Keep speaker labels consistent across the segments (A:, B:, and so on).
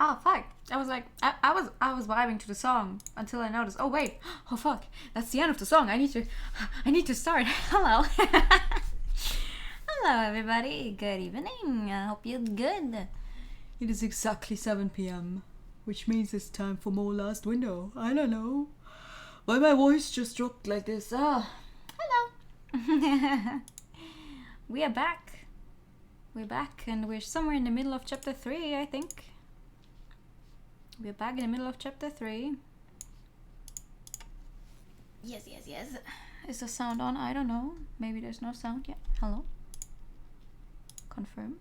A: Oh fuck! I was like, I was vibing to the song until I noticed. Oh wait! Oh fuck! That's the end of the song. I need to start. Hello. Hello everybody. Good evening. I hope you're good.
B: It is exactly 7 p.m., which means it's time for more Last Window. I don't know why my voice just dropped like this.
A: Hello. We are back. We're back, and we're somewhere in the middle of chapter 3, I think. We're back in the middle of chapter 3. Yes. Is the sound on? I don't know. Maybe there's no sound yet. Hello? Confirm.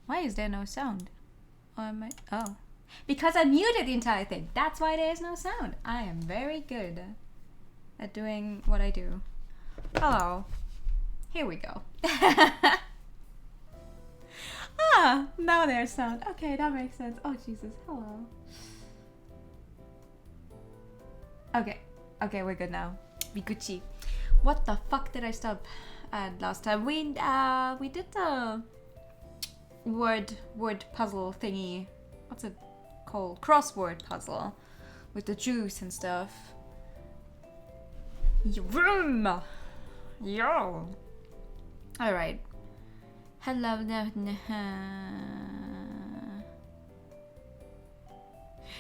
A: Why is there no sound? Oh. Because I muted the entire thing. That's why there is no sound. I am very good at doing what I do. Hello. Here we go. Now there's sound. Okay, that makes sense. Oh, Jesus. Hello. Okay, we're good now. Be Gucci. What the fuck did I stop at last time? We did the word puzzle thingy. What's it called? Crossword puzzle with the juice and stuff. Vroom! Yo! Alright. Hello.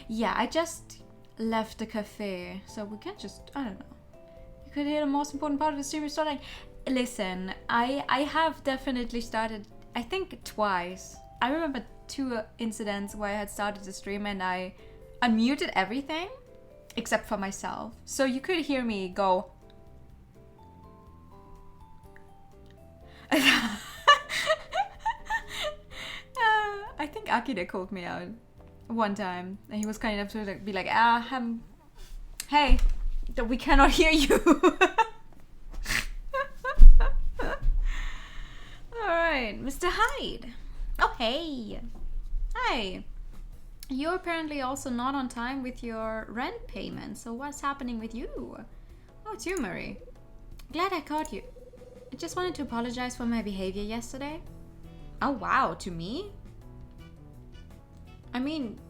A: Yeah, I just left the cafe, so we can just, I don't know. You could hear the most important part of the stream is starting. Listen, I have definitely started, I think twice. I remember 2 incidents where I had started the stream and I unmuted everything except for myself. So you could hear me go. I think Akide called me out one time, and he was kind enough to be like, hey, we cannot hear you. Alright, Mr. Hyde. Oh, hey. Hi. You're apparently also not on time with your rent payment, so what's happening with you? Oh, it's you, Marie. Glad I caught you. I just wanted to apologize for my behavior yesterday. Oh, wow, to me? I mean,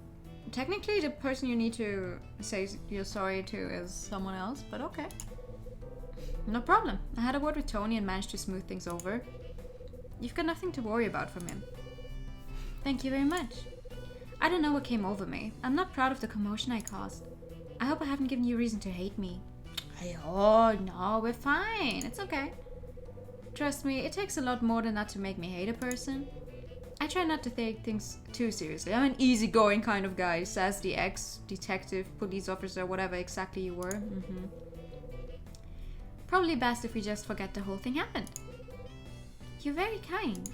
A: technically the person you need to say you're sorry to is someone else, but okay. No problem. I had a word with Tony and managed to smooth things over. You've got nothing to worry about from him. Thank you very much. I don't know what came over me. I'm not proud of the commotion I caused. I hope I haven't given you reason to hate me. Oh, no, we're fine. It's okay. Trust me, it takes a lot more than that to make me hate a person. I try not to take things too seriously. I'm an easygoing kind of guy, says the ex-detective, police officer, whatever exactly you were. Probably best if we just forget the whole thing happened. You're very kind.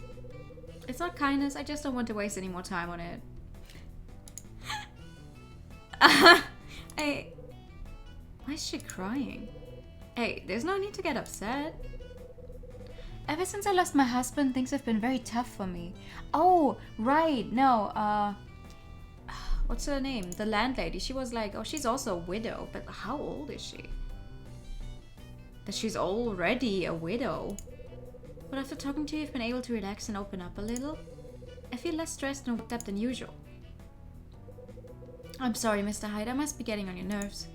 A: It's not kindness, I just don't want to waste any more time on it. Why is she crying? Hey, there's no need to get upset. Ever since I lost my husband, things have been very tough for me. Oh, right, no, what's her name? The landlady, she was like, oh, she's also a widow, but how old is she? That she's already a widow. But after talking to you, I've been able to relax and open up a little. I feel less stressed and worked up than usual. I'm sorry, Mr. Hyde, I must be getting on your nerves.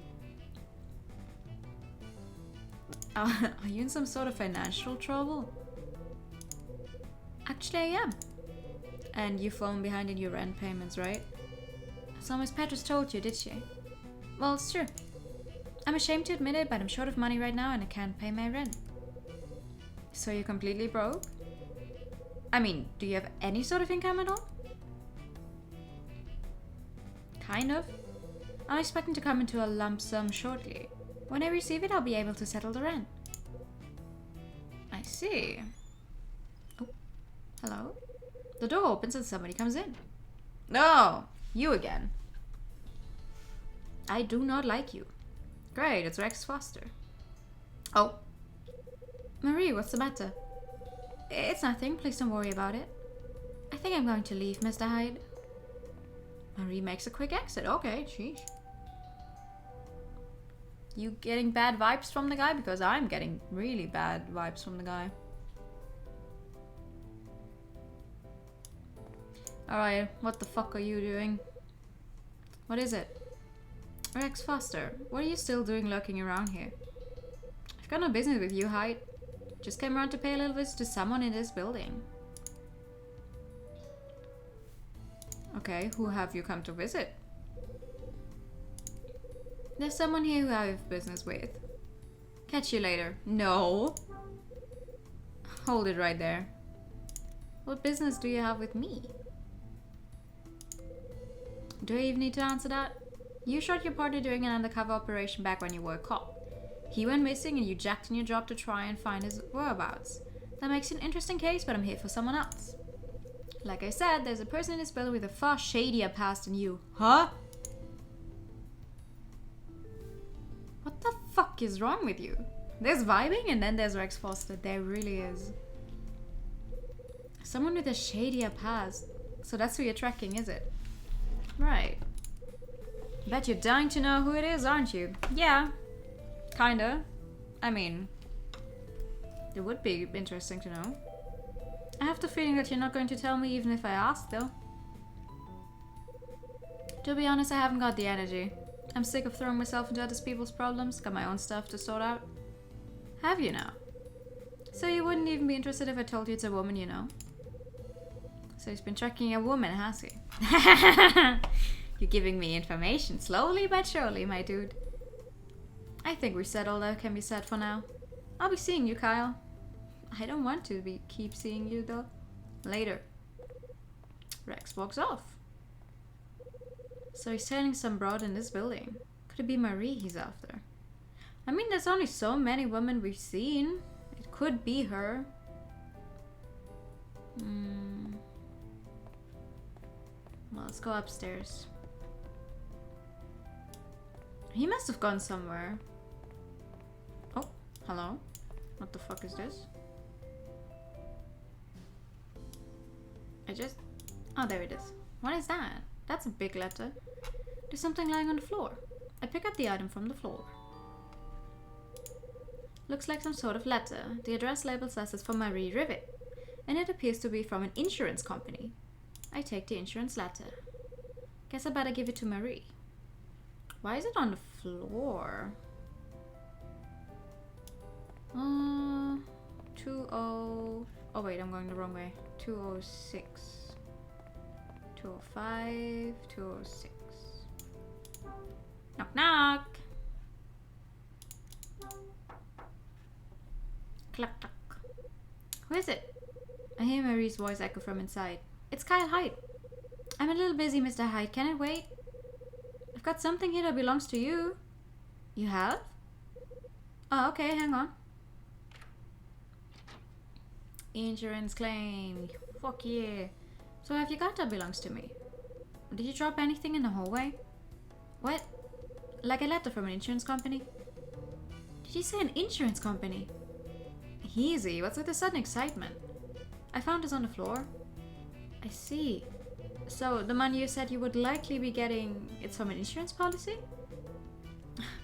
A: Are you in some sort of financial trouble? Actually, I am. And you've fallen behind in your rent payments, right? So Miss Petrus told you, did she? Well, it's true. I'm ashamed to admit it, but I'm short of money right now and I can't pay my rent. So you're completely broke? I mean, do you have any sort of income at all? Kind of. I'm expecting to come into a lump sum shortly. When I receive it, I'll be able to settle the rent. I see. Oh, hello? The door opens and somebody comes in. No, you again. I do not like you. Great, it's Rex Foster. Oh. Marie, what's the matter? It's nothing, please don't worry about it. I think I'm going to leave, Mr. Hyde. Marie makes a quick exit. Okay, sheesh. You getting bad vibes from the guy? Because I'm getting really bad vibes from the guy. Alright, what the fuck are you doing? What is it? Rex Foster, what are you still doing lurking around here? I've got no business with you, Hyde. Just came around to pay a little visit to someone in this building. Okay, who have you come to visit? There's someone here who I have business with. Catch you later. No. Hold it right there. What business do you have with me? Do I even need to answer that? You shot your partner during an undercover operation back when you were a cop. He went missing and you jacked in your job to try and find his whereabouts. That makes it an interesting case, but I'm here for someone else. Like I said, there's a person in this building with a far shadier past than you. Huh? What the fuck is wrong with you? There's vibing and then there's Rex Foster. There really is. Someone with a shadier past. So that's who you're tracking, is it? Right. Bet you're dying to know who it is, aren't you? Yeah. Kinda. I mean, it would be interesting to know. I have the feeling that you're not going to tell me even if I ask, though. To be honest, I haven't got the energy. I'm sick of throwing myself into other people's problems. Got my own stuff to sort out. Have you now? So you wouldn't even be interested if I told you it's a woman, you know? So he's been tracking a woman, has he? You're giving me information slowly but surely, my dude. I think we've said all that can be said for now. I'll be seeing you, Kyle. I don't want to keep seeing you, though. Later. Rex walks off. So he's tailing some broad in this building. Could it be Marie he's after? I mean, there's only so many women we've seen. It could be her. Well, let's go upstairs. He must have gone somewhere. Oh, hello. What the fuck is this? Oh, there it is. What is that? That's a big letter. There's something lying on the floor. I pick up the item from the floor. Looks like some sort of letter. The address label says it's for Marie Rivet, and it appears to be from an insurance company. I take the insurance letter. Guess I better give it to Marie. Why is it on the floor? 20... Oh wait, I'm going the wrong way. 206. 205. 206. Knock knock. Cluck cluck. Who is it? I hear Marie's voice echo from inside. It's Kyle Hyde. I'm a little busy, Mr. Hyde. Can it wait? I've got something here that belongs to you. You have? Oh, okay, hang on. Insurance claim. Fuck yeah. So have you got that belongs to me? Did you drop anything in the hallway? What? Like a letter from an insurance company? Did you say an insurance company? Easy, what's with the sudden excitement? I found this on the floor. I see. So the money you said you would likely be getting, it's from an insurance policy?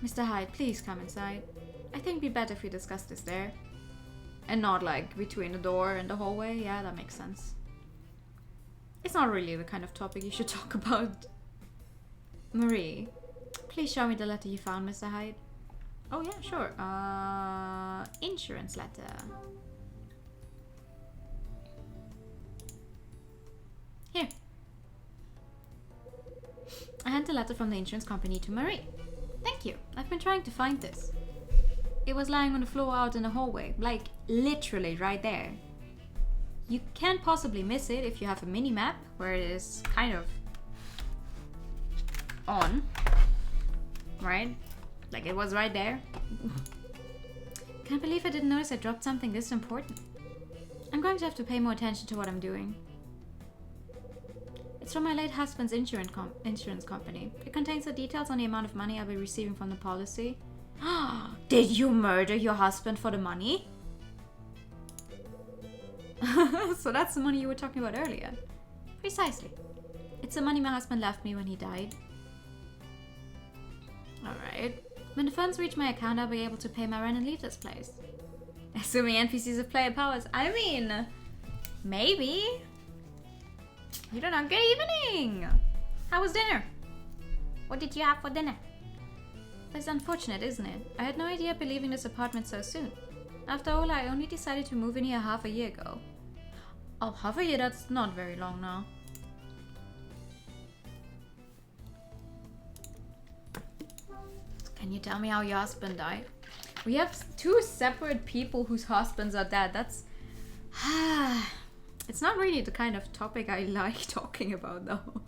A: Mr. Hyde, please come inside. I think it'd be better if we discuss this there. And not like between the door and the hallway. Yeah, that makes sense. It's not really the kind of topic you should talk about. Marie, please show me the letter you found, Mr. Hyde. Oh yeah, sure. Insurance letter. Here. I hand the letter from the insurance company to Marie. Thank you. I've been trying to find this. It was lying on the floor out in the hallway, like literally right there. You can't possibly miss it if you have a mini map where it is kind of on, right? Like it was right there. Can't believe I didn't notice I dropped something this important. I'm going to have to pay more attention to what I'm doing. It's from my late husband's insurance company. It contains the details on the amount of money I'll be receiving from the policy. Did you murder your husband for the money? So that's the money you were talking about earlier. Precisely. It's the money my husband left me when he died. Alright. When the funds reach my account, I'll be able to pay my rent and leave this place. Assuming NPCs have player powers. I mean, maybe. You don't know. Good evening! How was dinner? What did you have for dinner? That's unfortunate, isn't it? I had no idea I'd be leaving this apartment so soon. After all, I only decided to move in here half a year ago. Oh, half a year, that's not very long now. Can you tell me how your husband died? We have 2 separate people whose husbands are dead. That's... It's not really the kind of topic I like talking about, though.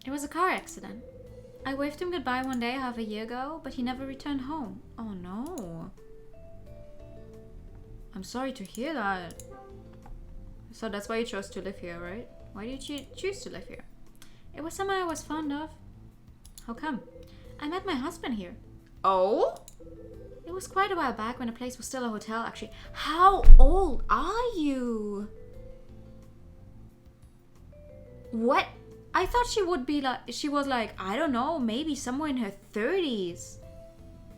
A: It was a car accident. I waved him goodbye one day half a year ago, but he never returned home. Oh no. I'm sorry to hear that. So that's why you chose to live here, right? Why did you choose to live here? It was somewhere I was fond of. How come? I met my husband here. Oh? It was quite a while back when the place was still a hotel, actually. How old are you? What? I thought she would be like, she was like, I don't know, maybe somewhere in her 30s.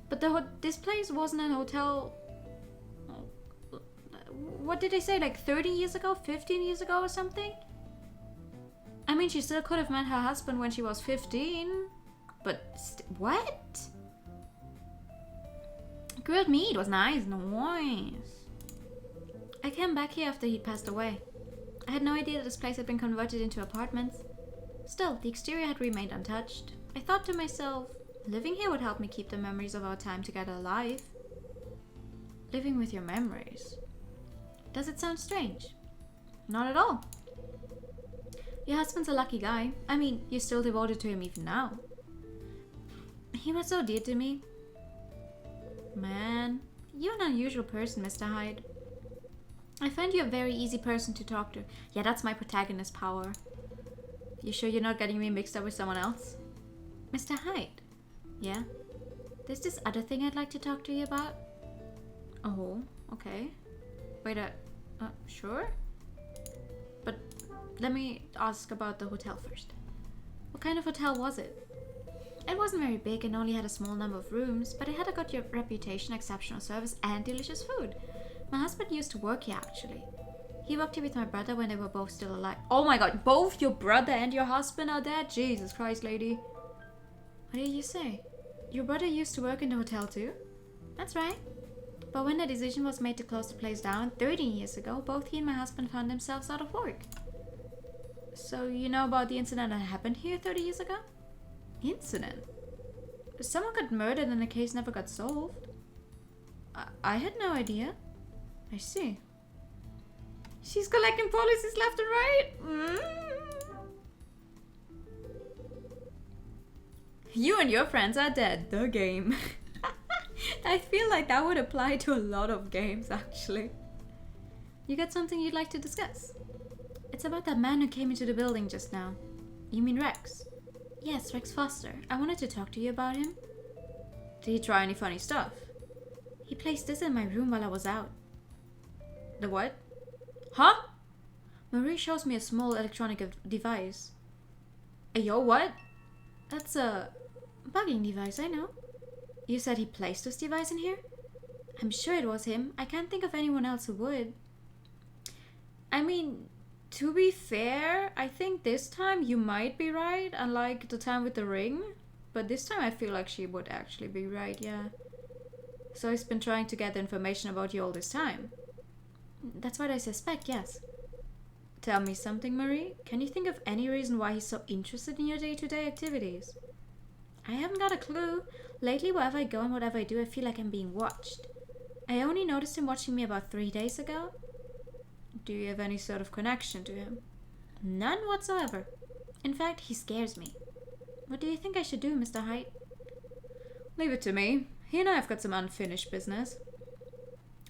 A: But this place wasn't a hotel. What did they say, like 30 years ago, 15 years ago or something? I mean, she still could have met her husband when she was 15. But, what? Grilled meat was nice. I came back here after he'd passed away. I had no idea that this place had been converted into apartments. Still, the exterior had remained untouched. I thought to myself, living here would help me keep the memories of our time together alive. Living with your memories. Does it sound strange? Not at all. Your husband's a lucky guy. I mean, you're still devoted to him even now. He was so dear to me. Man, you're an unusual person, Mr. Hyde. I find you a very easy person to talk to. Yeah, that's my protagonist power. You sure you're not getting me mixed up with someone else? Mr. Hyde? Yeah? There's this other thing I'd like to talk to you about. Oh, okay. Wait, sure? But let me ask about the hotel first. What kind of hotel was it? It wasn't very big and only had a small number of rooms, but it had a good reputation, exceptional service, and delicious food. My husband used to work here, actually. He worked here with my brother when they were both still alive. Oh my god, both your brother and your husband are dead? Jesus Christ, lady. What did you say? Your brother used to work in the hotel too? That's right. But when the decision was made to close the place down 13 years ago, both he and my husband found themselves out of work. So you know about the incident that happened here 30 years ago? Incident? Someone got murdered and the case never got solved. I had no idea. I see. She's collecting policies left and right. You and your friends are dead. The game. I feel like that would apply to a lot of games, actually. You got something you'd like to discuss? It's about that man who came into the building just now. You mean Rex? Yes, Rex Foster. I wanted to talk to you about him. Did he try any funny stuff? He placed this in my room while I was out. The what? Huh? Marie shows me a small electronic device. Yo, what? That's a bugging device, I know. You said he placed this device in here? I'm sure it was him. I can't think of anyone else who would. I mean, to be fair, I think this time you might be right, unlike the time with the ring. But this time I feel like she would actually be right, yeah. So he's been trying to get the information about you all this time. That's what I suspect, yes. Tell me something, Marie. Can you think of any reason why he's so interested in your day-to-day activities? I haven't got a clue. Lately, wherever I go and whatever I do, I feel like I'm being watched. I only noticed him watching me about 3 days ago. Do you have any sort of connection to him? None whatsoever. In fact, he scares me. What do you think I should do, Mr. Hyde? Leave it to me. He and I have got some unfinished business.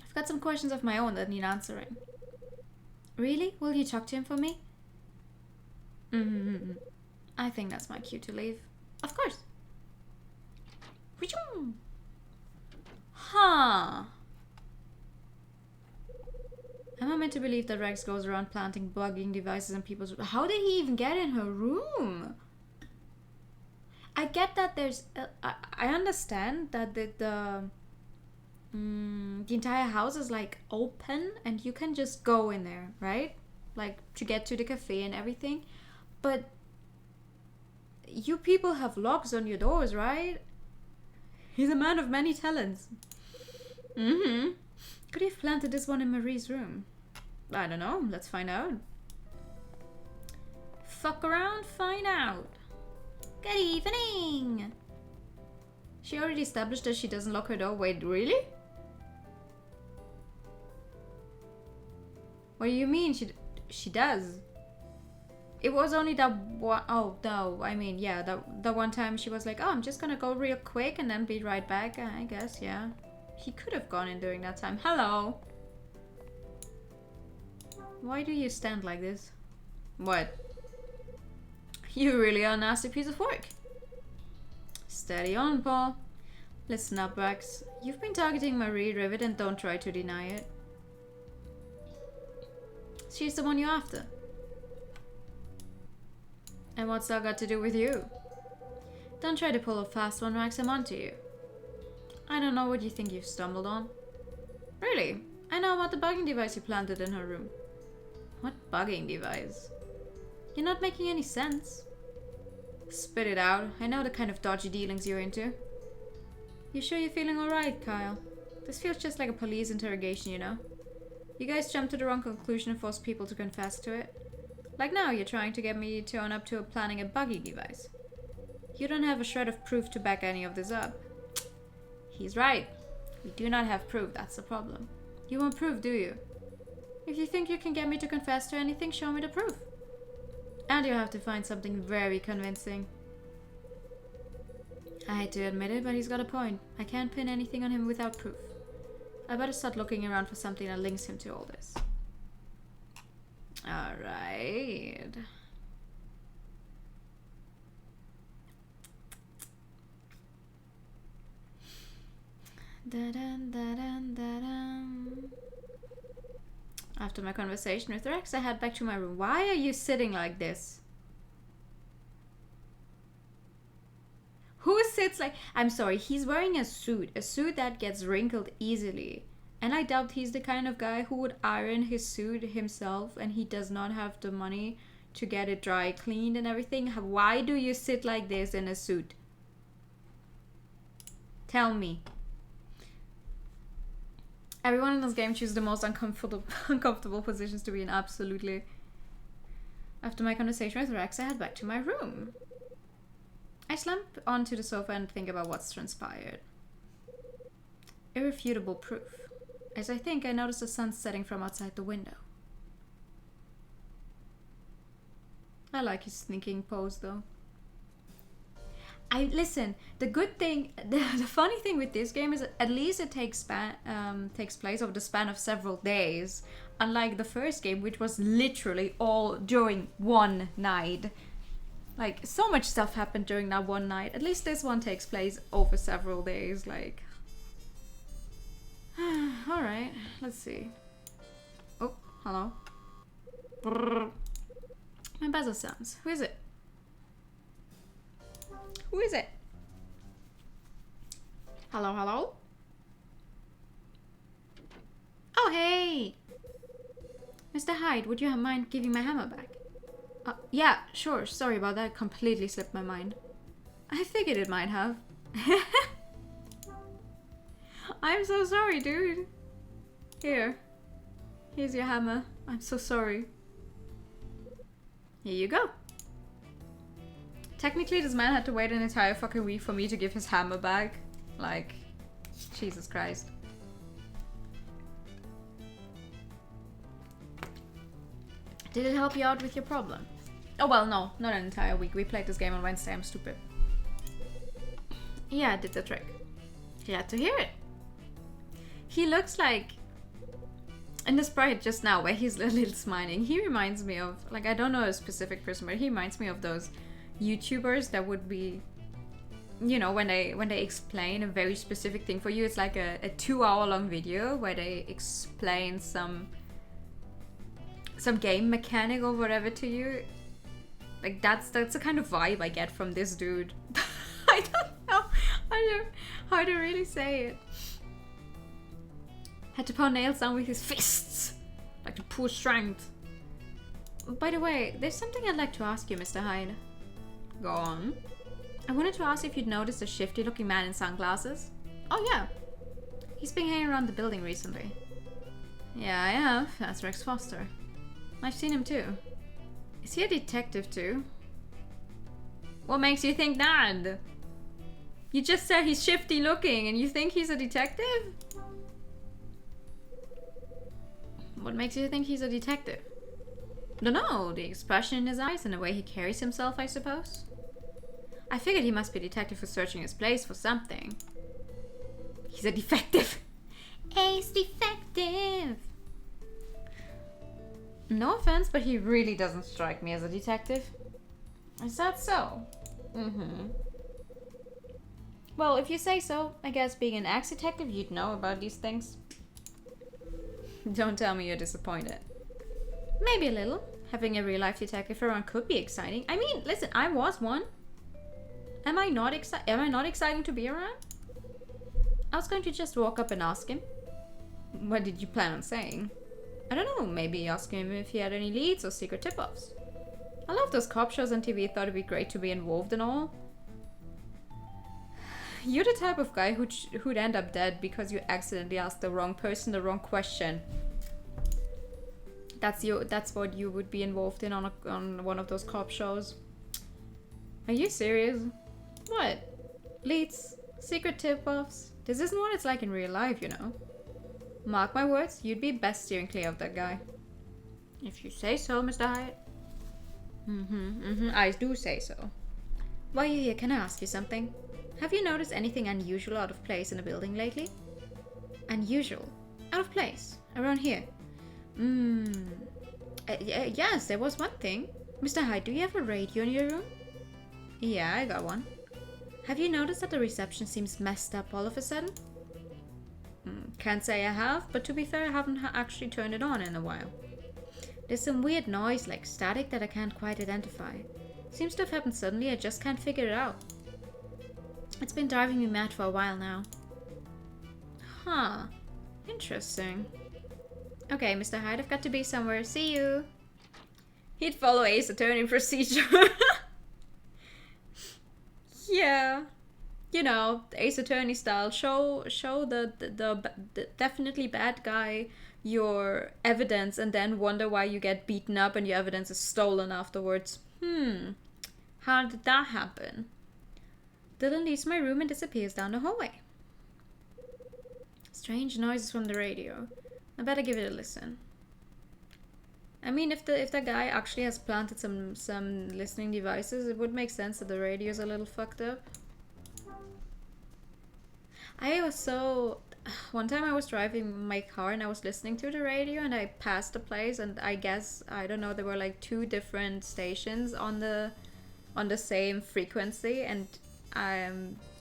A: I've got some questions of my own that need answering. Really? Will you talk to him for me? I think that's my cue to leave. Of course. Huh. Am I meant to believe that Rex goes around planting bugging devices in people's... How did he even get in her room? I get that there's... I understand that the entire house is like open and you can just go in there, right? Like to get to the cafe and everything. But you people have locks on your doors, right? He's a man of many talents. Mm-hmm. Could he have planted this one in Marie's room? I don't know. Let's find out. Fuck around, find out. Good evening. She already established that she doesn't lock her door. Wait, really? What do you mean she does? It was only that one. Oh no, I mean, yeah, that one time she was like, oh, I'm just gonna go real quick and then be right back. I guess, yeah. He could have gone in during that time. Hello. Why do you stand like this? What? You really are a nasty piece of work. Steady on, Paul. Listen up, Rex. You've been targeting Marie Rivet and don't try to deny it. She's the one you're after. And what's that got to do with you? Don't try to pull a fast one, Rex. I'm onto you. I don't know what you think you've stumbled on. Really? I know about the bugging device you planted in her room. What bugging device? You're not making any sense. Spit it out. I know the kind of dodgy dealings you're into. You sure you're feeling alright, Kyle? This feels just like a police interrogation, you know? You guys jumped to the wrong conclusion and forced people to confess to it. Like now, you're trying to get me to own up to planning a buggy device. You don't have a shred of proof to back any of this up. He's right. We do not have proof, that's the problem. You want proof, do you? If you think you can get me to confess to anything, show me the proof. And you'll have to find something very convincing. I hate to admit it, but he's got a point. I can't pin anything on him without proof. I better start looking around for something that links him to all this. Alright. Da-dun, da-dun, da-dun. After my conversation with Rex, I head back to my room. Why are you sitting like this? Who sits like... I'm sorry, he's wearing a suit that gets wrinkled easily. And I doubt he's the kind of guy who would iron his suit himself and he does not have the money to get it dry cleaned and everything. Why do you sit like this in a suit? Tell me. Everyone in this game chooses the most uncomfortable positions to be in, absolutely. After my conversation with Rex, I head back to my room. I slump onto the sofa and think about what's transpired. Irrefutable proof. As I think, I notice the sun setting from outside the window. I like his sneaking pose, though. Listen, the good thing, the funny thing with this game is at least it takes place over the span of several days, unlike the first game, which was literally all during one night. Like, so much stuff happened during that one night. At least this one takes place over several days, like... Alright, let's see. Oh, hello. Brrr. My buzzer sounds. Who is it? Who is it? Hello, hello? Oh, hey! Mr. Hyde, would you mind giving my hammer back? Yeah, sure. Sorry about that. Completely slipped my mind. I figured it might have. I'm so sorry, dude. Here. Here's your hammer. I'm so sorry. Here you go. Technically, this man had to wait an entire fucking week for me to give his hammer back. Like, Jesus Christ. Did it help you out with your problem? Oh, well, no. Not an entire week. We played this game on Wednesday. I'm stupid. Yeah, it did the trick. Glad to hear it. He looks like... In the sprite just now, where he's a little smiling, he reminds me of... Like, I don't know a specific person, but he reminds me of those YouTubers that would be... You know, when they explain a very specific thing for you. It's like a 2-hour long video where they explain some game mechanic or whatever to you. Like, that's the kind of vibe I get from this dude. I don't know how to really say it. Had to pound nails down with his fists. Like the poor strength. By the way, there's something I'd like to ask you, Mr. Hyde. Go on. I wanted to ask if you'd noticed a shifty-looking man in sunglasses. Oh yeah. He's been hanging around the building recently. Yeah, I have. That's Rex Foster. I've seen him too. Is he a detective too? What makes you think that? You just said he's shifty looking and you think he's a detective? What makes you think he's a detective? Dunno, the expression in his eyes and the way he carries himself, I suppose. I figured he must be a detective who's searching his place for something. He's a defective. Ace defective. No offense, but he really doesn't strike me as a detective. Is that so? Mm-hmm. Well, if you say so, I guess being an ex-detective, you'd know about these things. Don't tell me you're disappointed. Maybe a little. Having a real-life detective around could be exciting. I mean, listen, I was one. Am I not exciting to be around? I was going to just walk up and ask him. What did you plan on saying? I don't know, maybe ask him if he had any leads or secret tip-offs. I love those cop shows on TV, thought it'd be great to be involved in all. You're the type of guy who'd end up dead because you accidentally asked the wrong person the wrong question. That's what you would be involved in on one of those cop shows. Are you serious? What? Leads? Secret tip-offs? This isn't what it's like in real life, you know. Mark my words, you'd be best steering clear of that guy. If you say so, Mr. Hyatt. I do say so. While you're here, can I ask you something? Have you noticed anything unusual out of place in the building lately? Unusual? Out of place? Around here? Yes, there was one thing. Mr. Hyde, do you have a radio in your room? Yeah, I got one. Have you noticed that the reception seems messed up all of a sudden? Can't say I have, but to be fair, I haven't actually turned it on in a while. There's some weird noise like static that I can't quite identify. Seems to have happened suddenly, I just can't figure it out. It's been driving me mad for a while now. Huh. Interesting. Okay, Mr. Hyde, I've got to be somewhere. See you. He'd follow Ace Attorney procedure. Yeah. You know, Ace Attorney style. Show the definitely bad guy your evidence and then wonder why you get beaten up and your evidence is stolen afterwards. How did that happen? Dylan leaves my room and disappears down the hallway. Strange noises from the radio. I better give it a listen. I mean, if the guy actually has planted some listening devices, it would make sense that the radio is a little fucked up. One time I was driving my car and I was listening to the radio and I passed a place and I guess, I don't know, there were like two different stations on the same frequency and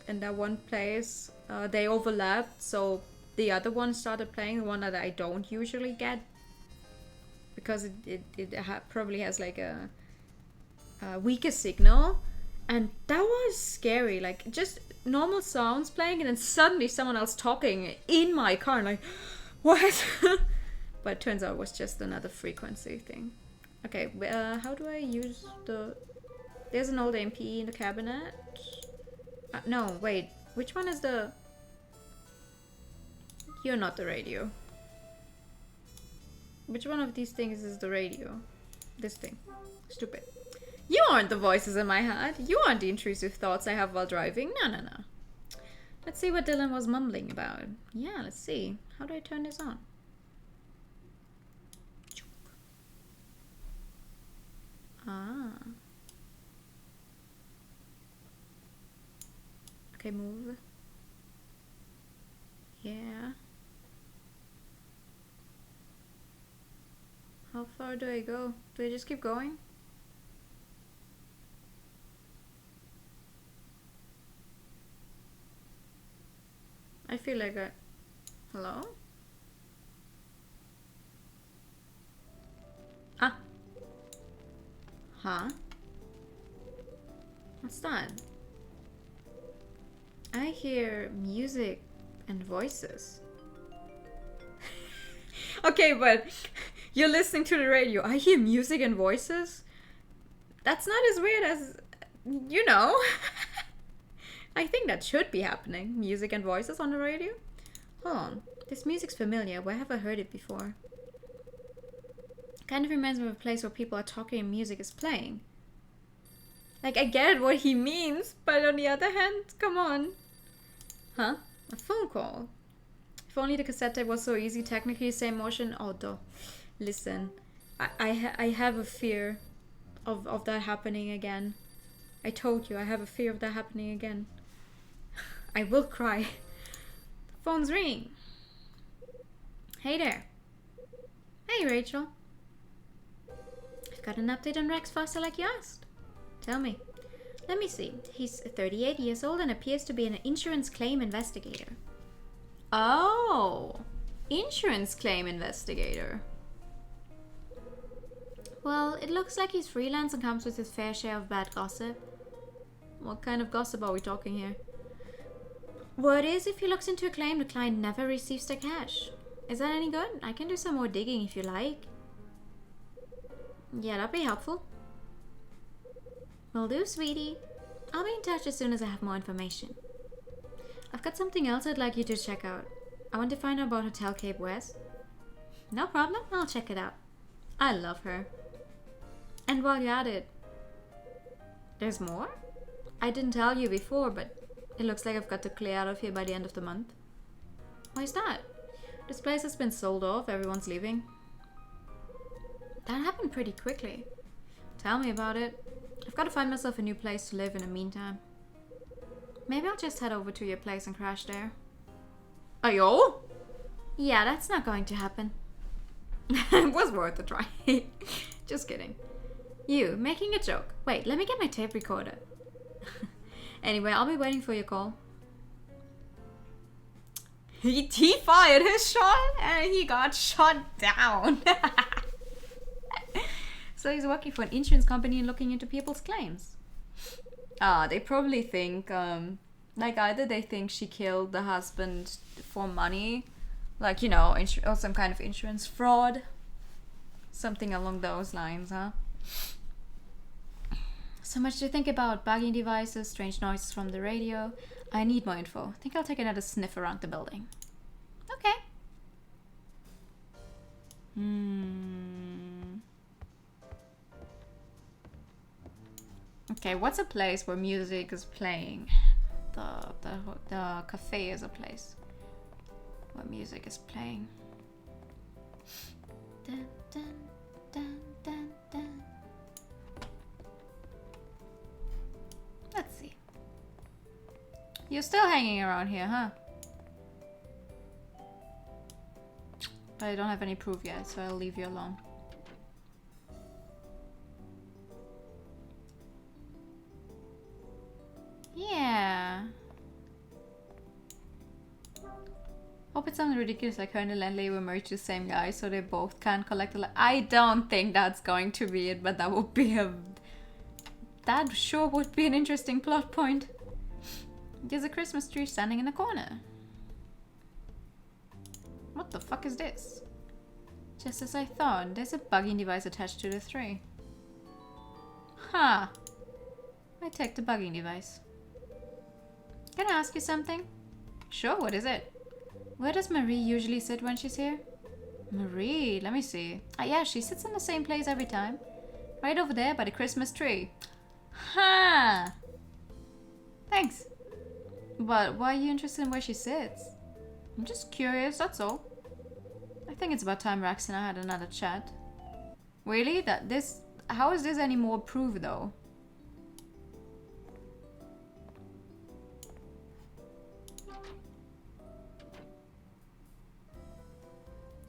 A: in that one place they overlapped, so the other one started playing, the one that I don't usually get, because it probably has like a weaker signal, and that was scary. Like just normal sounds playing, and then suddenly someone else talking in my car, and like, what? But it turns out it was just another frequency thing. Okay, how do I use the? There's an old MP in the cabinet. No, wait. Which one is the? You're not the radio. Which one of these things is the radio? This thing. Stupid. You aren't the voices in my head. You aren't the intrusive thoughts I have while driving. No. Let's see what Dylan was mumbling about. Yeah, let's see. How do I turn this on? Ah. Okay, move. Yeah. How far do I go? Do I just keep going? I feel like I... Hello? Ah. Huh? What's that? I hear music and voices. Okay, but you're listening to the radio. I hear music and voices? That's not as weird as you know. I think that should be happening. Music and voices on the radio. Hold on. This music's familiar. Where have I heard it before? Kind of reminds me of a place where people are talking and music is playing. Like, I get what he means, but on the other hand, come on. Huh? A phone call? If only the cassette tape was so easy, technically same motion. Oh, duh. Listen, I have a fear of that happening again. I told you, I have a fear of that happening again. I will cry. The phone's ringing. Hey there. Hey, Rachel. I've got an update on Rex Foster like you asked. Tell me. Let me see. He's 38 years old and appears to be an insurance claim investigator. Oh, insurance claim investigator. Well, it looks like he's freelance and comes with his fair share of bad gossip. What kind of gossip are we talking here? Word is, if he looks into a claim, the client never receives the cash. Is that any good? I can do some more digging if you like. Yeah, that'd be helpful. Will do, sweetie. I'll be in touch as soon as I have more information. I've got something else I'd like you to check out. I want to find out about Hotel Cape West. No problem, I'll check it out. I love her. And while you're at it, there's more? I didn't tell you before, but it looks like I've got to clear out of here by the end of the month. Why is that? This place has been sold off, everyone's leaving. That happened pretty quickly. Tell me about it. I've got to find myself a new place to live in the meantime. Maybe I'll just head over to your place and crash there. Ayo? Yeah, that's not going to happen. It was worth a try. Just kidding. You, making a joke. Wait, let me get my tape recorder. Anyway, I'll be waiting for your call. He fired his shot and he got shot down. So he's working for an insurance company and looking into people's claims. They probably think, like either they think she killed the husband for money, like, you know, or some kind of insurance fraud. Something along those lines, huh? So much to think about. Bugging devices, strange noises from the radio. I need more info. Think I'll take another sniff around the building. Okay. Okay, what's a place where music is playing? The cafe is a place where music is playing. Dun, dun, dun, dun, dun. Let's see. You're still hanging around here, huh? But I don't have any proof yet, so I'll leave you alone. Yeah. Hope it's something ridiculous like her and the landlady were married to the same guy, so they both can't collect a I don't think that's going to be it, but that would be that sure would be an interesting plot point. There's a Christmas tree standing in the corner. What the fuck is this? Just as I thought, there's a bugging device attached to the tree. Huh. I take the bugging device. Can I ask you something? Sure, what is it? Where does Marie usually sit when she's here? Marie, let me see. Yeah, she sits in the same place every time. Right over there by the Christmas tree. Huh. Thanks. But why are you interested in where she sits? I'm just curious, that's all. I think it's about time Rex and I had another chat. Really? How is this any more proof though?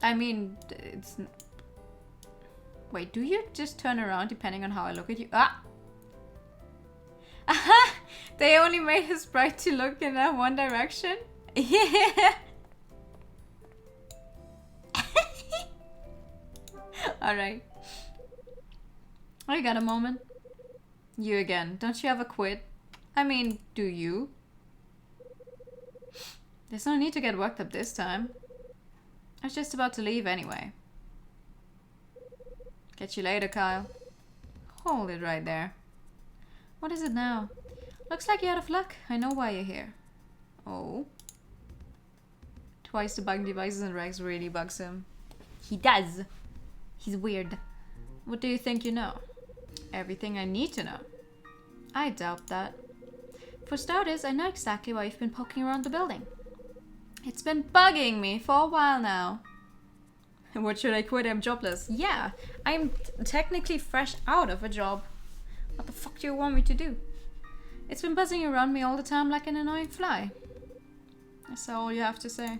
A: I mean, it's... Wait, do you just turn around depending on how I look at you? Ah! Aha! They only made his sprite to look in that one direction? Yeah! Alright. I got a moment. You again. Don't you ever quit? I mean, do you? There's no need to get worked up this time. I was just about to leave anyway. Catch you later, Kyle. Hold it right there. What is it now? Looks like you're out of luck. I know why you're here. Oh. Twice the bugging devices and Rex really bugs him. He does. He's weird. What do you think you know? Everything I need to know. I doubt that. For starters, I know exactly why you've been poking around the building. It's been bugging me for a while now. What, should I quit? I'm jobless. Yeah, I'm technically fresh out of a job. What the fuck do you want me to do? It's been buzzing around me all the time like an annoying fly. Is that all you have to say?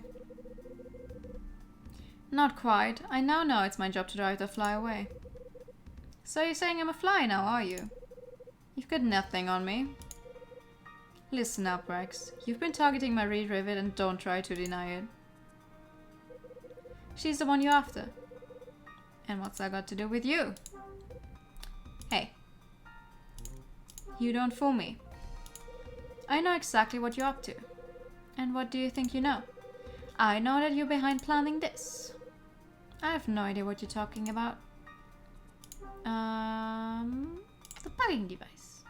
A: Not quite. I now know it's my job to drive the fly away. So you're saying I'm a fly now, are you? You've got nothing on me. Listen up, Rex. You've been targeting Marie Rivet and don't try to deny it. She's the one you're after. And what's that got to do with you? Hey. You don't fool me. I know exactly what you're up to. And what do you think you know? I know that you're behind planning this. I have no idea what you're talking about. The bugging device.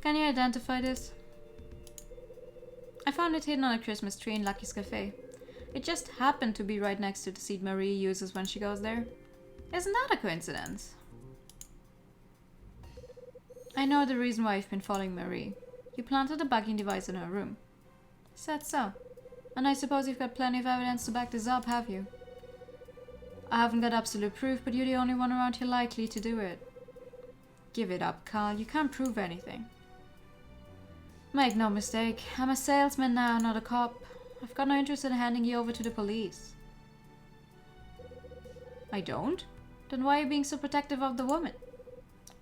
A: Can you identify this? I found it hidden on a Christmas tree in Lucky's Cafe. It just happened to be right next to the seed Marie uses when she goes there. Isn't that a coincidence? I know the reason why you've been following Marie. You planted a bugging device in her room. Said so. And I suppose you've got plenty of evidence to back this up, have you? I haven't got absolute proof, but you're the only one around here likely to do it. Give it up, Carl. You can't prove anything. Make no mistake, I'm a salesman now, not a cop. I've got no interest in handing you over to the police. I don't? Then why are you being so protective of the woman?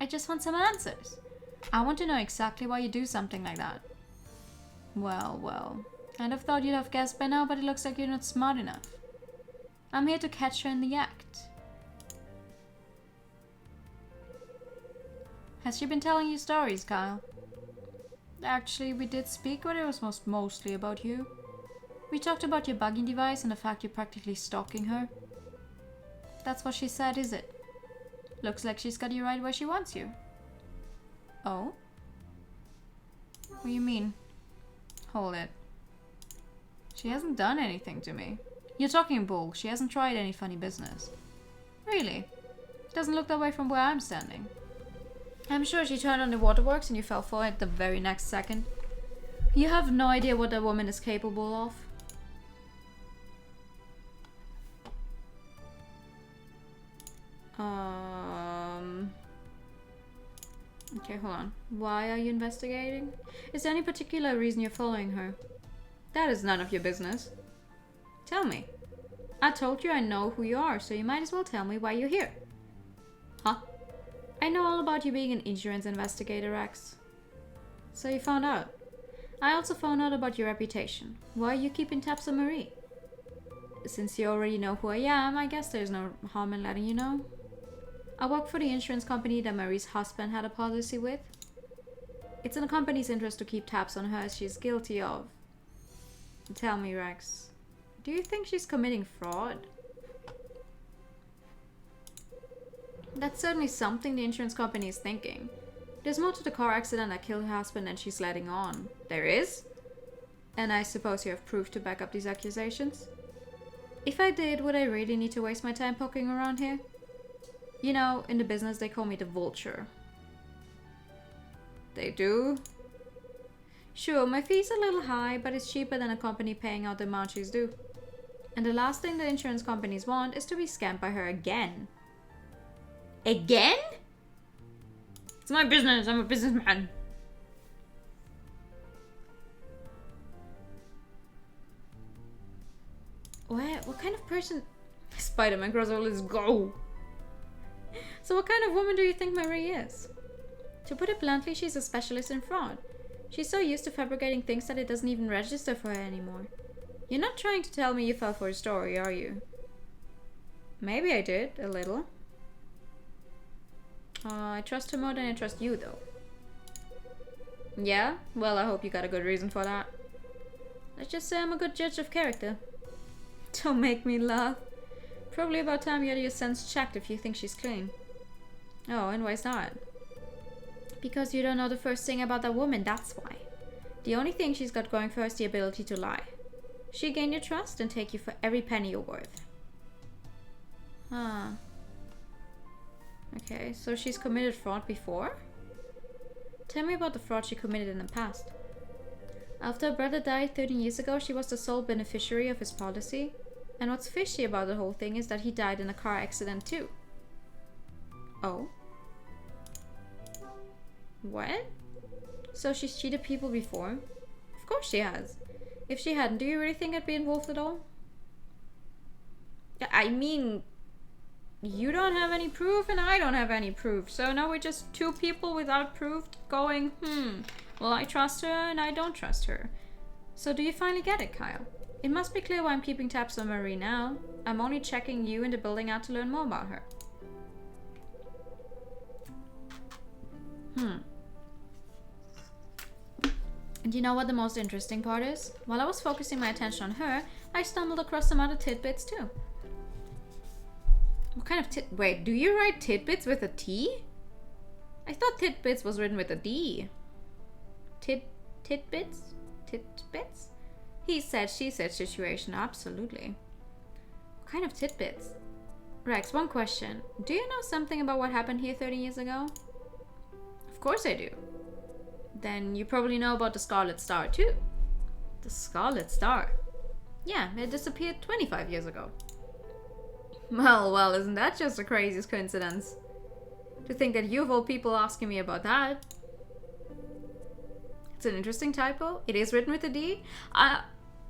A: I just want some answers. I want to know exactly why you do something like that. Well, well. I'd have thought you'd have guessed by now, but it looks like you're not smart enough. I'm here to catch her in the act. Has she been telling you stories, Kyle? Actually, we did speak, but it was mostly about you. We talked about your bugging device and the fact you're practically stalking her. That's what she said, is it? Looks like she's got you right where she wants you. Oh? What do you mean? Hold it. She hasn't done anything to me. You're talking bull. She hasn't tried any funny business. Really? Doesn't look that way from where I'm standing. I'm sure she turned on the waterworks and you fell for it the very next second. You have no idea what that woman is capable of. Okay, hold on. Why are you investigating? Is there any particular reason you're following her? That is none of your business. Tell me. I told you I know who you are, so you might as well tell me why you're here. Huh? I know all about you being an insurance investigator, Rex. So you found out. I also found out about your reputation. Why are you keeping tabs on Marie? Since you already know who I am, I guess there's no harm in letting you know. I work for the insurance company that Marie's husband had a policy with. It's in the company's interest to keep tabs on her as she's guilty of... Tell me, Rex, do you think she's committing fraud? That's certainly something the insurance company is thinking. There's more to the car accident that killed her husband than she's letting on. There is? And I suppose you have proof to back up these accusations? If I did, would I really need to waste my time poking around here? You know, in the business they call me the vulture. They do? Sure, my fee's a little high, but it's cheaper than a company paying out the amount she's due. And the last thing the insurance companies want is to be scammed by her again. Again? It's my business, I'm a businessman. What kind of person... Spider-Man crossover, let's go! So what kind of woman do you think Marie is? To put it bluntly, she's a specialist in fraud. She's so used to fabricating things that it doesn't even register for her anymore. You're not trying to tell me you fell for a story, are you? Maybe I did, a little. I trust her more than I trust you, though. Yeah? Well, I hope you got a good reason for that. Let's just say I'm a good judge of character. Don't make me laugh. Probably about time you had your sense checked if you think she's clean. Oh, and why is that? Because you don't know the first thing about that woman, that's why. The only thing she's got going for her is the ability to lie. She gain your trust and take you for every penny you're worth. Huh. Okay, so she's committed fraud before? Tell me about the fraud she committed in the past. After her brother died 13 years ago, she was the sole beneficiary of his policy. And what's fishy about the whole thing is that he died in a car accident too. Oh? What? So she's cheated people before? Of course she has. If she hadn't, do you really think I'd be involved at all? I mean, you don't have any proof and I don't have any proof. So now we're just two people without proof going, well, I trust her and I don't trust her. So do you finally get it, Kyle? It must be clear why I'm keeping tabs on Marie now. I'm only checking you in the building out to learn more about her. And you know what the most interesting part is? While I was focusing my attention on her, I stumbled across some other tidbits too. What kind of wait, do you write tidbits with a T? I thought tidbits was written with a D. Tidbits? Tidbits? He said, she said situation, absolutely. What kind of tidbits? Rex, one question. Do you know something about what happened here 30 years ago? Of course I do. Then you probably know about the Scarlet Star too. The Scarlet Star? Yeah, it disappeared 25 years ago. Well, isn't that just the craziest coincidence? To think that you of all people asking me about that. It's an interesting typo. It is written with a D.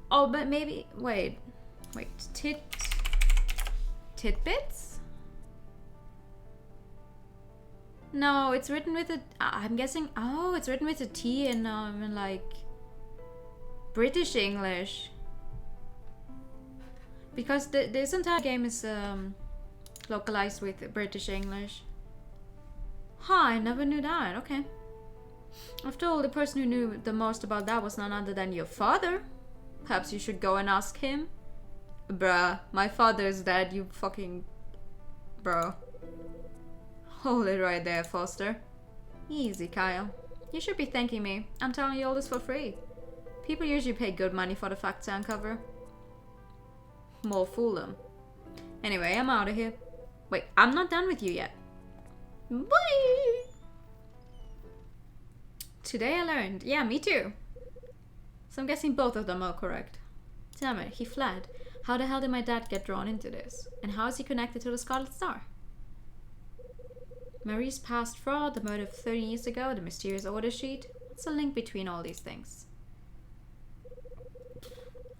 A: Oh, but maybe... Wait. Tidbits? No, it's written with a... I'm guessing... Oh, it's written with a T in like... British English. Because this entire game is localized with British English. Huh, I never knew that. Okay. After all, the person who knew the most about that was none other than your father. Perhaps you should go and ask him. Bruh, my father is dead, you fucking... Bro. Hold it right there, Foster. Easy, Kyle. You should be thanking me. I'm telling you all this for free. People usually pay good money for the facts I uncover. More fool them. Anyway, I'm out of here. Wait, I'm not done with you yet. Bye! Today I learned. Yeah, me too. So I'm guessing both of them are correct. Damn it, he fled. How the hell did my dad get drawn into this? And how is he connected to the Scarlet Star? Marie's past fraud, the murder of 30 years ago, the mysterious order sheet. What's the link between all these things?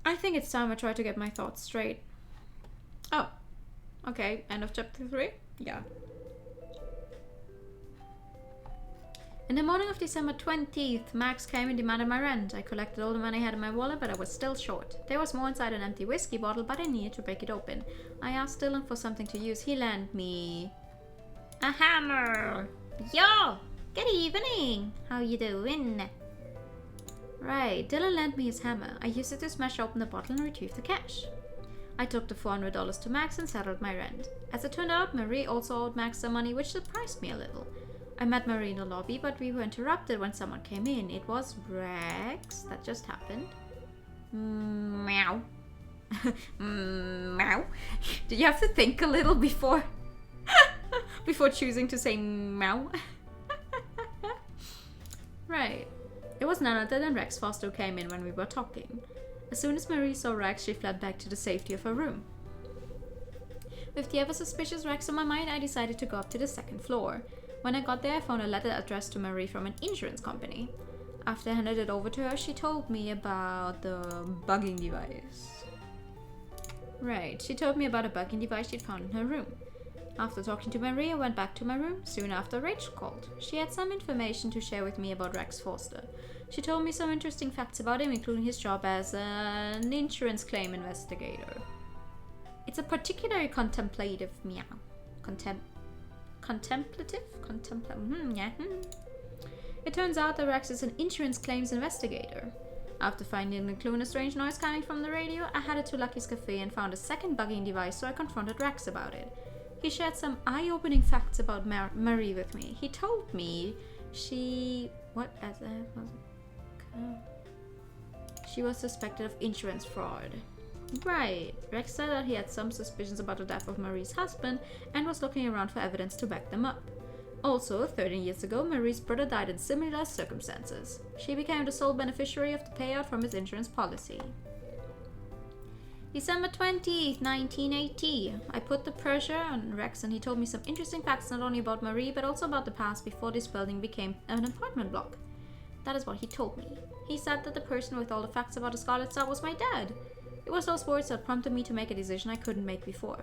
A: I think it's time I try to get my thoughts straight. Oh. Okay, end of chapter 3? Yeah. In the morning of December 20th, Max came and demanded my rent. I collected all the money I had in my wallet, but I was still short. There was more inside an empty whiskey bottle, but I needed to break it open. I asked Dylan for something to use. He lent me a hammer. Yo! Good evening! How you doing? Right, Dylan lent me his hammer. I used it to smash open the bottle and retrieve the cash. I took the $400 to Max and settled my rent. As it turned out, Marie also owed Max some money, which surprised me a little. I met Marie in the lobby, but we were interrupted when someone came in. It was Rex. That just happened. Meow. Meow. Did you have to think a little before before choosing to say meow? Right. It was none other than Rex Foster who came in when we were talking. As soon as Marie saw Rex, she fled back to the safety of her room. With the ever-suspicious Rex on my mind, I decided to go up to the second floor. When I got there, I found a letter addressed to Marie from an insurance company. After I handed it over to her, she told me about the bugging device. Right, she told me about a bugging device she'd found in her room. After talking to Marie, I went back to my room. Soon after, Rachel called. She had some information to share with me about Rex Foster. She told me some interesting facts about him, including his job as an insurance claim investigator. It's a particularly contemplative meow. Contemplative? Yeah. It turns out that Rex is an insurance claims investigator. After finding the clue in a strange noise coming from the radio, I headed to Lucky's cafe and found a second bugging device, so I confronted Rex about it. He shared some eye-opening facts about Marie with me. He told me she was suspected of insurance fraud. Right. Rex said that he had some suspicions about the death of Marie's husband and was looking around for evidence to back them up. Also, 13 years ago, Marie's brother died in similar circumstances. She became the sole beneficiary of the payout from his insurance policy. December 20th, 1980. I put the pressure on Rex and he told me some interesting facts not only about Marie but also about the past before this building became an apartment block. That is what he told me. He said that the person with all the facts about the Scarlet Star was my dad. It was those words that prompted me to make a decision I couldn't make before.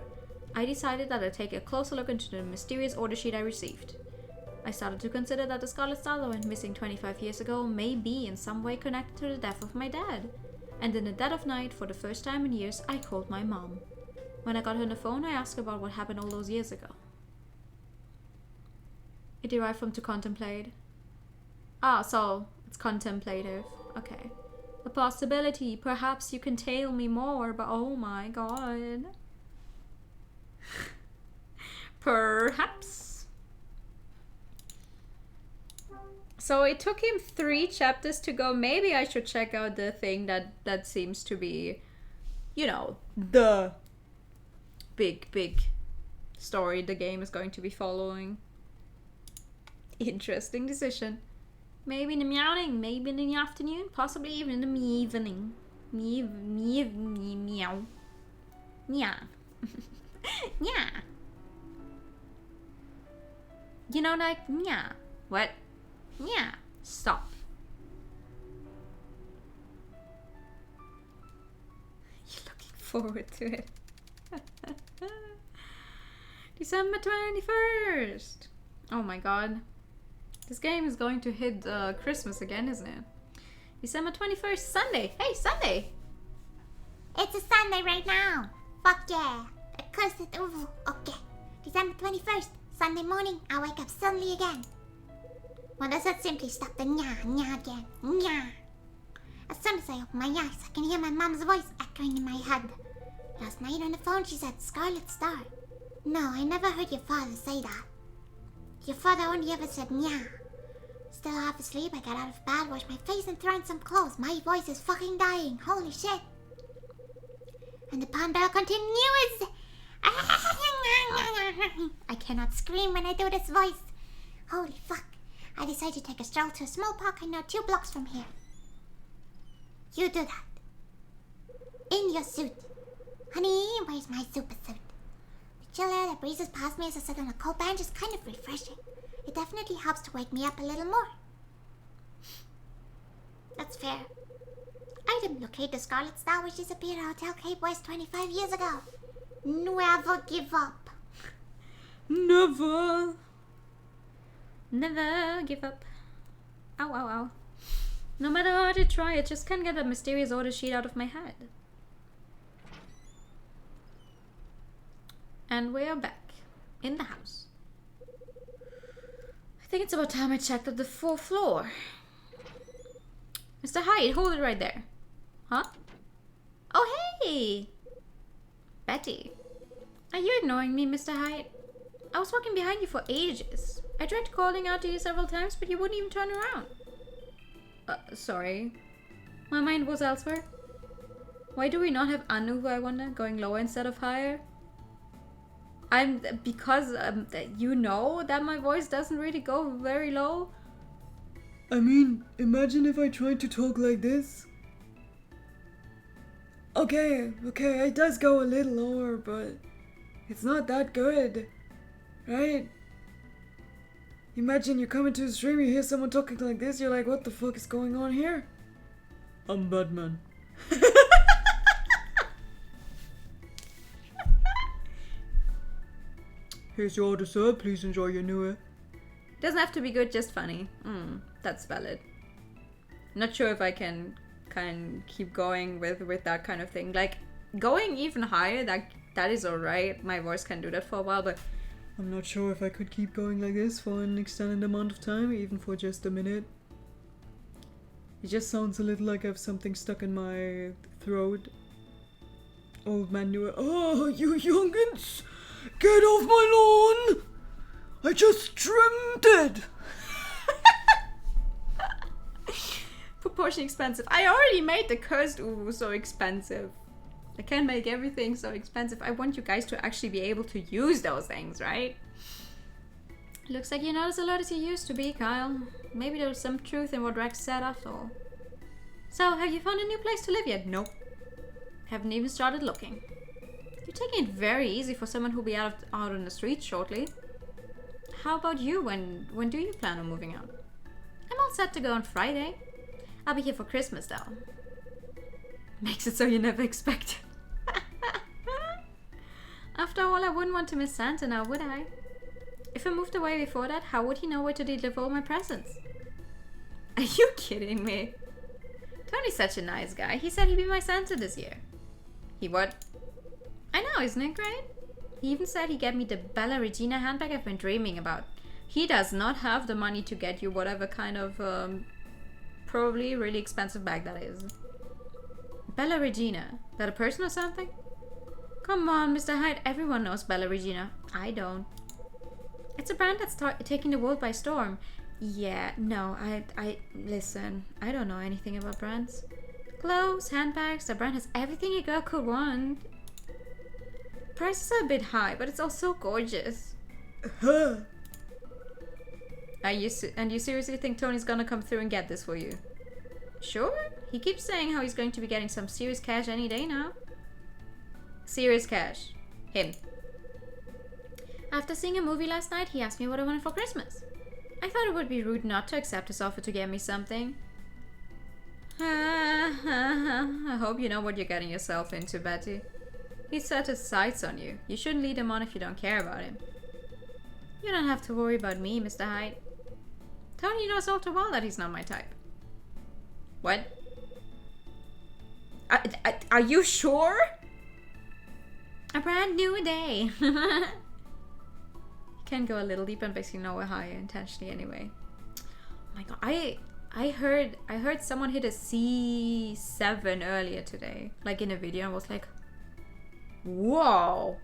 A: I decided that I'd take a closer look into the mysterious order sheet I received. I started to consider that the Scarlet Star that went missing 25 years ago may be in some way connected to the death of my dad. And in the dead of night, for the first time in years, I called my mom. When I got her on the phone, I asked her about what happened all those years ago. It derived from to contemplate. Ah, so it's contemplative. Okay. A possibility. Perhaps you can tell me more, but oh my god. Perhaps. So it took him 3 chapters to go. Maybe I should check out the thing that seems to be, you know, the big story the game is going to be following. Interesting decision. Maybe in the morning, maybe in the afternoon, possibly even in the evening. Meow. Yeah. Yeah. You know, like, yeah. What? Yeah. Stop. You're looking forward to it. December 21st. Oh my god. This game is going to hit Christmas again, isn't it? December 21st, Sunday. Hey, Sunday!
C: It's a Sunday right now. Fuck yeah. Accursed evil. Okay. December 21st, Sunday morning, I wake up suddenly again. Well, does that simply stop the nya again? Nya. As soon as I open my eyes, I can hear my mom's voice echoing in my head. Last night on the phone, she said Scarlet Star. No, I never heard your father say that. Your father only ever said nya. Still half asleep, I got out of bed, washed my face and threw on some clothes. My voice is fucking dying. Holy shit. And the palm bell continues. I cannot scream when I do this voice. Holy fuck. I decided to take a stroll to a small park I know 2 blocks from here. You do that. In your suit. Honey, where's my super suit? The chill air that breezes past me as I sit on a cold bench is kind of refreshing. It definitely helps to wake me up a little more. That's fair. Item: locate the Scarlet Star which disappeared at Hotel Cape West 25 years ago. Never give up.
B: Never.
A: Never give up. Ow, ow, ow. No matter what I try, I just can't get that mysterious order sheet out of my head. And we are back in the house. I think it's about time I checked out the 4th floor. Mr. Hyde, hold it right there. Huh? Oh, hey! Betty. Are you ignoring me, Mr. Hyde? I was walking behind you for ages. I tried calling out to you several times, but you wouldn't even turn around. Sorry. My mind was elsewhere. Why do we not have Anu, I wonder, going lower instead of higher? Because you know that my voice doesn't really go very low.
B: I mean, imagine if I tried to talk like this. Okay, it does go a little lower, but it's not that good, right? Imagine you come into a stream, you hear someone talking like this, you're like, what the fuck is going on here? I'm Batman. Here's your order, sir. Please enjoy your new air.
A: Doesn't have to be good, just funny. That's valid. Not sure if I can keep going with that kind of thing. Like, going even higher, that is alright. My voice can do that for a while, but
B: I'm not sure if I could keep going like this for an extended amount of time, even for just a minute. It just sounds a little like I have something stuck in my throat. Old man knew it. Oh, you youngins! Get off my lawn! I just trimmed it!
A: Proportion expensive. I already made the cursed uwu so expensive. I can't make everything so expensive. I want you guys to actually be able to use those things, right? Looks like you're not as alert as you used to be, Kyle. Maybe there's some truth in what Rex said after all. So, have you found a new place to live yet? Nope. Haven't even started looking. You're taking it very easy for someone who'll be out on the streets shortly. How about you? When do you plan on moving out? I'm all set to go on Friday. I'll be here for Christmas though. Makes it so you never expect it. After all, I wouldn't want to miss Santa now, would I? If I moved away before that, how would he know where to deliver all my presents? Are you kidding me? Tony's such a nice guy. He said he'd be my Santa this year. He what? I know, isn't it great? He even said he'd get me the Bella Regina handbag I've been dreaming about. He does not have the money to get you whatever kind of, probably really expensive bag that is. Bella Regina? That a person or something? Come on, Mr. Hyde. Everyone knows Bella Regina. I don't. It's a brand that's taking the world by storm. Yeah, no, listen, I don't know anything about brands. Clothes, handbags, the brand has everything a girl could want. Prices are a bit high, but it's also gorgeous. And you seriously think Tony's gonna come through and get this for you? Sure, he keeps saying how he's going to be getting some serious cash any day now. Serious cash. Him. After seeing a movie last night, he asked me what I wanted for Christmas. I thought it would be rude not to accept his offer to get me something. I hope you know what you're getting yourself into, Betty. He's set his sights on you. You shouldn't lead him on if you don't care about him. You don't have to worry about me, Mr. Hyde. Tony knows all too well that he's not my type. What? Are you sure? A brand new day. Can go a little deeper and basically nowhere higher intentionally anyway. Oh my god, I heard someone hit a C7 earlier today, like in a video, and was like, whoa.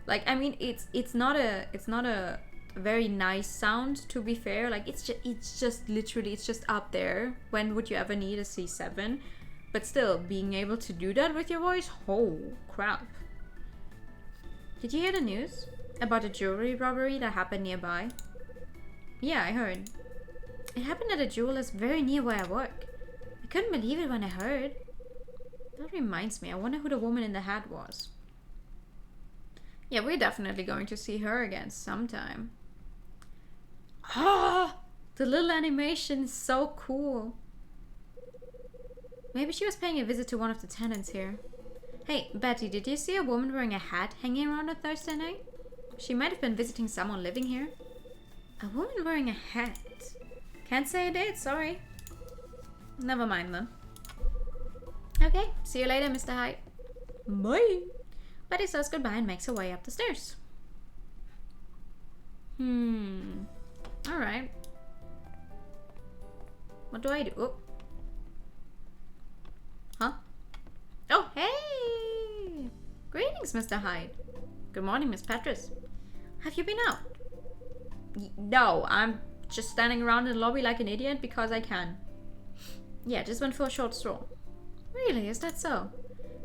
A: Like, I mean, it's not a very nice sound, to be fair. Like, it's just literally up there. When would you ever need a C7? But still, being able to do that with your voice, oh crap. Did you hear the news about a jewelry robbery that happened nearby? Yeah, I heard. It happened at a jeweler's very near where I work. I couldn't believe it when I heard. That reminds me, I wonder who the woman in the hat was. Yeah, we're definitely going to see her again sometime. Ah, the little animation is so cool. Maybe she was paying a visit to one of the tenants here. Hey, Betty, did you see a woman wearing a hat hanging around on Thursday night? She might have been visiting someone living here. A woman wearing a hat? Can't say I did, sorry. Never mind then. Okay, see you later, Mr. Hyde. Bye. Betty says goodbye and makes her way up the stairs. Alright. What do I do? Oh. Huh? Oh, hey! Greetings, Mr. Hyde. Good morning, Miss Petrus. Have you been out? No, I'm just standing around in the lobby like an idiot because I can. Yeah, just went for a short stroll. Really, is that so?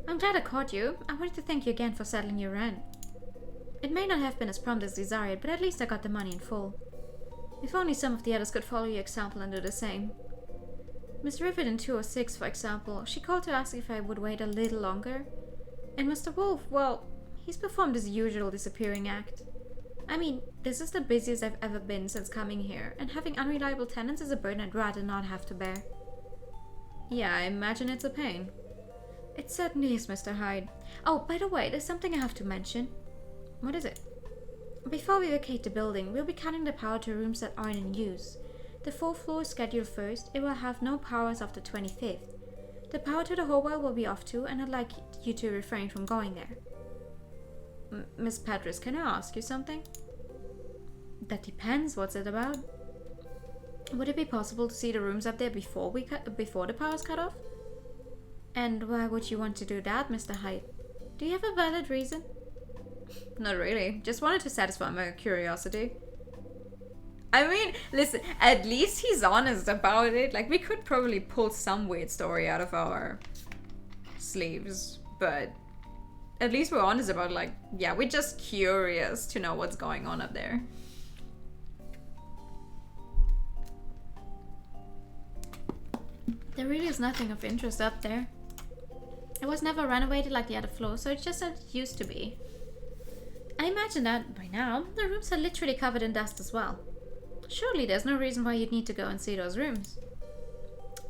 A: I'm glad I caught you. I wanted to thank you again for settling your rent. It may not have been as prompt as desired, but at least I got the money in full. If only some of the others could follow your example and do the same. Miss Rivet in 206, for example, she called to ask if I would wait a little longer. And Mr. Wolf, well, he's performed his usual disappearing act. I mean, this is the busiest I've ever been since coming here, and having unreliable tenants is a burden I'd rather not have to bear. Yeah, I imagine it's a pain. It certainly is, Mr. Hyde. Oh, by the way, there's something I have to mention. What is it? Before we vacate the building, we'll be cutting the power to rooms that aren't in use. The 4th floor is scheduled first. It will have no powers after 25th. The power to the hallway will be off too, and I'd like you to refrain from going there. Miss Petrus, can I ask you something? That depends. What's it about? Would it be possible to see the rooms up there before the power's cut off? And why would you want to do that, Mr. Hyde? Do you have a valid reason? Not really. Just wanted to satisfy my curiosity. I mean, listen, at least he's honest about it. Like, we could probably pull some weird story out of our sleeves, but at least we're honest about, like, yeah, we're just curious to know what's going on up there. There really is nothing of interest up there. It was never renovated like the other floors, so it's just as it used to be. I imagine that, by now, the rooms are literally covered in dust as well. Surely there's no reason why you'd need to go and see those rooms.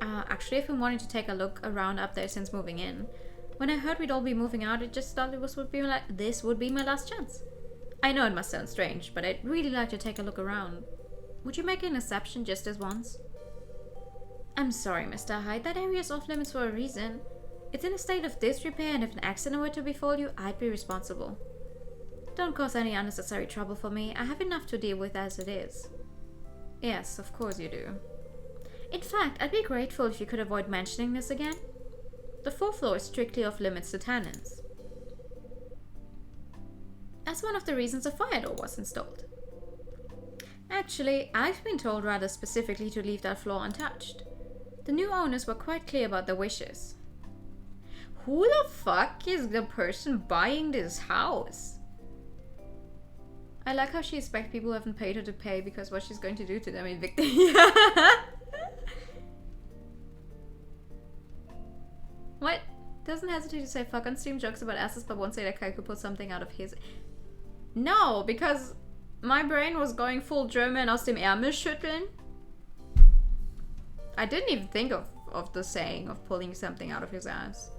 A: Actually, I've been wanting to take a look around up there since moving in. When I heard we'd all be moving out, I just thought this would be my last chance. I know it must sound strange, but I'd really like to take a look around. Would you make an exception just this once? I'm sorry, Mr. Hyde, that area is off limits for a reason. It's in a state of disrepair, and if an accident were to befall you, I'd be responsible. Don't cause any unnecessary trouble for me. I have enough to deal with as it is. Yes, of course you do. In fact, I'd be grateful if you could avoid mentioning this again. The 4th floor is strictly off limits to tenants. That's one of the reasons a fire door was installed. Actually, I've been told rather specifically to leave that floor untouched. The new owners were quite clear about their wishes. Who the fuck is the person buying this house? I like how she expects people who haven't paid her to pay because what she's going to do to them evict them. What? Doesn't hesitate to say fuck on stream, jokes about asses, but won't say that Kai could pull something out of his... No, because my brain was going full German aus dem Ärmel schütteln. I didn't even think of the saying of pulling something out of his ass.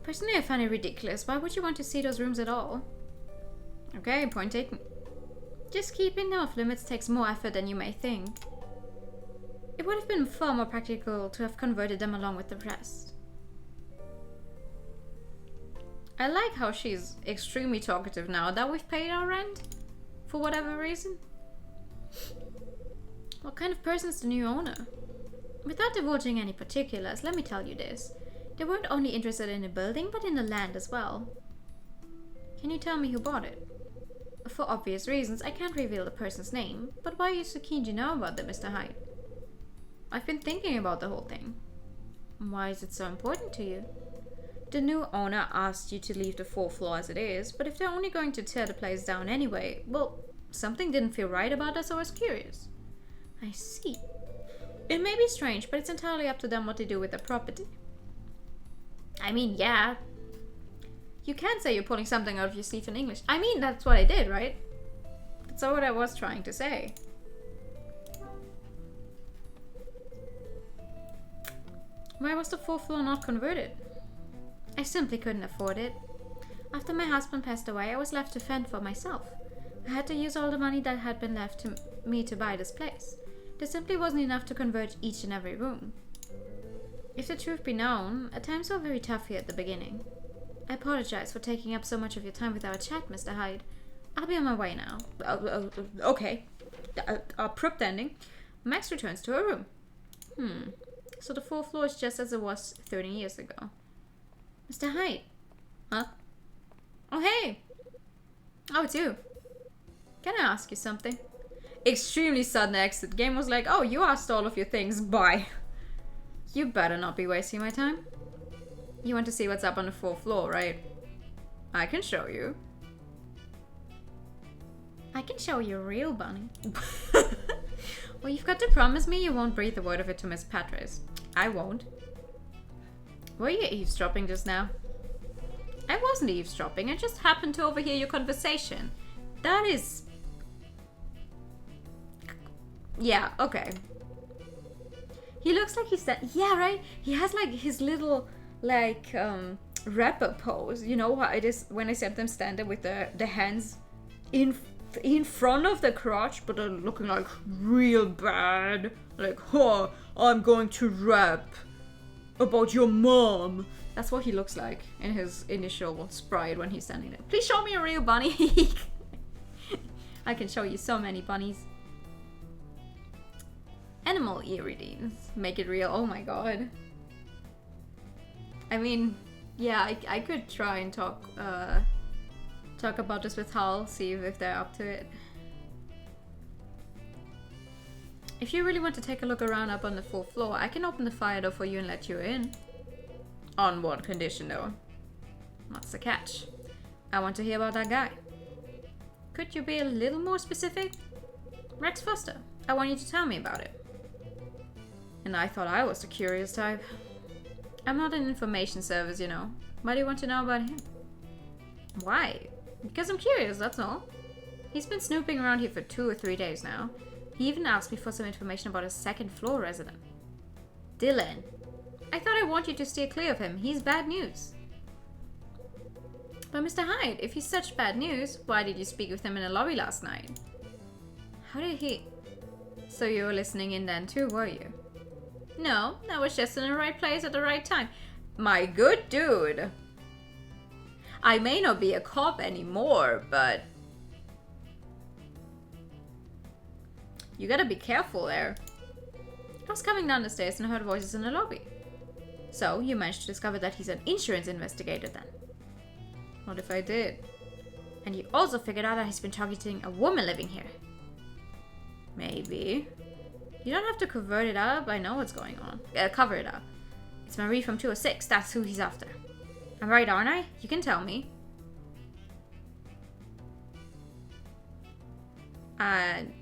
A: Personally, I find it ridiculous. Why would you want to see those rooms at all? Okay, point taken. Just keeping them off limits takes more effort than you may think. It would have been far more practical to have converted them along with the rest. I like how she's extremely talkative now that we've paid our rent. For whatever reason. What kind of person is the new owner? Without divulging any particulars, let me tell you this. They weren't only interested in the building, but in the land as well. Can you tell me who bought it? For obvious reasons, I can't reveal the person's name, but why are you so keen to know about them, Mr. Hyde? I've been thinking about the whole thing. Why is it so important to you? The new owner asked you to leave the 4th floor as it is, but if they're only going to tear the place down anyway, well, something didn't feel right about us, so I was curious. I see. It may be strange, but it's entirely up to them what they do with the property. I mean, yeah. You can't say you're pulling something out of your sleeve in English. I mean, that's what I did, right? That's what I was trying to say. Why was the 4th floor not converted? I simply couldn't afford it. After my husband passed away, I was left to fend for myself. I had to use all the money that had been left to me to buy this place. There simply wasn't enough to convert each and every room. If the truth be known, at times were very tough here at the beginning. I apologize for taking up so much of your time with our chat, Mr. Hyde. I'll be on my way now. Okay. Abrupt ending. Max returns to her room. So the 4th floor is just as it was 13 years ago. Mr. Hyde. Huh? Oh, hey. Oh, it's you. Can I ask you something? Extremely sudden exit. Game was like, oh, you asked all of your things. Bye. You better not be wasting my time. You want to see what's up on the 4th floor, right? I can show you. I can show you a real bunny. Well, you've got to promise me you won't breathe a word of it to Miss Patrice. I won't. Were you eavesdropping just now? I wasn't eavesdropping. I just happened to overhear your conversation. That is... Yeah, okay. He looks like he's that. Yeah, right? He has like his little, like, rapper pose. You know how it is when I said them stand there with the hands in front of the crotch, but they're looking like real bad. Like, oh, I'm going to rap about your mom. That's what he looks like in his initial sprite when he's standing there. Please show me a real bunny. I can show you so many bunnies. Animal irides. Make it real. Oh my god. I mean, yeah, I could try and talk about this with Hal, see if they're up to it. If you really want to take a look around up on the 4th floor, I can open the fire door for you and let you in. On one condition though. What's the catch? I want to hear about that guy. Could you be a little more specific? Rex Foster. I want you to tell me about it. And I thought I was the curious type. I'm not an information service, you know. Why do you want to know about him? Why? Because I'm curious, that's all. He's been snooping around here for 2 or 3 days now. He even asked me for some information about a 2nd floor resident. Dylan. I thought I want you to steer clear of him. He's bad news. But Mr. Hyde, if he's such bad news, why did you speak with him in the lobby last night? How did he... So you were listening in then too, were you? No, I was just in the right place at the right time. My good dude. I may not be a cop anymore, but... You gotta be careful there. I was coming down the stairs and heard voices in the lobby. So, you managed to discover that he's an insurance investigator then? What if I did? And you also figured out that he's been targeting a woman living here. Maybe. You don't have to cover it up, I know what's going on. Cover it up. It's Marie from 206, that's who he's after. I'm right, aren't I? You can tell me. I'm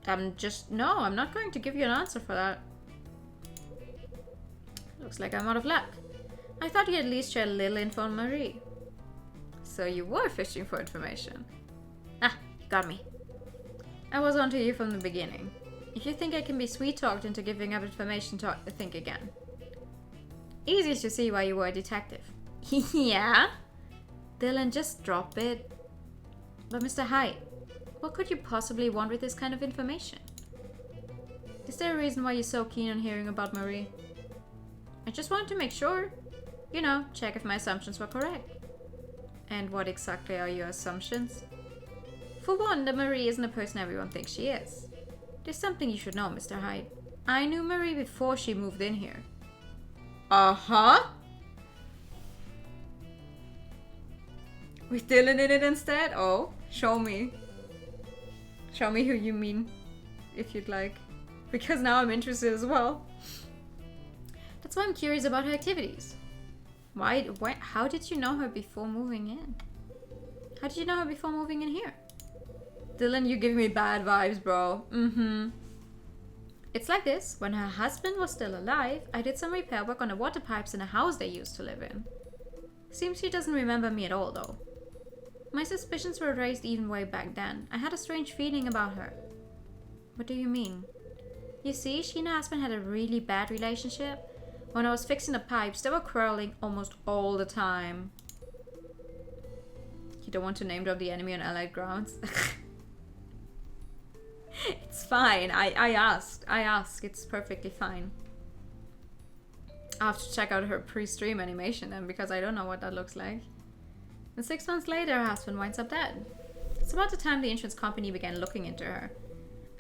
A: not going to give you an answer for that. Looks like I'm out of luck. I thought you'd at least share a little info on Marie. So you were fishing for information. Ah, you got me. I was onto you from the beginning. If you think I can be sweet-talked into giving up information, think again. Easy to see why you were a detective. Yeah? Dylan, just drop it. But Mr. Hyde, what could you possibly want with this kind of information? Is there a reason why you're so keen on hearing about Marie? I just wanted to make sure. You know, check if my assumptions were correct. And what exactly are your assumptions? For one, that Marie isn't the person everyone thinks she is. There's something you should know, Mr. Hyde. I knew Marie before she moved in here. Uh-huh. With Dylan in it instead? Oh, show me. Show me who you mean, if you'd like. Because now I'm interested as well. That's why I'm curious about her activities. How did you know her before moving in? How did you know her before moving in here? Dylan, you're giving me bad vibes, bro. Mm-hmm. It's like this. When her husband was still alive, I did some repair work on the water pipes in a house they used to live in. Seems she doesn't remember me at all, though. My suspicions were raised even way back then. I had a strange feeling about her. What do you mean? You see, she and her husband had a really bad relationship. When I was fixing the pipes, they were quarreling almost all the time. You don't want to name drop the enemy on Allied grounds? It's fine. I asked. It's perfectly fine. I'll have to check out her pre-stream animation then, because I don't know what that looks like. And 6 months later, her husband winds up dead. It's about the time the insurance company began looking into her.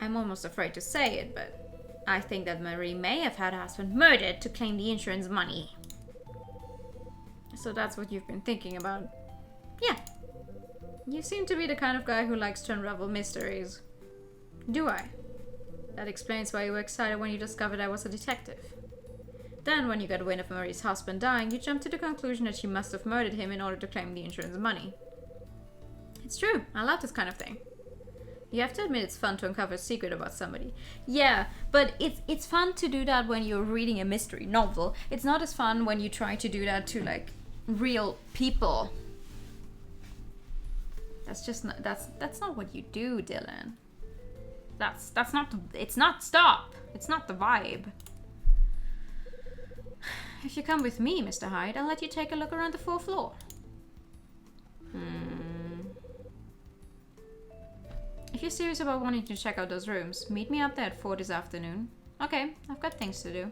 A: I'm almost afraid to say it, but I think that Marie may have had her husband murdered to claim the insurance money. So that's what you've been thinking about. Yeah. You seem to be the kind of guy who likes to unravel mysteries. Do I? That explains why you were excited when you discovered I was a detective. Then, when you got wind of Marie's husband dying, you jumped to the conclusion that she must have murdered him in order to claim the insurance money. It's true. I love this kind of thing. You have to admit it's fun to uncover a secret about somebody. Yeah, but it's fun to do that when you're reading a mystery novel. It's not as fun when you try to do that to, like, real people. That's just not, that's not what you do, Dylan. That's not it's not the vibe. If you come with me, Mr. Hyde, I'll let you take a look around the 4th floor. If you're serious about wanting to check out those rooms, meet me up there at 4 this afternoon. Okay, I've got things to do.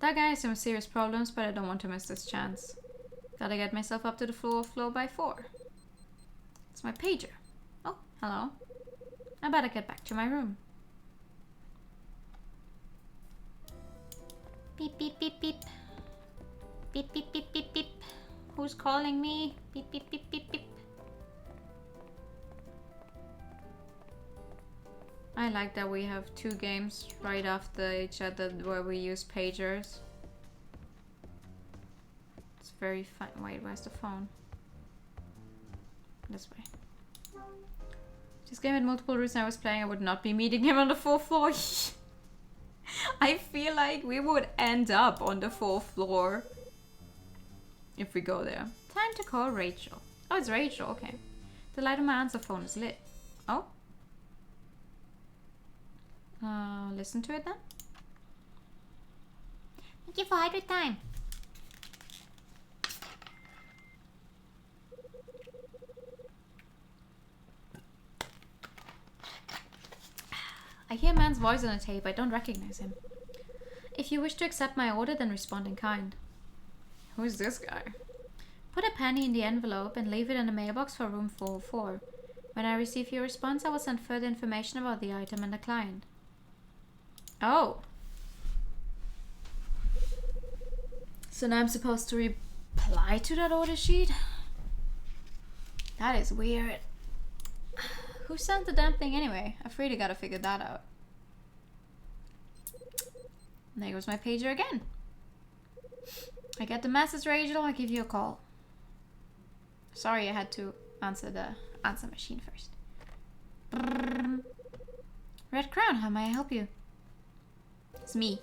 A: That guy has some serious problems, but I don't want to miss this chance. Gotta get myself up to the floor by 4. It's my pager. Oh, hello. I better get back to my room. Beep, beep, beep, beep. Beep, beep, beep, beep, beep. Who's calling me? Beep, beep, beep, beep, beep. I like that we have 2 games right after each other where we use pagers. It's very fun. Wait, where's the phone? This way. This game had multiple routes and I was playing. I would not be meeting him on the 4th floor. I feel like we would end up on the 4th floor if we go there. Time to call Rachel. Oh, it's Rachel. Okay. The light on my answer phone is lit. Oh. Listen to it then.
C: Thank you for idle time.
A: I hear a man's voice on the tape. I don't recognize him. If you wish to accept my order, then respond in kind. Who's this guy? Put a penny in the envelope and leave it in the mailbox for room 404. When I receive your response, I will send further information about the item and the client. Oh. So now I'm supposed to reply to that order sheet? That is weird. Who sent the damn thing anyway? I've really gotta figure that out. There goes my pager again. I get the message, Rachel. I'll give you a call. Sorry, I had to answer the answer machine first. Brrr. Red Crown, how may I help you? It's me.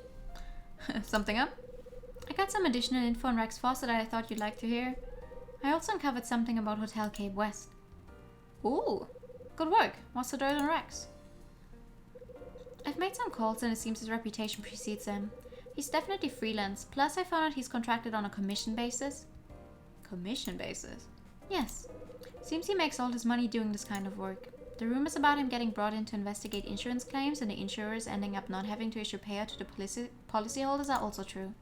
A: Something up? I got some additional info on Rex Foster that I thought you'd like to hear. I also uncovered something about Hotel Cape West. Ooh, good work. What's the dirt on Rex? I've made some calls and it seems his reputation precedes him. He's definitely freelance. Plus I found out he's contracted on a commission basis. Commission basis? Yes. Seems he makes all his money doing this kind of work. The rumors about him getting brought in to investigate insurance claims and the insurers ending up not having to issue payout to the policyholders are also true.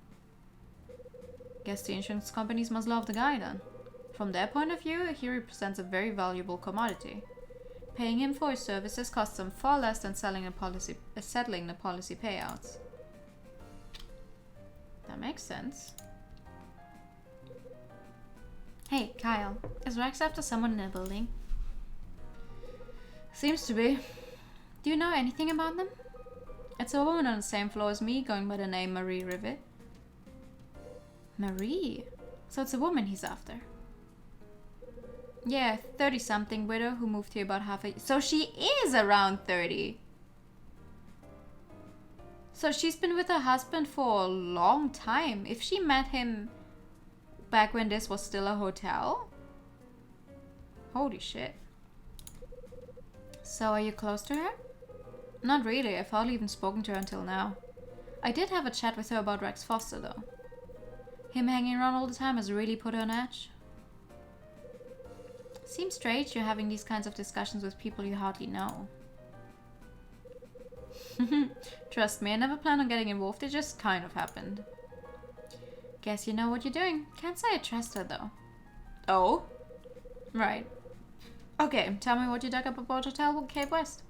A: Guess the insurance companies must love the guy then. From their point of view, he represents a very valuable commodity. Paying him for his services costs them far less than settling the policy payouts. That makes sense. Hey, Kyle. Is Rex after someone in the building? Seems to be. Do you know anything about them? It's a woman on the same floor as me, going by the name Marie Rivet. Marie? So it's a woman he's after. Yeah, 30-something widow who moved here about half a year. So she is around 30. So she's been with her husband for a long time. If she met him back when this was still a hotel? Holy shit. So are you close to her? Not really. I've hardly even spoken to her until now. I did have a chat with her about Rex Foster though. Him hanging around all the time has really put her on edge. Seems strange you're having these kinds of discussions with people you hardly know. Trust me, I never planned on getting involved, it just kind of happened. Guess you know what you're doing. Can't say I trust her though. Oh? Right. Okay, tell me what you dug up about Hotel Cape West.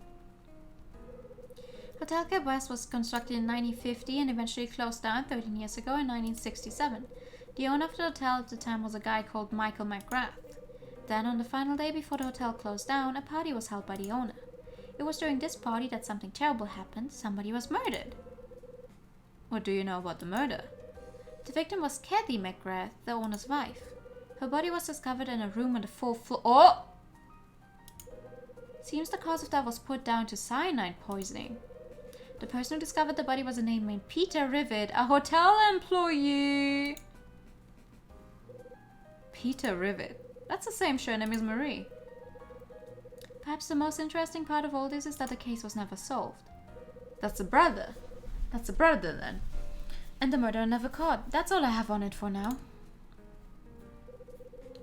A: Hotel Cape West was constructed in 1950 and eventually closed down 13 years ago in 1967. The owner of the hotel at the time was a guy called Michael McGrath. Then, on the final day before the hotel closed down, a party was held by the owner. It was during this party that something terrible happened. Somebody was murdered. What do you know about the murder? The victim was Kathy McGrath, the owner's wife. Her body was discovered in a room on the 4th floor. Oh! Seems the cause of that was put down to cyanide poisoning. The person who discovered the body was a name named Peter Rivet, a hotel employee. Peter Rivet. That's the same surname as Marie. Perhaps the most interesting part of all this is that the case was never solved. That's a brother. That's a brother then. And the murderer never caught. That's all I have on it for now.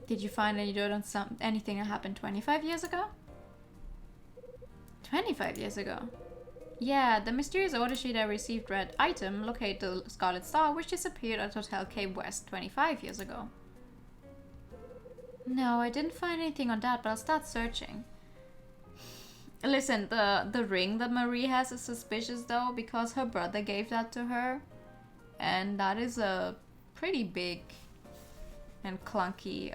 A: Did you find any dirt on anything that happened 25 years ago? 25 years ago? Yeah, the mysterious order sheet I received read, item, locate the Scarlet Star, which disappeared at Hotel Cape West 25 years ago. No, I didn't find anything on that, but I'll start searching. Listen, the ring that Marie has is suspicious though, because her brother gave that to her. And that is a pretty big and clunky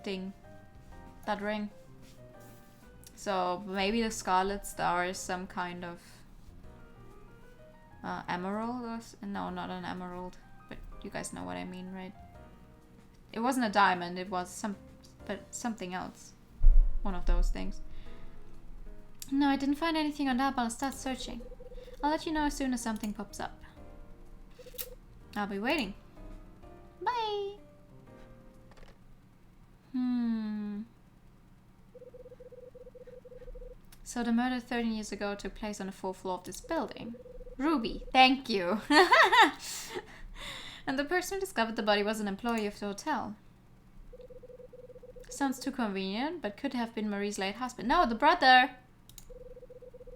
A: thing. That ring. So maybe the Scarlet Star is some kind of emerald or no, not an emerald, but you guys know what I mean, right? It wasn't a diamond, it was something else. One of those things. No, I didn't find anything on that, but I'll start searching. I'll let you know as soon as something pops up. I'll be waiting. Bye! So the murder 13 years ago took place on the 4th floor of this building. Ruby, thank you! And the person who discovered the body was an employee of the hotel. Sounds too convenient, but could have been Marie's late husband. No, the brother!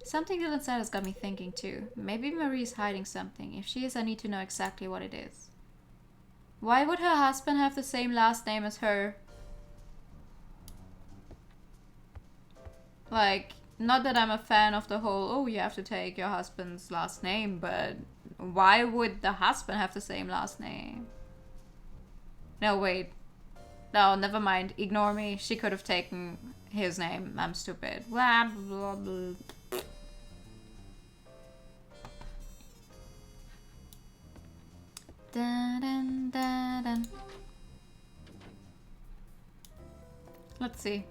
A: Something Dylan said has got me thinking too. Maybe Marie is hiding something. If she is, I need to know exactly what it is. Why would her husband have the same last name as her? Like, not that I'm a fan of the whole, oh, you have to take your husband's last name, but why would the husband have the same last name? No, wait. No, never mind. Ignore me. She could have taken his name. I'm stupid. Blah, blah, blah. Dun, dun, dun, dun. Let's see.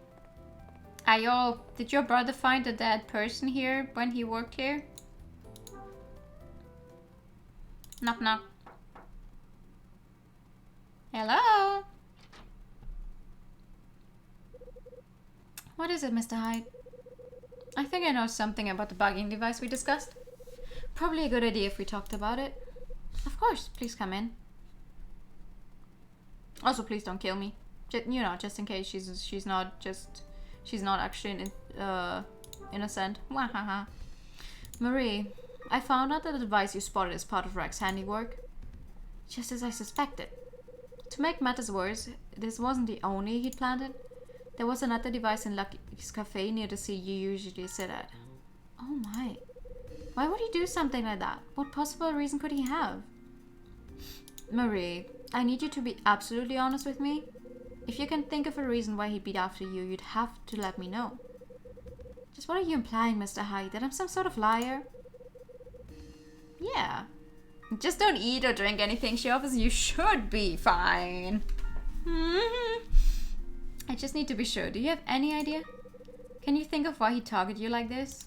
A: Ayo, did your brother find a dead person here when he worked here? Knock knock. Hello? What is it, Mr. Hyde? I think I know something about the bugging device we discussed. Probably a good idea if we talked about it. Of course, please come in. Also, please don't kill me. You know, just in case she's not actually innocent. Wahaha. Marie, I found out that the device you spotted is part of Rex's handiwork. Just as I suspected. To make matters worse, this wasn't the only he'd planted. There was another device in Lucky's cafe near the sea you usually sit at. Oh my. Why would he do something like that? What possible reason could he have? Marie, I need you to be absolutely honest with me. If you can think of a reason why he'd be after you, you'd have to let me know. Just what are you implying, Mr. Hyde? That I'm some sort of liar? Yeah. Just don't eat or drink anything she offers. You should be fine. I just need to be sure. Do you have any idea? Can you think of why he targeted you like this?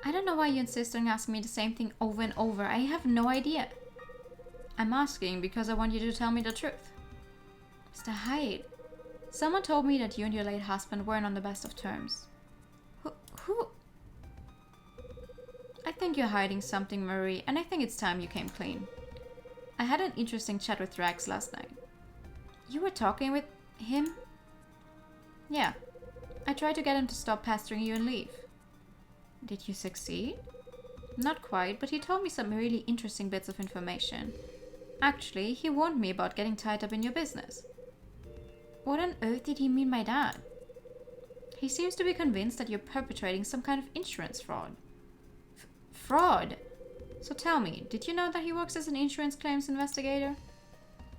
A: I don't know why you insist on asking me the same thing over and over. I have no idea. I'm asking because I want you to tell me the truth. Mr. Hyde, someone told me that you and your late husband weren't on the best of terms. Who? I think you're hiding something, Marie, and I think it's time you came clean. I had an interesting chat with Rex last night. You were talking with him? Yeah. I tried to get him to stop pestering you and leave. Did you succeed? Not quite, but he told me some really interesting bits of information. Actually, he warned me about getting tied up in your business. What on earth did he mean by that? He seems to be convinced that you're perpetrating some kind of insurance fraud. Fraud? So tell me, did you know that he works as an insurance claims investigator?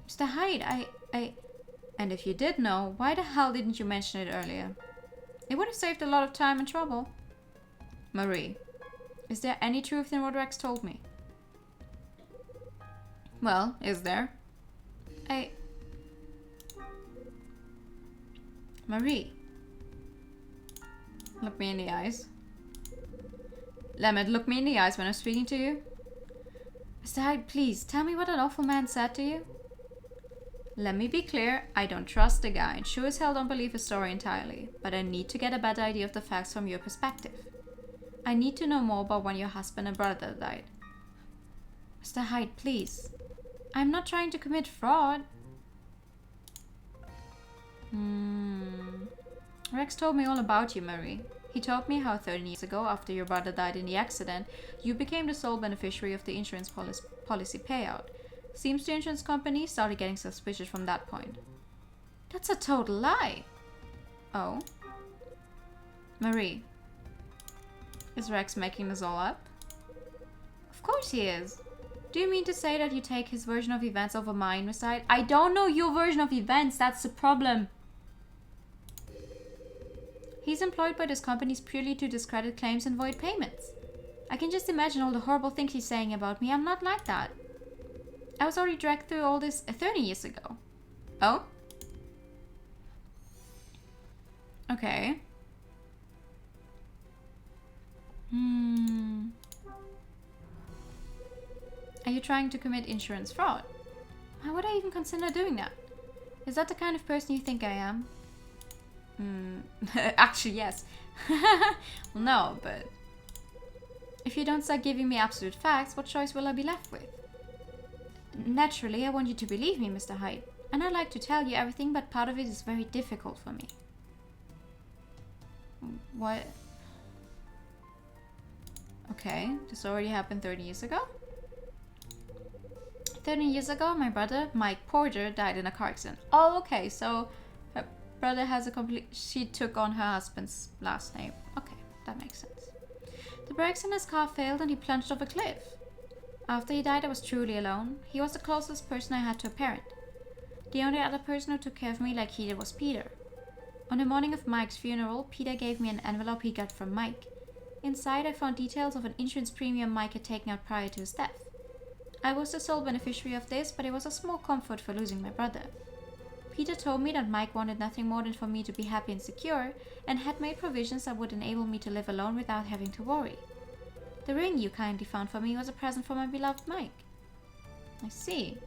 A: Mr. Hyde, I... And if you did know, why the hell didn't you mention it earlier? It would have saved a lot of time and trouble. Marie, is there any truth in what Rex told me? Well, is there? Marie. Look me in the eyes. Lemmet, look me in the eyes when I'm speaking to you. Mr. Hyde, please, tell me what that awful man said to you. Let me be clear, I don't trust the guy and sure as hell don't believe his story entirely, but I need to get a better idea of the facts from your perspective. I need to know more about when your husband and brother died. Mr. Hyde, please. I'm not trying to commit fraud. Rex told me all about you, Marie. He told me how 13 years ago, after your brother died in the accident, you became the sole beneficiary of the insurance policy payout. Seems the insurance company started getting suspicious from that point. That's a total lie. Oh? Marie. Is Rex making this all up? Of course he is. Do you mean to say that you take his version of events over mine, Mr. Hyde? I don't know your version of events, that's the problem. He's employed by those companies purely to discredit claims and void payments. I can just imagine all the horrible things he's saying about me. I'm not like that. I was already dragged through all this 30 years ago. Oh? Okay. Are you trying to commit insurance fraud? Why would I even consider doing that? Is that the kind of person you think I am? Actually, yes. Well, no, but... If you don't start giving me absolute facts, what choice will I be left with? Naturally, I want you to believe me, Mr. Hyde. And I'd like to tell you everything, but part of it is very difficult for me. What? Okay, this already happened 30 years ago? 30 years ago, my brother, Mike Porter, died in a car accident. Oh, okay, so her brother has a complete... She took on her husband's last name. Okay, that makes sense. The brakes in his car failed and he plunged off a cliff. After he died, I was truly alone. He was the closest person I had to a parent. The only other person who took care of me like he did was Peter. On the morning of Mike's funeral, Peter gave me an envelope he got from Mike. Inside, I found details of an insurance premium Mike had taken out prior to his death. I was the sole beneficiary of this, but it was a small comfort for losing my brother. Peter told me that Mike wanted nothing more than for me to be happy and secure, and had made provisions that would enable me to live alone without having to worry. The ring you kindly found for me was a present for my beloved Mike. I see.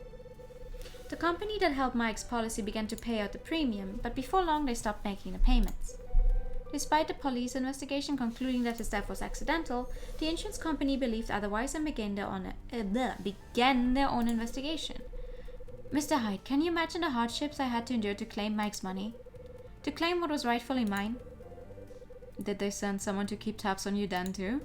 A: The company that held Mike's policy began to pay out the premium, but before long they stopped making the payments. Despite the police investigation concluding that his death was accidental, the insurance company believed otherwise and began their own investigation. Mr. Hyde, can you imagine the hardships I had to endure to claim Mike's money? To claim what was rightfully mine? Did they send someone to keep tabs on you then too?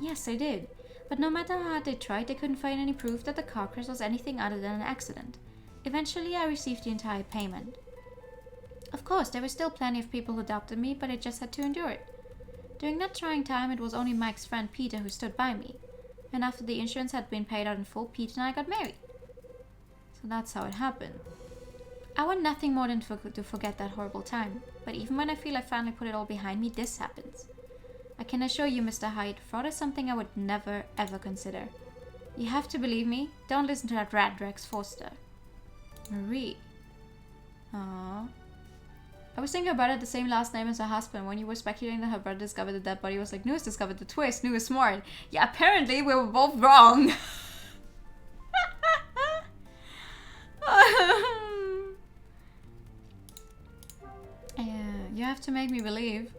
A: Yes, they did. But no matter how hard they tried, they couldn't find any proof that the car crash was anything other than an accident. Eventually, I received the entire payment. Of course, there were still plenty of people who doubted me, but I just had to endure it. During that trying time, it was only Mike's friend Peter who stood by me. And after the insurance had been paid out in full, Peter and I got married. So that's how it happened. I want nothing more than to forget that horrible time. But even when I feel I finally put it all behind me, this happens. I can assure you, Mr. Hyde, fraud is something I would never ever consider. You have to believe me. Don't listen to that rat Rex Forster. Marie. Aww. I was thinking about it the same last name as her husband. When you were speculating that her brother discovered the dead body, was like, News discovered the twist. New is smart. Yeah, apparently we were both wrong. You have to make me believe.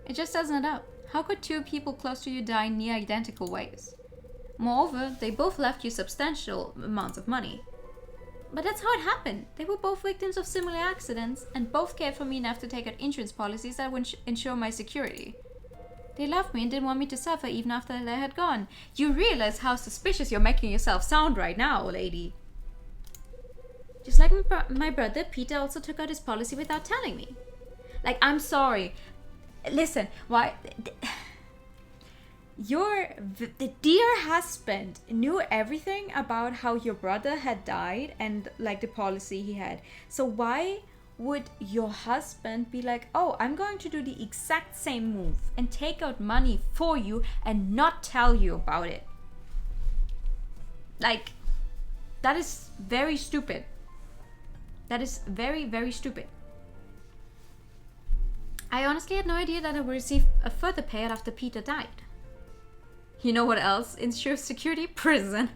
A: It just doesn't add up. How could two people close to you die in near identical ways? Moreover, they both left you substantial amounts of money. But that's how it happened. They were both victims of similar accidents and both cared for me enough to take out insurance policies that would ensure my security. They loved me and didn't want me to suffer even after they had gone. You realize how suspicious you're making yourself sound right now, lady. Just like my brother, Peter also took out his policy without telling me. Like, I'm sorry. Listen, why... The dear husband knew everything about how your brother had died and like the policy he had. So why would your husband be like, oh, I'm going to do the exact same move and take out money for you and not tell you about it? Like, that is very stupid. That is very, very stupid. I honestly had no idea that I would receive a further payout after Peter died. You know what else ensures security? Prison.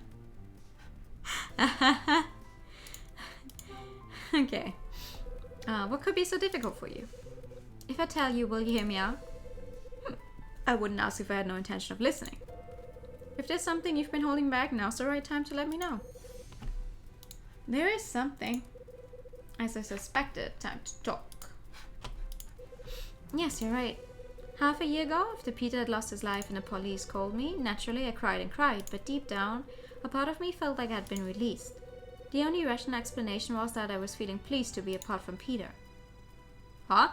A: Okay. What could be so difficult for you? If I tell you, will you hear me out? I wouldn't ask if I had no intention of listening. If there's something you've been holding back, now's the right time to let me know. There is something. As I suspected, time to talk. Yes, you're right. Half a year ago, after Peter had lost his life and the police called me, naturally I cried and cried, but deep down, a part of me felt like I had been released. The only rational explanation was that I was feeling pleased to be apart from Peter. Huh?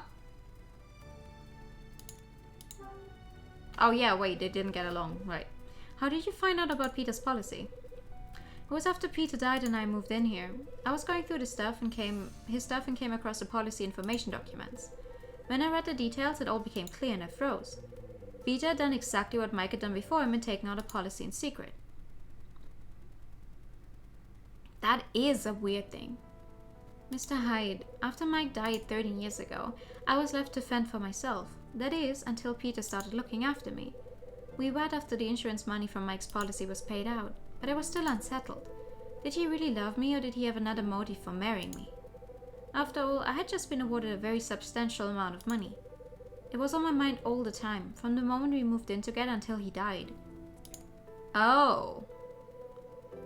A: Oh yeah, wait, they didn't get along, right. How did you find out about Peter's policy? It was after Peter died and I moved in here. I was going through his stuff and came across the policy information documents. When I read the details, it all became clear and I froze. Peter had done exactly what Mike had done before him and taken out a policy in secret. That is a weird thing. Mr. Hyde, after Mike died 13 years ago, I was left to fend for myself. That is, until Peter started looking after me. We wed after the insurance money from Mike's policy was paid out, but I was still unsettled. Did he really love me or did he have another motive for marrying me? After all, I had just been awarded a very substantial amount of money. It was on my mind all the time, from the moment we moved in together until he died. Oh.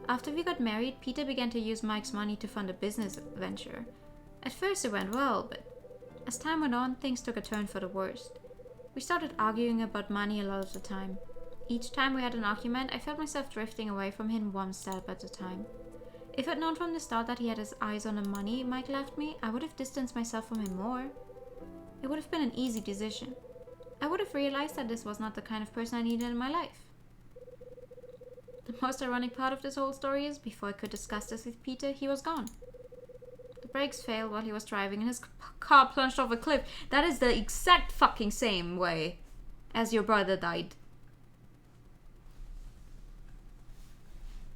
A: After we got married, Peter began to use Mike's money to fund a business venture. At first it went well, but as time went on, things took a turn for the worst. We started arguing about money a lot of the time. Each time we had an argument, I felt myself drifting away from him one step at a time. If I'd known from the start that he had his eyes on the money Mike left me, I would have distanced myself from him more. It would have been an easy decision. I would have realized that this was not the kind of person I needed in my life. The most ironic part of this whole story is, before I could discuss this with Peter, he was gone. The brakes failed while he was driving and his car plunged off a cliff. That is the exact fucking same way as your brother died.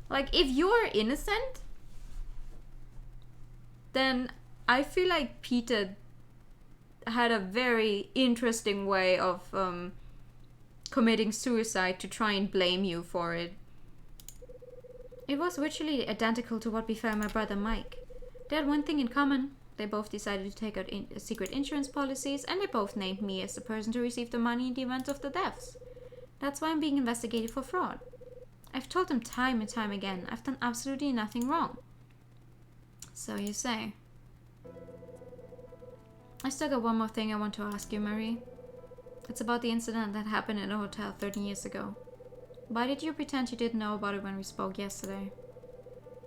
A: Like, if you're innocent, then I feel like Peter had a very interesting way of committing suicide to try and blame you for it. It was virtually identical to what befell my brother Mike. They had one thing in common. They both decided to take out secret insurance policies, and they both named me as the person to receive the money in the event of the deaths. That's why I'm being investigated for fraud. I've told them time and time again, I've done absolutely nothing wrong. So you say. I still got one more thing I want to ask you, Marie. It's about the incident that happened in a hotel 13 years ago. Why did you pretend you didn't know about it when we spoke yesterday?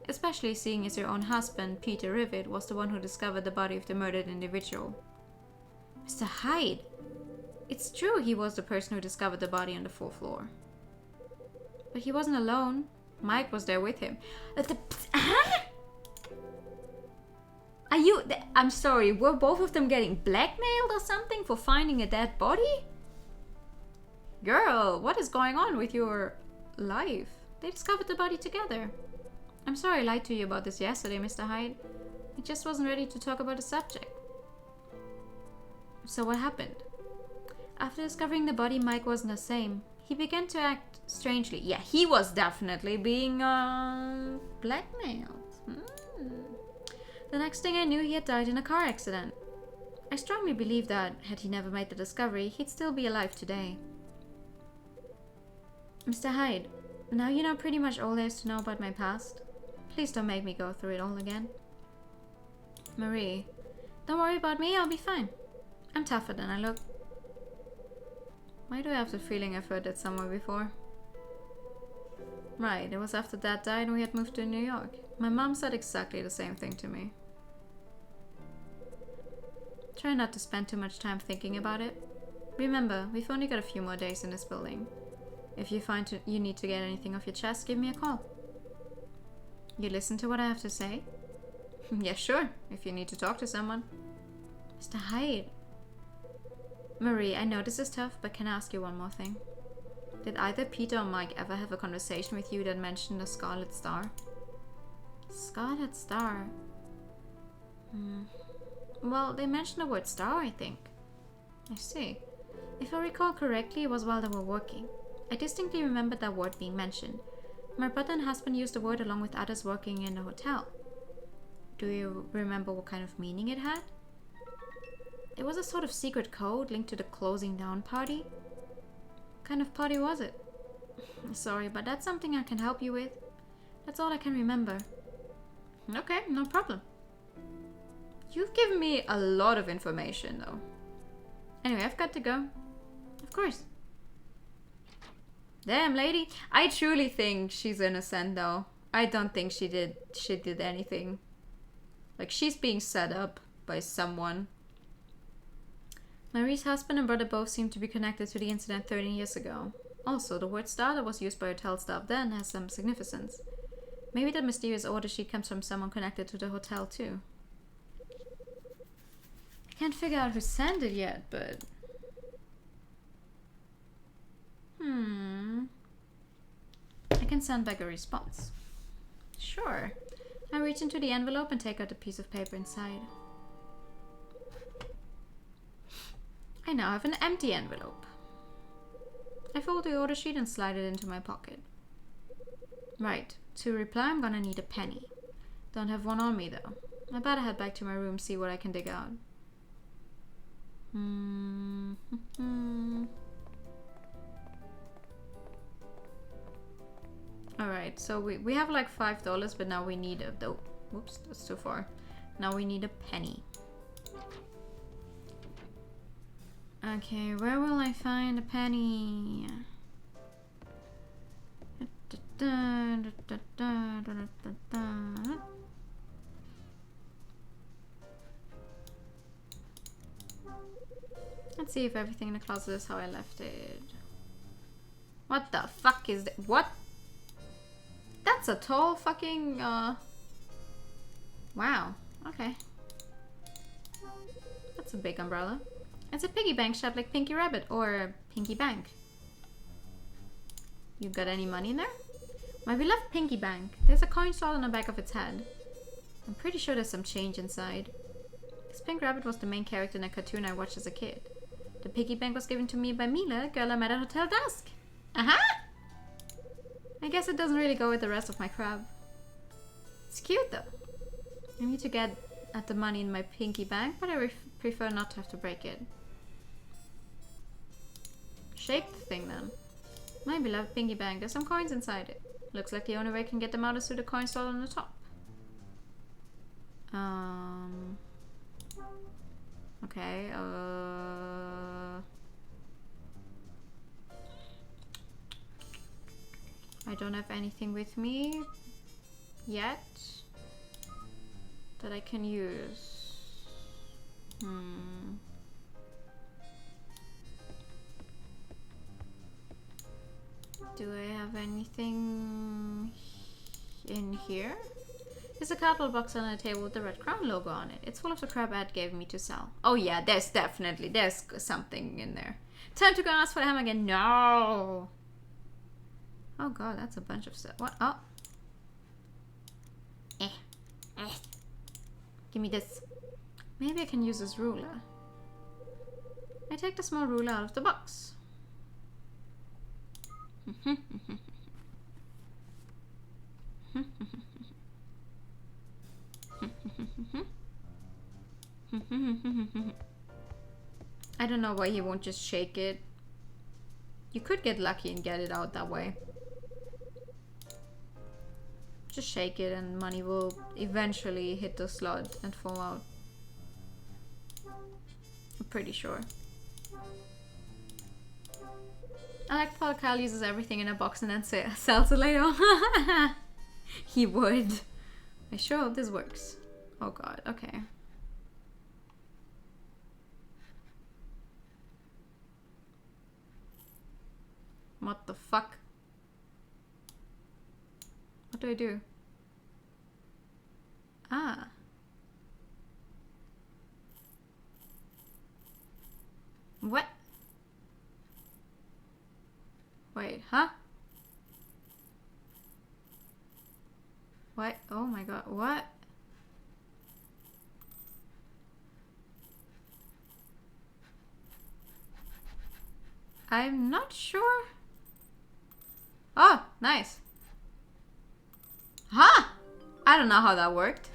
A: Especially seeing as your own husband, Peter Rivet, was the one who discovered the body of the murdered individual. Mr. Hyde! It's true he was the person who discovered the body on the 4th floor. But he wasn't alone. Mike was there with him. I'm sorry, were both of them getting blackmailed or something for finding a dead body? Girl, what is going on with your life? They discovered the body together. I'm sorry I lied to you about this yesterday, Mr. Hyde. I just wasn't ready to talk about the subject. So what happened? After discovering the body, Mike wasn't the same. He began to act strangely. Yeah, he was definitely being blackmailed. The next thing I knew, he had died in a car accident. I strongly believe that, had he never made the discovery, he'd still be alive today. Mr. Hyde, now you know pretty much all there is to know about my past. Please don't make me go through it all again. Marie, don't worry about me, I'll be fine. I'm tougher than I look. Why do I have the feeling I've heard that somewhere before? Right, it was after Dad died and we had moved to New York. My mom said exactly the same thing to me. Try not to spend too much time thinking about it. Remember, we've only got a few more days in this building. If you find you need to get anything off your chest, give me a call. You listen to what I have to say? Yeah, sure, if you need to talk to someone. Mr. Hyde. Marie, I know this is tough, but can I ask you one more thing? Did either Peter or Mike ever have a conversation with you that mentioned the Scarlet Star? Scarlet Star? Well, they mentioned the word star, I think. I see. If I recall correctly, it was while they were working. I distinctly remember that word being mentioned. My brother and husband used the word along with others working in the hotel. Do you remember what kind of meaning it had? It was a sort of secret code linked to the closing down party. What kind of party was it? Sorry, but that's something I can help you with. That's all I can remember. Okay, no problem. You've given me a lot of information, though. Anyway, I've got to go. Of course. Damn, lady. I truly think she's innocent, though. I don't think she did anything. Like, she's being set up by someone. Marie's husband and brother both seem to be connected to the incident 13 years ago. Also, the word star that was used by hotel staff then has some significance. Maybe that mysterious order sheet comes from someone connected to the hotel too. I can't figure out who sent it yet, but... I can send back a response. Sure. I reach into the envelope and take out the piece of paper inside. I now have an empty envelope. I fold the order sheet and slide it into my pocket. Right, to reply I'm gonna need a penny. Don't have one on me though. I better head back to my room, see what I can dig out. Alright, so we have like $5, but now we need a... Oh, whoops, that's too far. Now we need a penny. Okay, where will I find a penny? Let's see if everything in the closet is how I left it. What the fuck is that? What? That's a tall fucking, Wow. Okay. That's a big umbrella. It's a piggy bank shaped like Pinky Rabbit or Pinky Bank. You got any money in there? My beloved Pinky Bank. There's a coin slot on the back of its head. I'm pretty sure there's some change inside. This Pink Rabbit was the main character in a cartoon I watched as a kid. The piggy bank was given to me by Mila, a girl I met at Hotel Dusk. Aha! I guess it doesn't really go with the rest of my crab. It's cute though. I need to get at the money in my pinky bank, but I prefer not to have to break it. Shake the thing then. My beloved pinky bank, there's some coins inside it. Looks like the only way I can get them out is through the coin slot on the top. Okay, I don't have anything with me yet that I can use. Do I have anything in here? There's a cardboard box on the table with the Red Crown logo on it. It's full of the crab Ed gave me to sell. Oh yeah, there's something in there. Time to go and ask for the hammer again. No! Oh god, that's a bunch of stuff. What? Oh. Give me this. Maybe I can use this ruler. I take the small ruler out of the box. I don't know why he won't just shake it. You could get lucky and get it out that way. Just shake it and money will eventually hit the slot and fall out. I'm pretty sure. I like how Kyle uses everything in a box and then sells it later. He would. I sure hope this works. Oh god, okay. What the fuck? What do I do? Ah. What? Wait, huh? What? Oh my god, what? I'm not sure. Oh, nice. Huh? I don't know how that worked.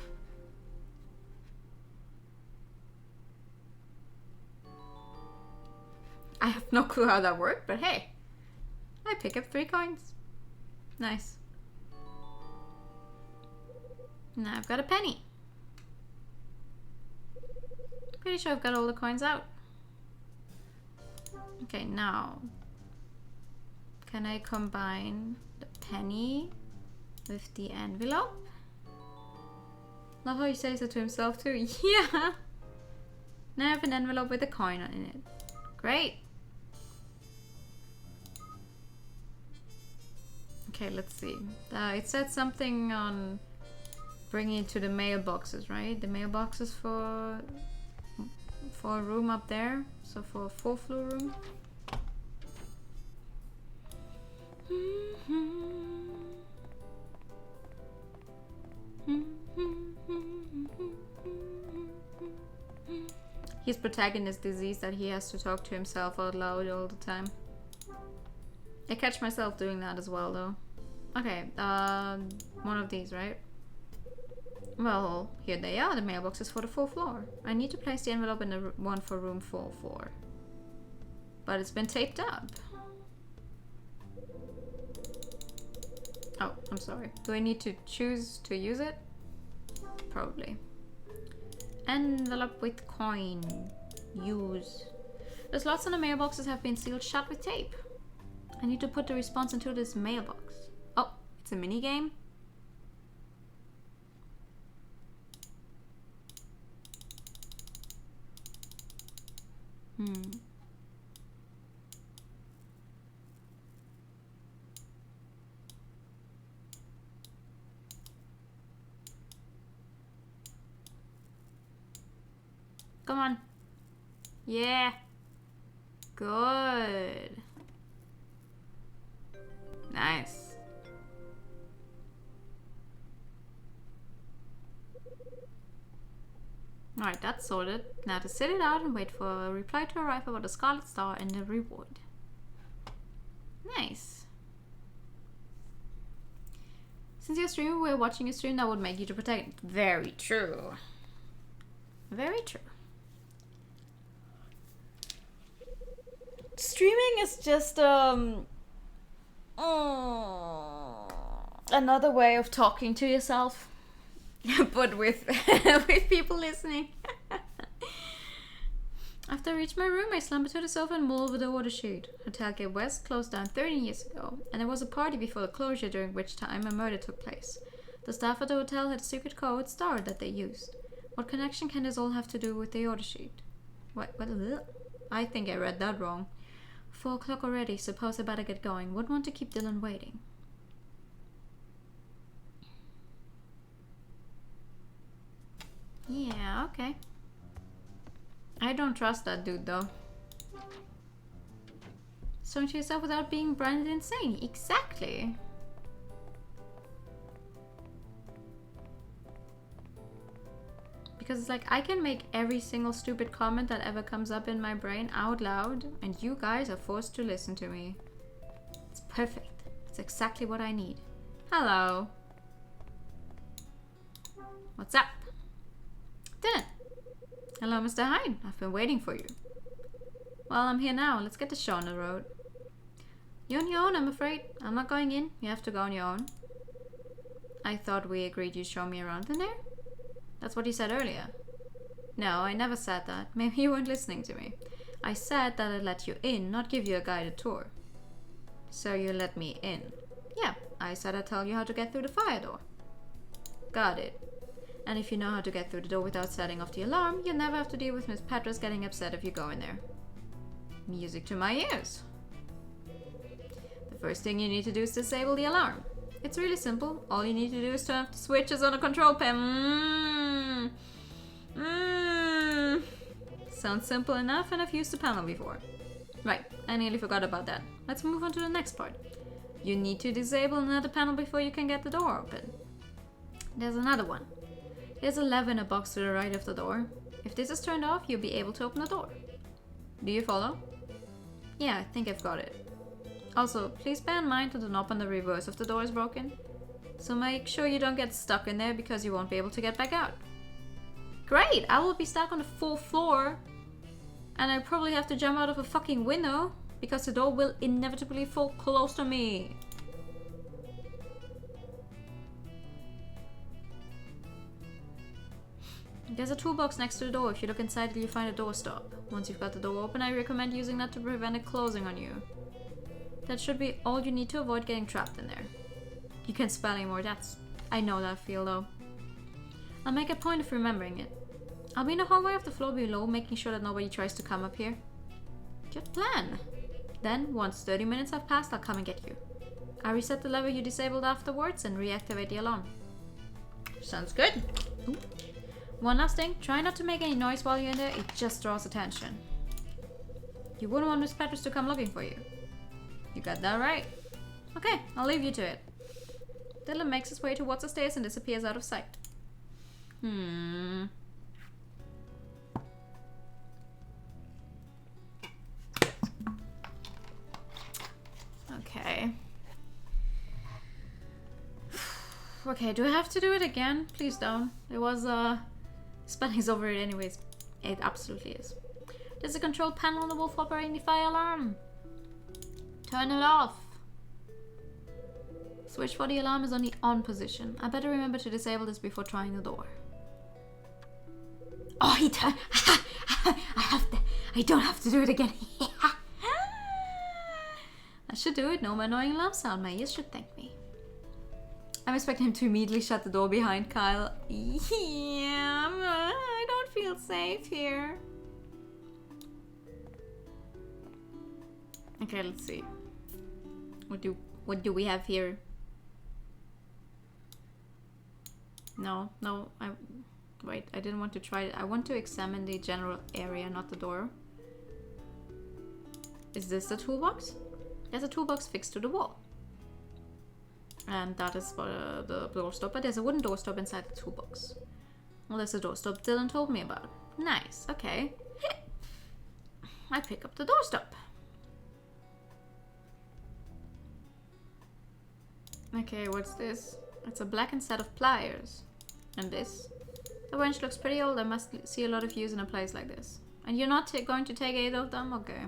A: I have no clue how that worked, but hey. I pick up 3 coins. Nice. Now I've got a penny. Pretty sure I've got all the coins out. Okay, now. Can I combine the penny with the envelope. Love how he says it to himself too. Yeah! Now I have an envelope with a coin in it. Great! Okay, let's see. It said something on bringing it to the mailboxes, right? The mailboxes for a room up there. So for a 4th floor room. His protagonist disease that he has to talk to himself out loud all the time. I catch myself doing that as well though. Okay, one of these, right? Well, here they are, the mailboxes for the 4th floor. I need to place the envelope in the one for room 404. But it's been taped up. Oh, I'm sorry. Do I need to choose to use it? Probably. Envelope with coin. Use. The slots on the mailboxes have been sealed shut with tape. I need to put the response into this mailbox. Oh, it's a mini game. Come on. Yeah. Good. Nice. Alright, that's sorted. Now to sit it out and wait for a reply to arrive about the Scarlet Star and the reward. Nice. Since you're streaming, we're watching a stream that would make you to protect. Very true. Very true. Streaming is just another way of talking to yourself, but with with people listening. After I reach my room, I slump into the sofa and mull over the order sheet. Hotel Gate West closed down 13 years ago, and there was a party before the closure during which time a murder took place. The staff at the hotel had a secret code star that they used. What connection can this all have to do with the order sheet? What? I think I read that wrong. 4 o'clock already, suppose I better get going. Wouldn't want to keep Dylan waiting. Yeah, okay. I don't trust that dude though. Song to yourself without being branded insane. Exactly. Because it's like I can make every single stupid comment that ever comes up in my brain out loud, and you guys are forced to listen to me. It's perfect. It's exactly what I need. Hello. What's up? Dylan. Hello, Mr. Hyde. I've been waiting for you. Well, I'm here now. Let's get the show on the road. You're on your own, I'm afraid. I'm not going in. You have to go on your own. I thought we agreed you'd show me around in there? That's what you said earlier. No, I never said that. Maybe you weren't listening to me. I said that I'd let you in, not give you a guided tour. So you let me in? Yeah, I said I'd tell you how to get through the fire door. Got it. And if you know how to get through the door without setting off the alarm, you'll never have to deal with Miss Petras getting upset if you go in there. Music to my ears. The first thing you need to do is disable the alarm. It's really simple. All you need to do is turn off the switches on the control panel. Sounds simple enough, and I've used the panel before. Right, I nearly forgot about that. Let's move on to the next part. You need to disable another panel before you can get the door open. There's another one. There's a lever in a box to the right of the door. If this is turned off, you'll be able to open the door. Do you follow? Yeah, I think I've got it. Also, please bear in mind that the knob on the reverse of the door is broken. So make sure you don't get stuck in there because you won't be able to get back out. Great! I will be stuck on the 4th floor. And I'll probably have to jump out of a fucking window because the door will inevitably fall close to me. There's a toolbox next to the door. If you look inside, you'll find a door stop. Once you've got the door open, I recommend using that to prevent it closing on you. That should be all you need to avoid getting trapped in there. You can't spell anymore. I know that feel though. I'll make a point of remembering it. I'll be in the hallway of the floor below, making sure that nobody tries to come up here. Good plan. Then, once 30 minutes have passed, I'll come and get you. I'll reset the lever you disabled afterwards and reactivate the alarm. Sounds good. Ooh. One last thing, try not to make any noise while you're in there, it just draws attention. You wouldn't want Miss Petrus to come looking for you. You got that right. Okay, I'll leave you to it. Dylan makes his way towards the stairs and disappears out of sight. Okay. Okay, do I have to do it again? Please don't. It was, spelling's over it anyways. It absolutely is. There's a control panel on the wolf operating the fire alarm. Turn it off. Switch for the alarm is on the on position. I better remember to disable this before trying the door. Oh, he turned. I don't have to do it again. I should do it. No more annoying alarm sound. My ears should thank me. I'm expecting him to immediately shut the door behind Kyle. Yeah, I don't feel safe here. Okay, let's see. What do we have here? No, wait, I didn't want to try it. I want to examine the general area, not the door. Is this the toolbox? There's a toolbox fixed to the wall. And that is for the doorstop, but there's a wooden doorstop inside the toolbox. Well, there's a doorstop Dylan told me about. Nice, okay. I pick up the doorstop. Okay, what's this? It's a blackened set of pliers. And this? The wrench looks pretty old. I must see a lot of use in a place like this. And you're not going to take 8 of them? Okay.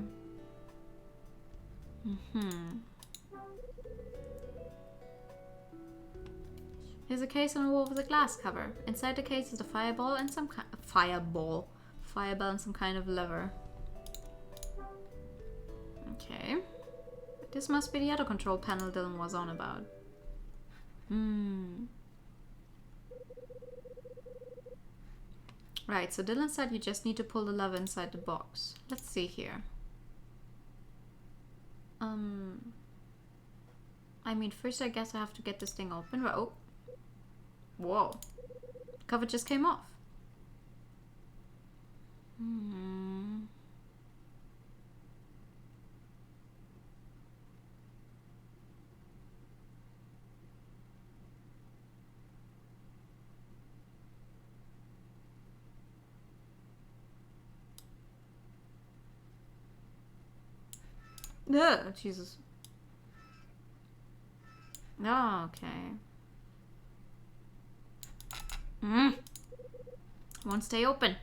A: There's a case on the wall with a glass cover. Inside the case is a fireball and some kind of fireball and some kind of lever. Okay. This must be the other control panel Dylan was on about. Right, so Dylan said you just need to pull the lever inside the box. Let's see here. I mean, first I guess I have to get this thing open. Oh. Whoa. Cover just came off. Ugh, Jesus. Oh, okay. Won't stay open.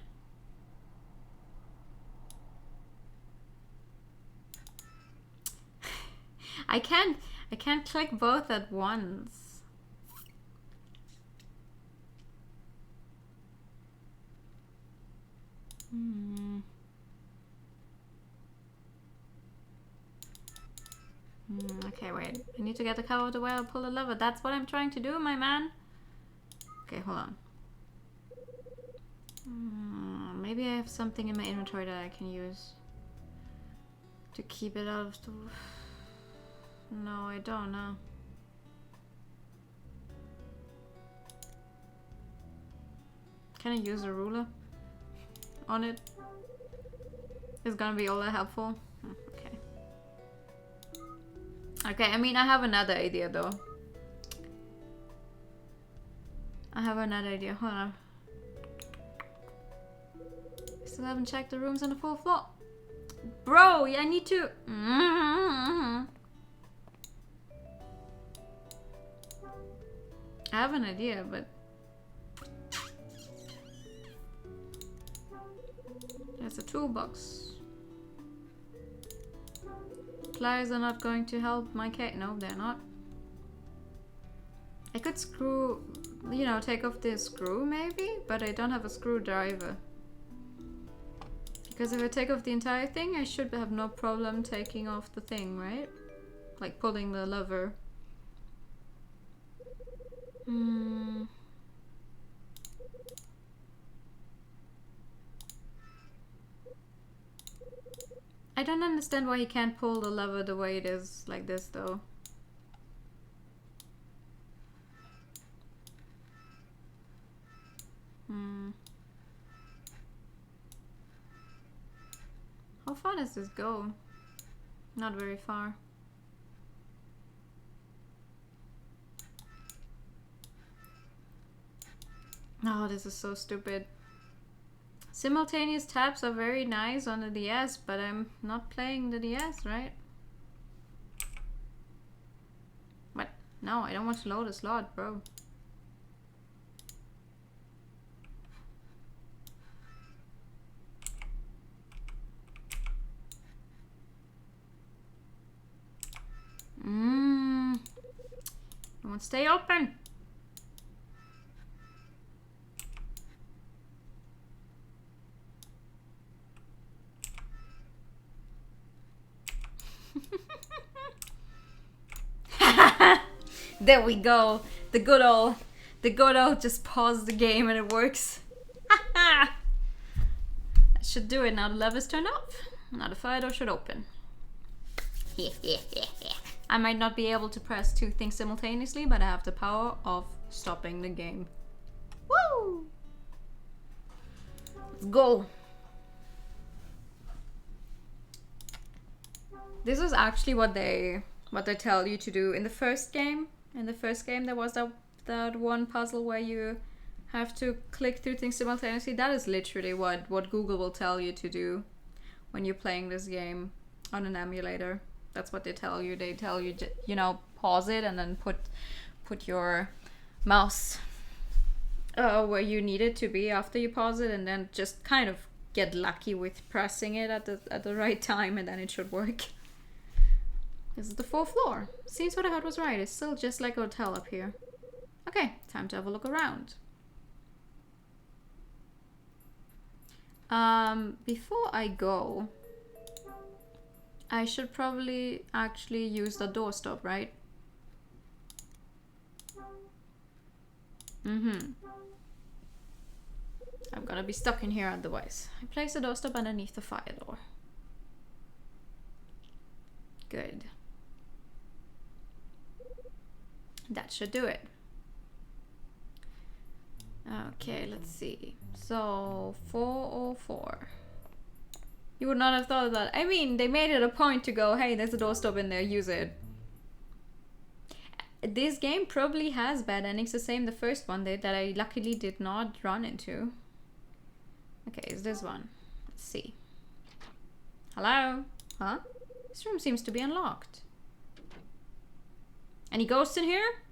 A: I can't click both at once. Okay, wait. I need to get the cover of the way I'll pull the lever. That's what I'm trying to do, my man. Okay, hold on. Maybe I have something in my inventory that I can use to keep it out of the... No, I don't know. Can I use a ruler on it? It's gonna be all that helpful. Okay. Okay, I mean, I have another idea though. Hold on. Still haven't checked the rooms on the 4th floor. Bro, I need to... I have an idea, but... There's a toolbox. Pliers are not going to help my case. No, they're not. I could screw... You know, take off this screw maybe, but I don't have a screwdriver. Because if I take off the entire thing, I should have no problem taking off the thing, right? Like pulling the lever. Hmm. I don't understand why he can't pull the lever the way it is like this though. Hmm. How far does this go? Not very far. Oh, this is so stupid. Simultaneous taps are very nice on the DS, but I'm not playing the DS, right? What? No, I don't want to load a slot, bro. It won't stay open. There we go. The good old just pause the game and it works. I should do it now. The lever's turned off. Now the fire door should open. I might not be able to press two things simultaneously, but I have the power of stopping the game. Woo! Let's go. This is actually what they tell you to do in the first game. In the first game, there was that one puzzle where you have to click through things simultaneously. That is literally what Google will tell you to do when you're playing this game on an emulator. That's what they tell you. They tell you, you know, pause it and then put your mouse where you need it to be after you pause it, and then just kind of get lucky with pressing it at the right time, and then it should work. This is the 4th floor. Seems what I heard was right. It's still just like a hotel up here. Okay, time to have a look around. Before I go, I should probably actually use the doorstop, right? I'm gonna be stuck in here otherwise. I place the doorstop underneath the fire door. Good. That should do it. Okay, let's see. So, 404. You would not have thought of that. I mean, they made it a point to go, hey, there's a doorstop in there, use it. This game probably has bad endings, the same the first one did, that I luckily did not run into. Okay, is this one? Let's see. Hello? Huh? This room seems to be unlocked. Any ghosts in here?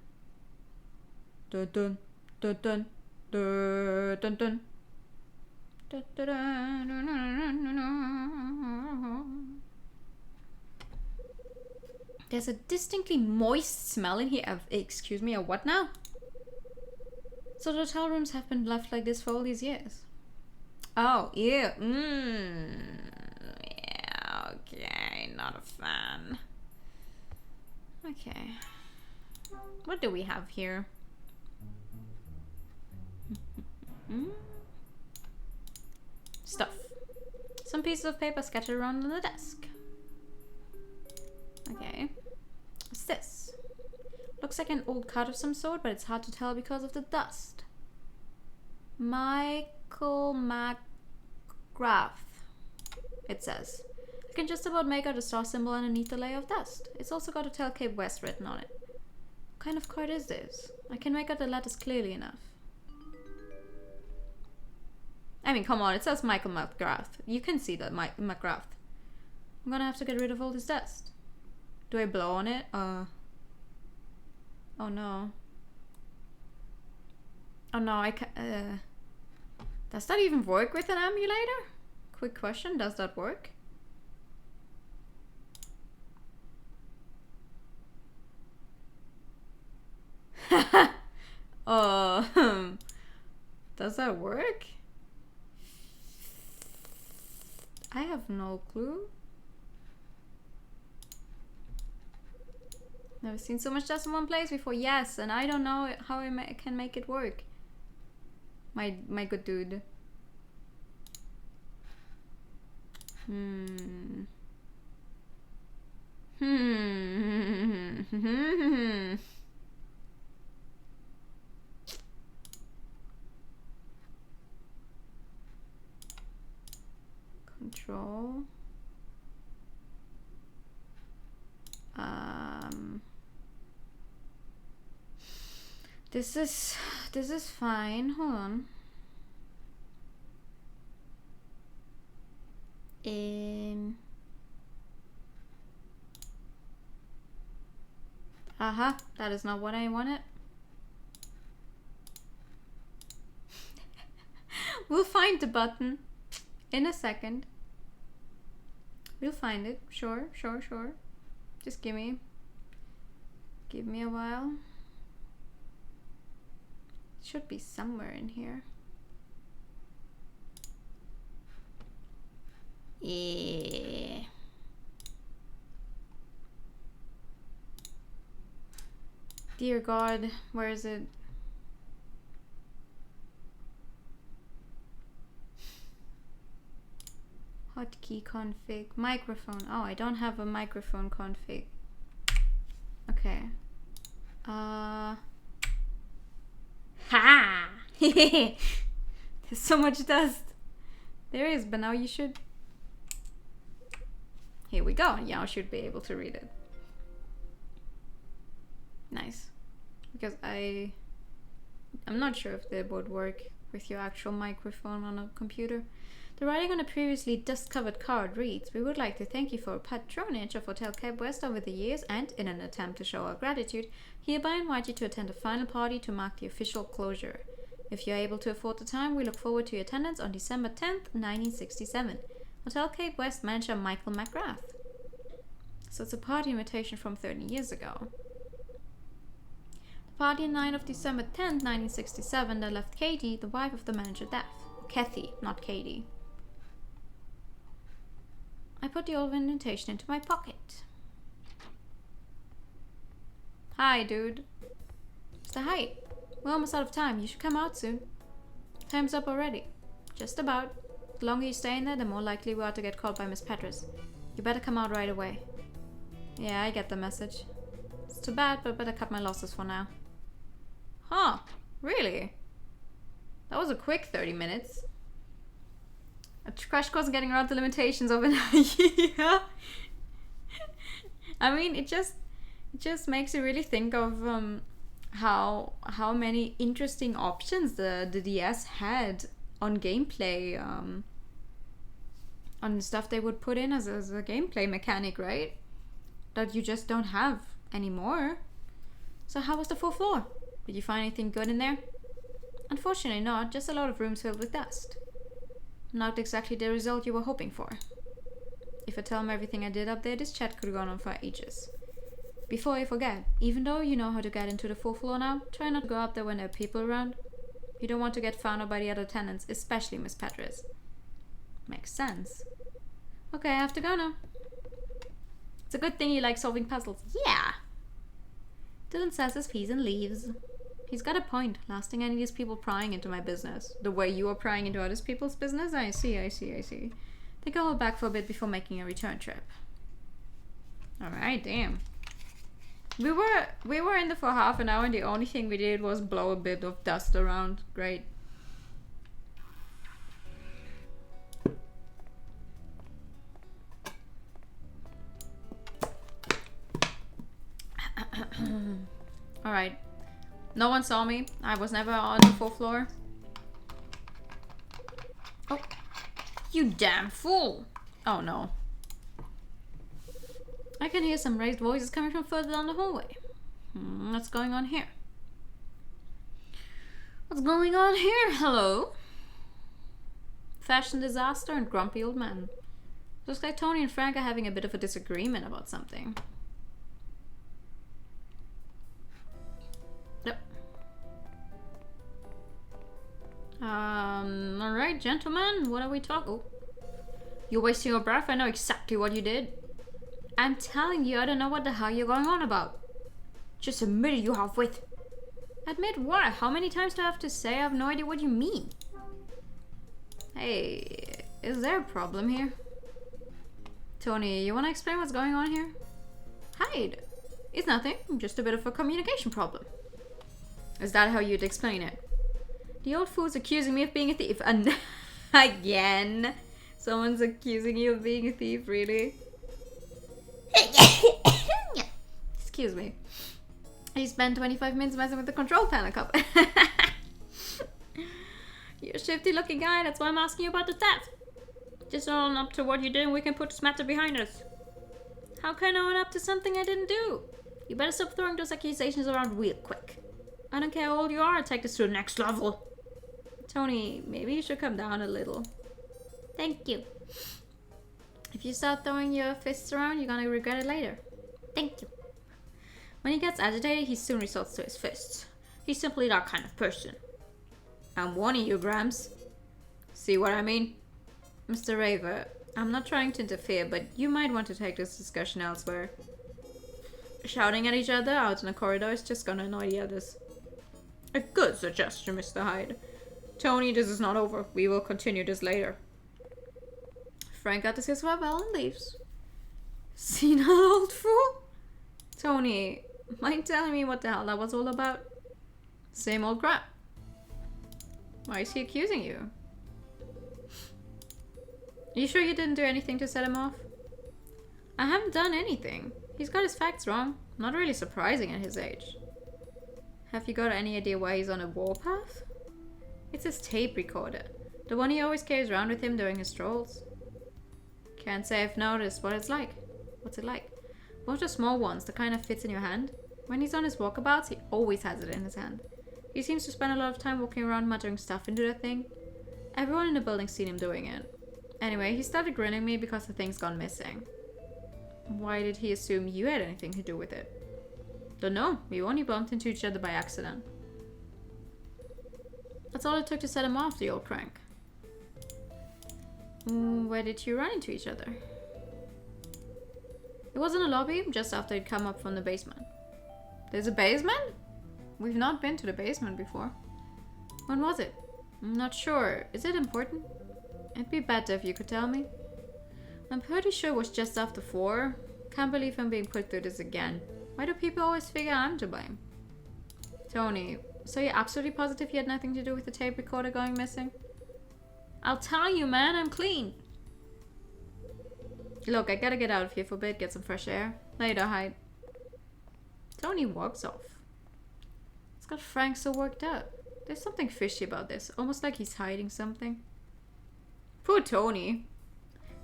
A: Dun dun dun dun dun dun dun. There's a distinctly moist smell in here. Excuse me, a what now? So the hotel rooms have been left like this for all these years. Oh, ew. Yeah, okay, not a fan. Okay. What do we have here? Stuff. Some pieces of paper scattered around on the desk. Okay. What's this? Looks like an old card of some sort, but it's hard to tell because of the dust. Michael McGrath, it says. I can just about make out a star symbol underneath the layer of dust. It's also got Hotel Cape West written on it. What kind of card is this? I can make out the letters clearly enough. I mean, come on, it says Michael McGrath. You can see that McGrath. I'm gonna have to get rid of all this dust. Do I blow on it? Oh no. Oh no, I can't. Does that even work with an emulator? Quick question, does that work? Does that work? I have no clue. Never seen so much dust in one place before. Yes, and I don't know how I can make it work. My good dude. Control. This is fine. Hold on. That is not what I wanted. We'll find the button in a second. We'll find it. Sure. Just give me a while. It should be somewhere in here. Yeah. Dear God, where is it? Hotkey config. Microphone. Oh, I don't have a microphone config. Okay. Ha! There's so much dust. There is, but now you should. Here we go. Now I should be able to read it. Nice. Because I'm not sure if it would work with your actual microphone on a computer. The writing on a previously dust-covered card reads, "We would like to thank you for your patronage of Hotel Cape West over the years, and in an attempt to show our gratitude, hereby invite you to attend a final party to mark the official closure. If you're able to afford the time, we look forward to your attendance on December 10th, 1967. Hotel Cape West manager Michael McGrath." So it's a party invitation from 30 years ago. The party on 9th of December 10th, 1967 that left Katie, the wife of the manager, deaf. Kathy, not Katie. I put the old invitation into my pocket. Hi, dude. Mr. Hi. We're almost out of time. You should come out soon. Time's up already. Just about. The longer you stay in there, the more likely we are to get caught by Miss Petrus. You better come out right away. Yeah, I get the message. It's too bad, but better cut my losses for now. Huh? Really? That was a quick 30 minutes. A crash course in getting around the limitations of an idea. I mean, it just makes you really think of how many interesting options the DS had on gameplay, on stuff they would put in as a gameplay mechanic, right? That you just don't have anymore. So how was the 4th floor? Did you find anything good in there? Unfortunately not, just a lot of rooms filled with dust. Not exactly the result you were hoping for. If I tell them everything I did up there, this chat could have gone on for ages. Before I forget, even though you know how to get into the 4th floor now, try not to go up there when there are people around. You don't want to get found out by the other tenants, especially Miss Petrus. Makes sense. Okay, I have to go now. It's a good thing you like solving puzzles. Yeah! Dylan says his piece and leaves. He's got a point. Last thing I need is people prying into my business. The way you are prying into other people's business? I see. Think I'll hold back for a bit before making a return trip. Alright, damn. We were in there for half an hour and the only thing we did was blow a bit of dust around. Great. Alright. No one saw me. I was never on the 4th floor. Oh. You damn fool! Oh no. I can hear some raised voices coming from further down the hallway. What's going on here? What's going on here? Hello? Fashion disaster and grumpy old man. Looks like Tony and Frank are having a bit of a disagreement about something. Yep. Alright, gentlemen, what are we talking? Oh. You're wasting your breath? I know exactly what you did. I'm telling you, I don't know what the hell you're going on about. Just admit you have wit. Admit what? How many times do I have to say? I have no idea what you mean. Hey, is there a problem here? Tony, you wanna explain what's going on here? Hide. It's nothing, just a bit of a communication problem. Is that how you'd explain it? The old fool's accusing me of being a thief. And again? Someone's accusing you of being a thief, really? Excuse me. You spent 25 minutes messing with the control panel cup. You're a shifty looking guy, that's why I'm asking you about the theft. Just own up to what you did and we can put this matter behind us. How can I own up to something I didn't do? You better stop throwing those accusations around real quick. I don't care how old you are, I'll take this to the next level. Tony, maybe you should come down a little. Thank you. If you start throwing your fists around, you're gonna regret it later. Thank you. When he gets agitated, he soon resorts to his fists. He's simply that kind of person. I'm warning you, Grams. See what I mean? Mr. Raver, I'm not trying to interfere, but you might want to take this discussion elsewhere. Shouting at each other out in the corridor is just gonna annoy the others. A good suggestion, Mr. Hyde. Tony, this is not over. We will continue this later. Frank utters his farewell and leaves. Senile old fool? Tony, mind telling me what the hell that was all about? Same old crap. Why is he accusing you? Are you sure you didn't do anything to set him off? I haven't done anything. He's got his facts wrong. Not really surprising at his age. Have you got any idea why he's on a warpath? It's his tape recorder. The one he always carries around with him during his strolls. Can't say I've noticed what it's like. What's it like? One of the small ones, the kind that fits in your hand. When he's on his walkabouts, he always has it in his hand. He seems to spend a lot of time walking around muttering stuff into the thing. Everyone in the building's seen him doing it. Anyway, he started grinning at me because the thing's gone missing. Why did he assume you had anything to do with it? Don't know. We only bumped into each other by accident. That's all it took to set him off, the old crank. Where did you run into each other? It was in a lobby, just after he'd come up from the basement. There's a basement? We've not been to the basement before. When was it? I'm not sure. Is it important? It'd be better if you could tell me. I'm pretty sure it was just after 4. Can't believe I'm being put through this again. Why do people always figure I'm to blame? Tony, so you're absolutely positive you had nothing to do with the tape recorder going missing? I'll tell you, man, I'm clean. Look, I gotta get out of here for a bit, get some fresh air. Later, Hyde. Tony walks off. It's got Frank so worked up. There's something fishy about this, almost like he's hiding something. Poor Tony.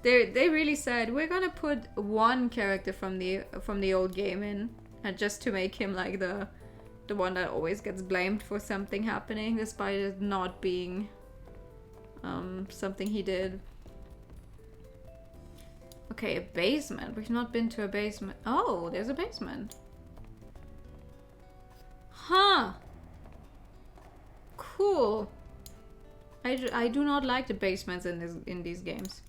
A: They really said we're gonna put one character from the old game in, and just to make him like the one that always gets blamed for something happening, despite it not being something he did. Okay, a basement. We've not been to a basement. Oh, there's a basement. Huh. Cool. I do not like the basements in these games.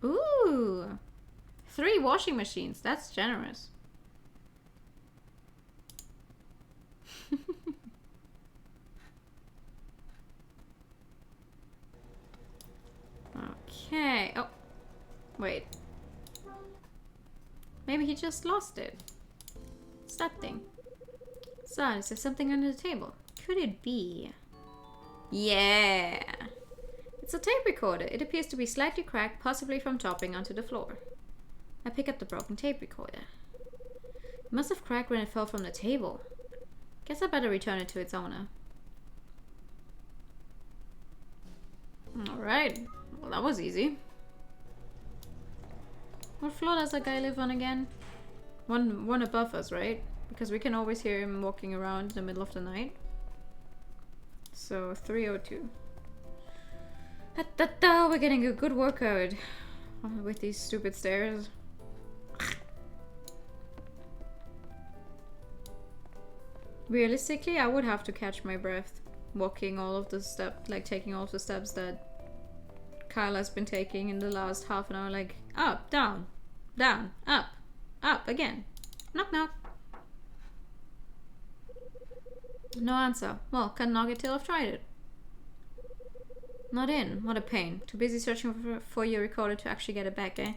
A: Ooh. 3 washing machines. That's generous. Okay. Oh. Wait. Maybe he just lost it. What's that thing? Son, is there something under the table? Could it be? Yeah. It's a tape recorder. It appears to be slightly cracked, possibly from dropping onto the floor. I pick up the broken tape recorder. It must have cracked when it fell from the table. Guess I better return it to its owner. Alright. Well, that was easy. What floor does that guy live on again? One above us, right? Because we can always hear him walking around in the middle of the night. So 302. We're getting a good workout with these stupid stairs. Realistically, I would have to catch my breath walking all of the steps, like taking all of the steps that Kyla's been taking in the last half an hour. Like, up, down, down, up, again. Knock, knock. No answer. Well, can't knock it till I've tried it. Not in. What a pain. Too busy searching for your recorder to actually get it back, eh?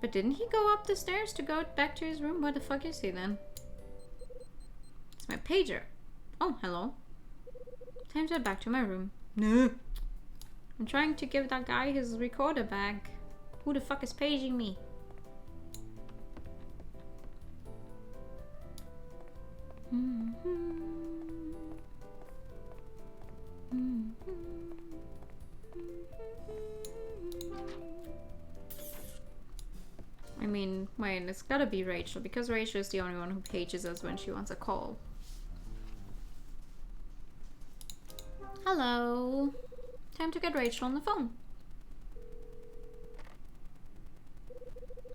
A: But didn't he go up the stairs to go back to his room? Where the fuck is he then? It's my pager. Oh, hello. Time to head back to my room.
B: No.
A: I'm trying to give that guy his recorder back. Who the fuck is paging me? I mean, wait, it's gotta be Rachel, because Rachel is the only one who pages us when she wants a call. Hello. Time to get Rachel on the phone.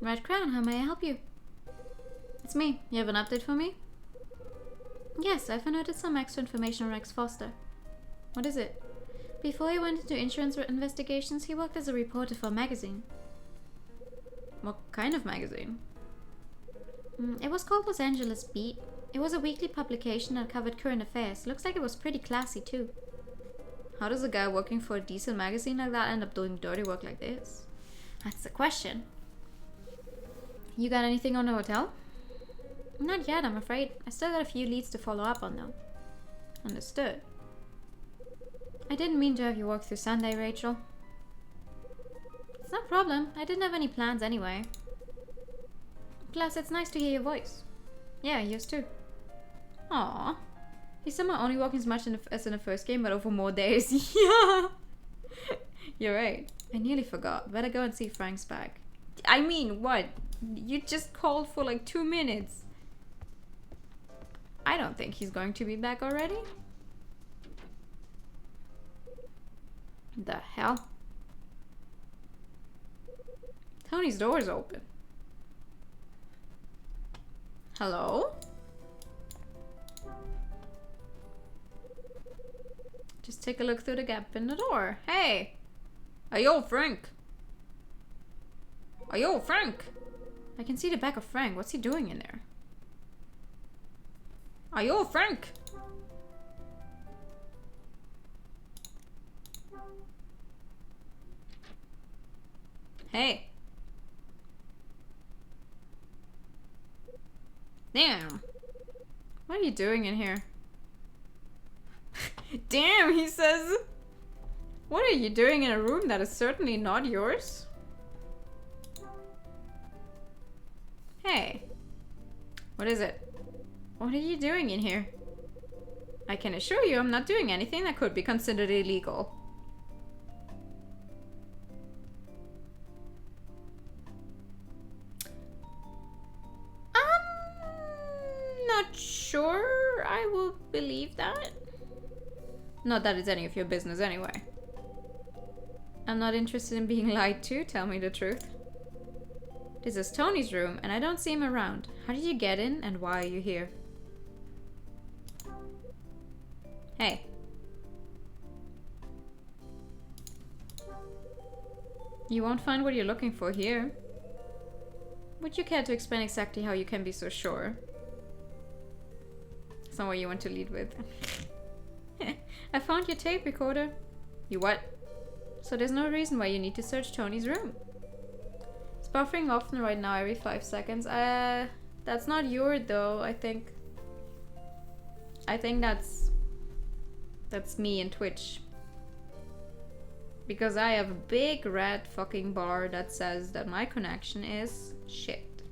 A: Red Crown, how may I help you? It's me. You have an update for me? Yes, I've unearthed some extra information on Rex Foster. What is it? Before he went into insurance investigations, he worked as a reporter for a magazine. What kind of magazine? It was called Los Angeles Beat. It was a weekly publication that covered current affairs. Looks like it was pretty classy too. How does a guy working for a decent magazine like that end up doing dirty work like this? That's the question. You got anything on the hotel? Not yet, I'm afraid. I still got a few leads to follow up on though. Understood. I didn't mean to have you work through Sunday, Rachel. It's no problem. I didn't have any plans anyway. Plus, it's nice to hear your voice. Yeah, yours too. Aww. He's somehow only walking as much as in the first game, but over more days. Yeah! You're right. I nearly forgot. Better go and see Frank's back. I mean, what? You just called for like 2 minutes. I don't think he's going to be back already. The hell? Tony's door is open. Hello? Just take a look through the gap in the door. Hey! Ayo, Frank! Ayo, Frank! I can see the back of Frank. What's he doing in there? Ayo, Frank! Hey! Damn! What are you doing in here? Damn, he says! What are you doing in a room that is certainly not yours? Hey. What is it? What are you doing in here? I can assure you I'm not doing anything that could be considered illegal. I'm not sure I will believe that. Not that it's any of your business anyway. I'm not interested in being lied to, tell me the truth. This is Tony's room and I don't see him around. How did you get in and why are you here? Hey. You won't find what you're looking for here. Would you care to explain exactly how you can be so sure? That's not what you want to lead with. I found your tape recorder. You what? So there's no reason why you need to search Tony's room. It's buffering often right now every 5 seconds. That's not yours though, I think. I think that's me and Twitch. Because I have a big red fucking bar that says that my connection is shit.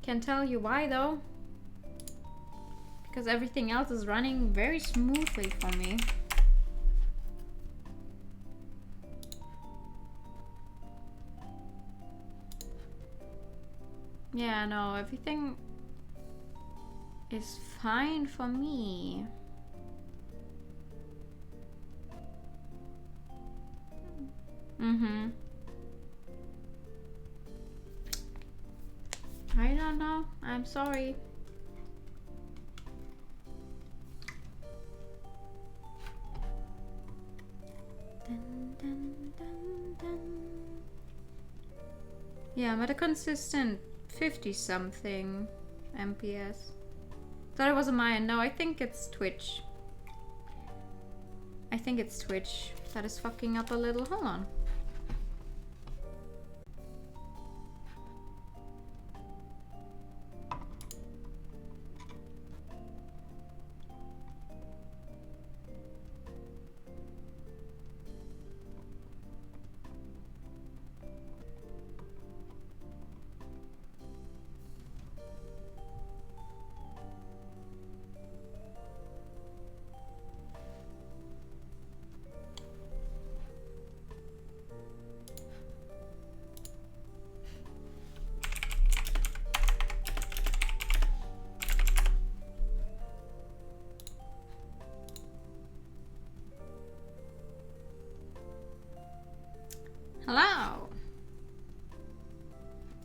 A: Can't tell you why though. Because everything else is running very smoothly for me. Yeah, no, everything is fine for me. I don't know. I'm sorry. Dun, dun, dun, dun. Yeah, I'm at a consistent 50 something MPS. Thought it was a Mayan. No, I think it's Twitch. I think it's Twitch that is fucking up a little. Hold on. Hello.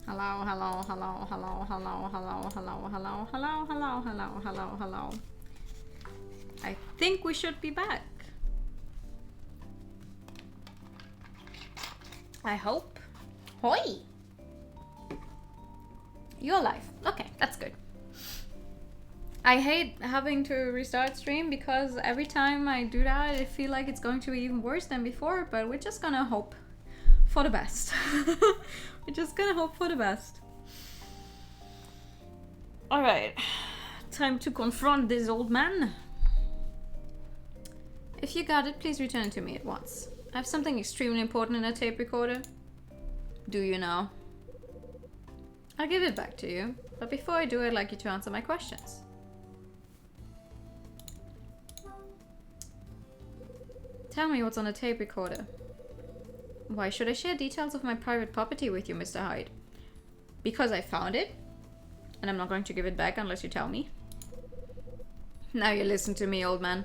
A: Hello, hello, hello, hello, hello, hello, hello, hello, hello, hello, hello, hello, hello. I think we should be back. I hope. Hoi! You're alive. Okay, that's good. I hate having to restart stream because every time I do that, I feel like it's going to be even worse than before, but we're just gonna hope for the best. We're just gonna hope for the best. Alright, time to confront this old man. If you got it, please return it to me at once. I have something extremely important in a tape recorder. Do you know? I'll give it back to you, but before I do, I'd like you to answer my questions. Tell me what's on a tape recorder. Why should I share details of my private property with you, Mr. Hyde? Because I found it, and I'm not going to give it back unless you tell me. Now you listen to me, old man.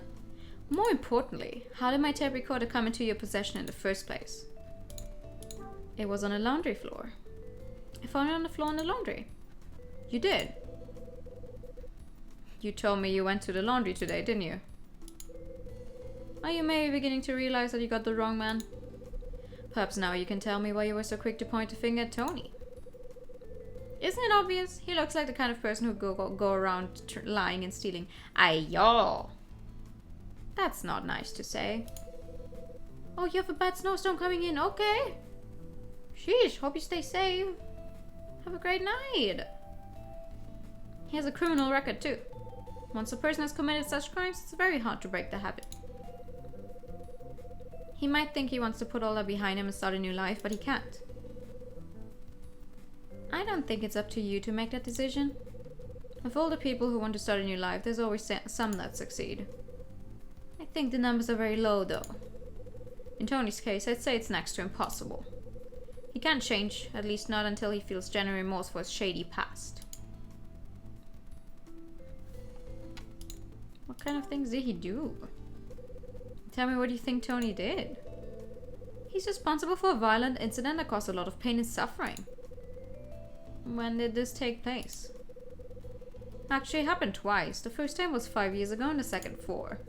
A: More importantly, how did my tape recorder come into your possession in the first place? It was on a laundry floor. I found it on the floor in the laundry. You did? You told me you went to the laundry today, didn't you? Are you maybe beginning to realize that you got the wrong man? Perhaps now you can tell me why you were so quick to point a finger at Tony. Isn't it obvious? He looks like the kind of person who go around lying and stealing. Ayo! That's not nice to say. Oh, you have a bad snowstorm coming in. Okay. Sheesh, hope you stay safe. Have a great night. He has a criminal record too. Once a person has committed such crimes, it's very hard to break the habit. He might think he wants to put all that behind him and start a new life, but he can't. I don't think it's up to you to make that decision. Of all the people who want to start a new life, there's always some that succeed. I think the numbers are very low, though. In Tony's case, I'd say it's next to impossible. He can't change, at least not until he feels genuine remorse for his shady past. What kind of things did he do? Tell me what you think Tony did. He's responsible for a violent incident that caused a lot of pain and suffering. When did this take place? Actually, it happened twice. The first time was 5 years ago and the second 4.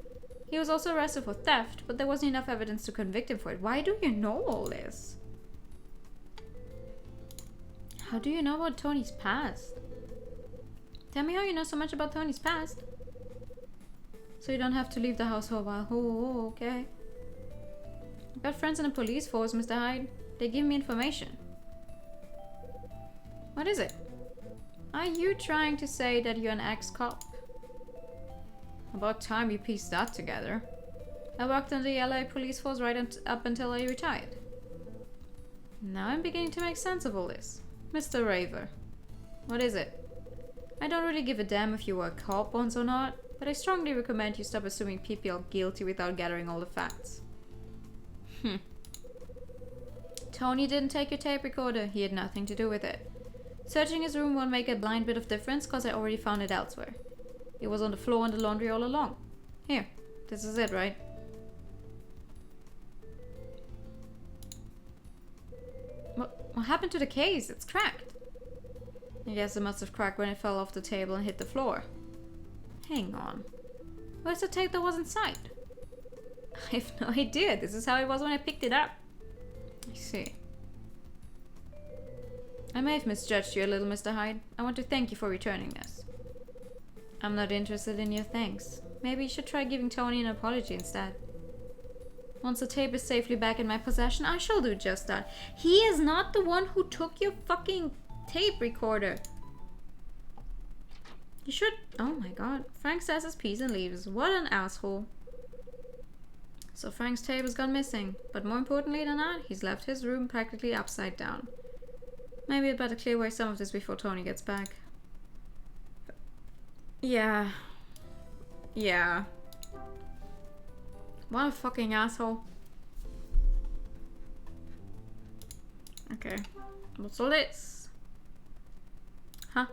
A: He was also arrested for theft, but there wasn't enough evidence to convict him for it. Why do you know all this? How do you know about Tony's past? Tell me how you know so much about Tony's past. So you don't have to leave the house for a while. Oh, okay. I've got friends in the police force, Mr. Hyde. They give me information. What is it? Are you trying to say that you're an ex-cop? About time you pieced that together. I worked in the LA police force right up until I retired. Now I'm beginning to make sense of all this. Mr. Raver. What is it? I don't really give a damn if you were a cop once or not, but I strongly recommend you stop assuming people are guilty without gathering all the facts. Tony didn't take your tape recorder. He had nothing to do with it. Searching his room won't make a blind bit of difference because I already found it elsewhere. It was on the floor in the laundry all along. Here, this is it, right? What happened to the case? It's cracked. I guess it must have cracked when it fell off the table and hit the floor. Hang on. Where's the tape that was inside? I have no idea. This is how it was when I picked it up. I see. I may have misjudged you a little, Mr. Hyde. I want to thank you for returning this. I'm not interested in your thanks. Maybe you should try giving Tony an apology instead. Once the tape is safely back in my possession, I shall do just that. He is not the one who took your fucking tape recorder. You should... Oh my god. Frank says his piece and leaves. What an asshole. So Frank's tape has gone missing. But more importantly than that, he's left his room practically upside down. Maybe I'd better clear away some of this before Tony gets back. Yeah. Yeah. What a fucking asshole. Okay. What's all this? Huh?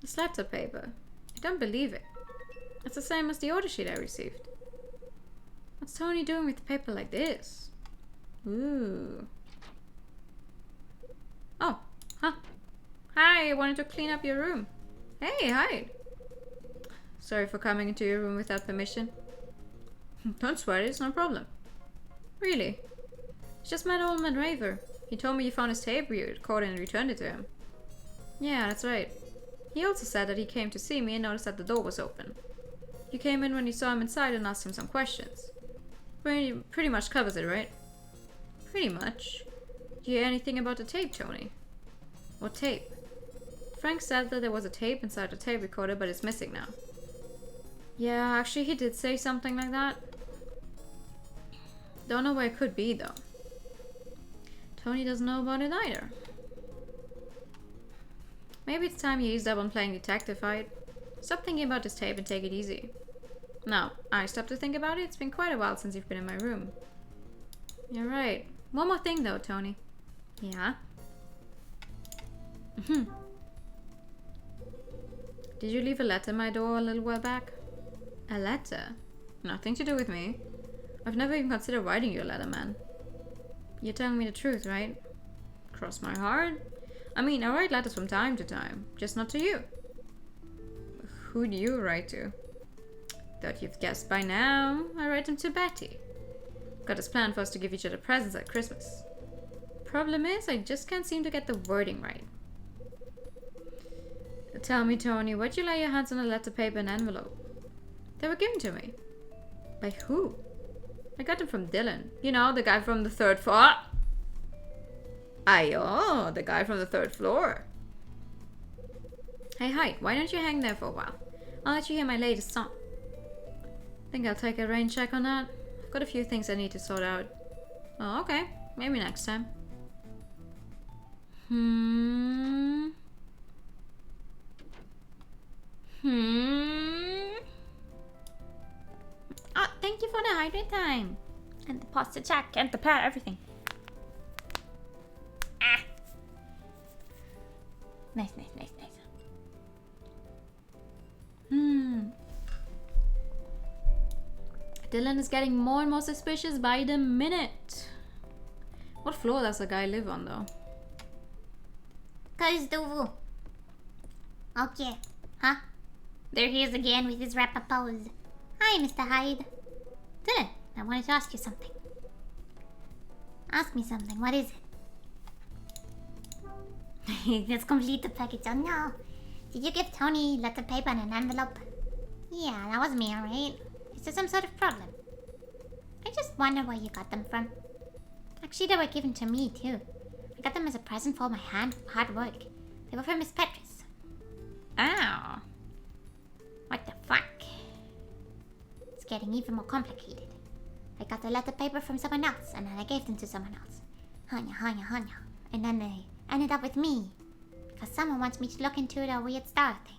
A: This letter paper. I don't believe it. It's the same as the order sheet I received. What's Tony doing with the paper like this? Ooh. Oh. Huh. Hi, I wanted to clean up your room. Hey, hi. Sorry for coming into your room without permission. Don't sweat, it's no problem. Really? I just met old man Raver. He told me you found his tape recorder and returned it to him. Yeah, that's right. He also said that he came to see me and noticed that the door was open. You came in when you saw him inside and asked him some questions. Pretty much covers it, right? Pretty much. Do you hear anything about the tape, Tony? What tape? Frank said that there was a tape inside the tape recorder, but it's missing now. Yeah, actually he did say something like that. Don't know where it could be, though. Tony doesn't know about it either. Maybe it's time you eased up on playing detective, Hyde. Stop thinking about this tape and take it easy. No, I stopped to think about it. It's been quite a while since you've been in my room. You're right. One more thing, though, Tony. Yeah? Did you leave a letter at my door a little while back? A letter? Nothing to do with me. I've never even considered writing you a letter, man. You're telling me the truth, right? Cross my heart. I mean, I write letters from time to time, just not to you. Who do you write to? Thought you've guessed by now. I write them to Betty. Got this plan for us to give each other presents at Christmas. Problem is, I just can't seem to get the wording right. Tell me, Tony, why'd you lay your hands on a letter paper and envelope? They were given to me. By who? I got them from Dylan. You know, the guy from the third floor. Ayo, the guy from the third floor. Hey, Hyde, why don't you hang there for a while? I'll let you hear my latest song. Think I'll take a rain check on that? I've got a few things I need to sort out. Oh, okay. Maybe next time. Oh, thank you for the hydrate time. And the pasta check and the pad, everything. Ah. Nice. Dylan is getting more and more suspicious by the minute. What floor does the guy live on, though?
C: Kazuvu. Okay. Huh? There he is again with his rapper pose. Hi, Mr. Hyde. Dylan, I wanted to ask you something. Ask me something. What is it? Let's complete the package. Oh no. Did you give Tony letter paper and an envelope? Yeah, that was me, alright. Is there some sort of problem? I just wonder where you got them from. Actually, they were given to me, too. I got them as a present for my hard work. They were from Miss Petrus. Oh. What the fuck? It's getting even more complicated. I got the letter paper from someone else, and then I gave them to someone else. Hanya. And then they ended up with me. Because someone wants me to look into the weird star thing.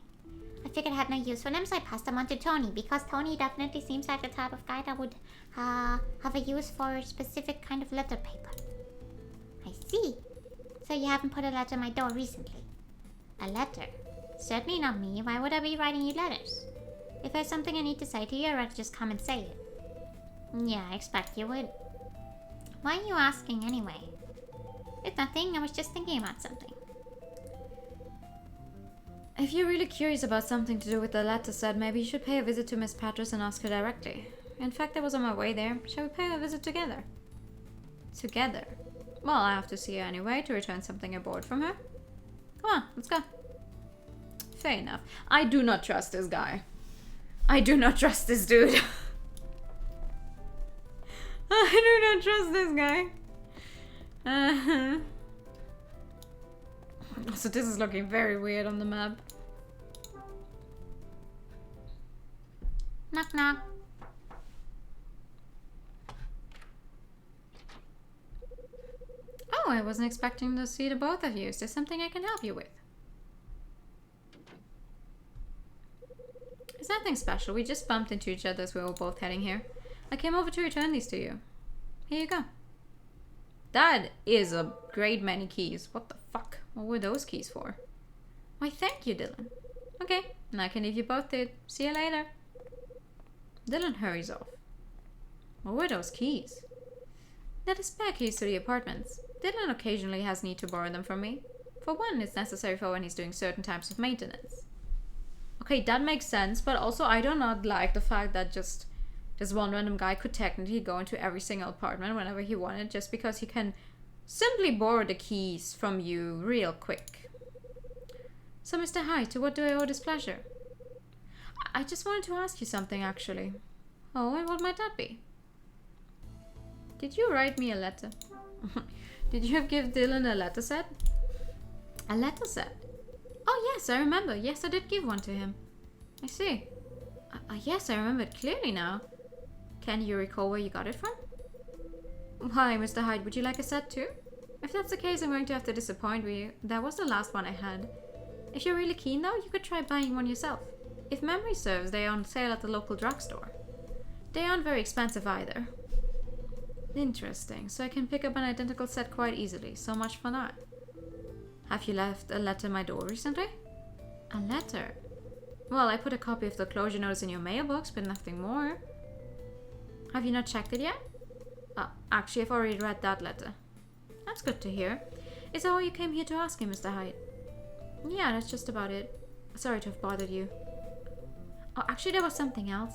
C: I figured I had no use for them, so I passed them on to Tony. Because Tony definitely seems like the type of guy that would have a use for a specific kind of letter paper. I see. So you haven't put a letter on my door recently? A letter? Certainly not me. Why would I be writing you letters? If there's something I need to say to you, I'd rather just come and say it. Yeah, I expect you would. Why are you asking anyway? It's nothing. I was just thinking about something.
A: If you're really curious about something to do with the letter said, maybe you should pay a visit to Miss Patras and ask her directly. In fact, I was on my way there. Shall we pay a visit together? Together? Well, I have to see her anyway to return something I borrowed from her. Come on, let's go. Fair enough. I do not trust this guy. I do not trust this dude. I do not trust this guy. So this is looking very weird on the map.
C: Knock knock.
A: Oh, I wasn't expecting to see the both of you. Is there something I can help you with? It's nothing special. We just bumped into each other as we were both heading here. I came over to return these to you. Here you go. That is a great many keys. What the fuck? What were those keys for? Why, thank you, Dylan. Okay, now I can leave you both to it. See you later. Dylan hurries off. What were those keys? They're the spare keys to the apartments. Dylan occasionally has need to borrow them from me. For one, it's necessary for when he's doing certain types of maintenance. Okay, that makes sense, but also I do not like the fact that just this one random guy could technically go into every single apartment whenever he wanted just because he can simply borrow the keys from you real quick. So, Mr. Hyde, to what do I owe this pleasure? I just wanted to ask you something, actually. Oh, and what might that be? Did you write me a letter? Did you give Dylan a letter set? A letter set? Oh, yes, I remember. Yes, I did give one to him. I see. Yes, I remember it clearly now. Can you recall where you got it from? Why, Mr. Hyde, would you like a set too? If that's the case, I'm going to have to disappoint you. That was the last one I had. If you're really keen, though, you could try buying one yourself. If memory serves, they are on sale at the local drugstore. They aren't very expensive either. Interesting. So I can pick up an identical set quite easily. So much for that. Have you left a letter at my door recently? A letter? Well, I put a copy of the closure notice in your mailbox, but nothing more. Have you not checked it yet? Actually, I've already read that letter. That's good to hear. Is that all you came here to ask me, Mr. Hyde? Yeah, that's just about it. Sorry to have bothered you. Oh, actually, there was something else.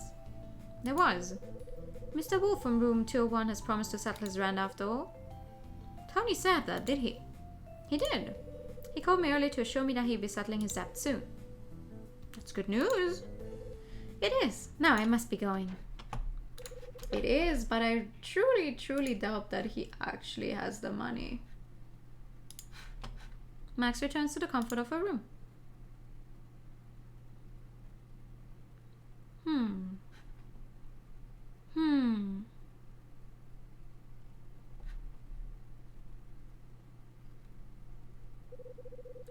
A: There was. Mr. Wolf from room 201 has promised to settle his rent after all. Tony said that, did he? He did. He called me earlier to assure me that he'd be settling his debt soon. That's good news. It is. Now I must be going. It is, but I truly, truly doubt that he actually has the money. Max returns to the comfort of her room.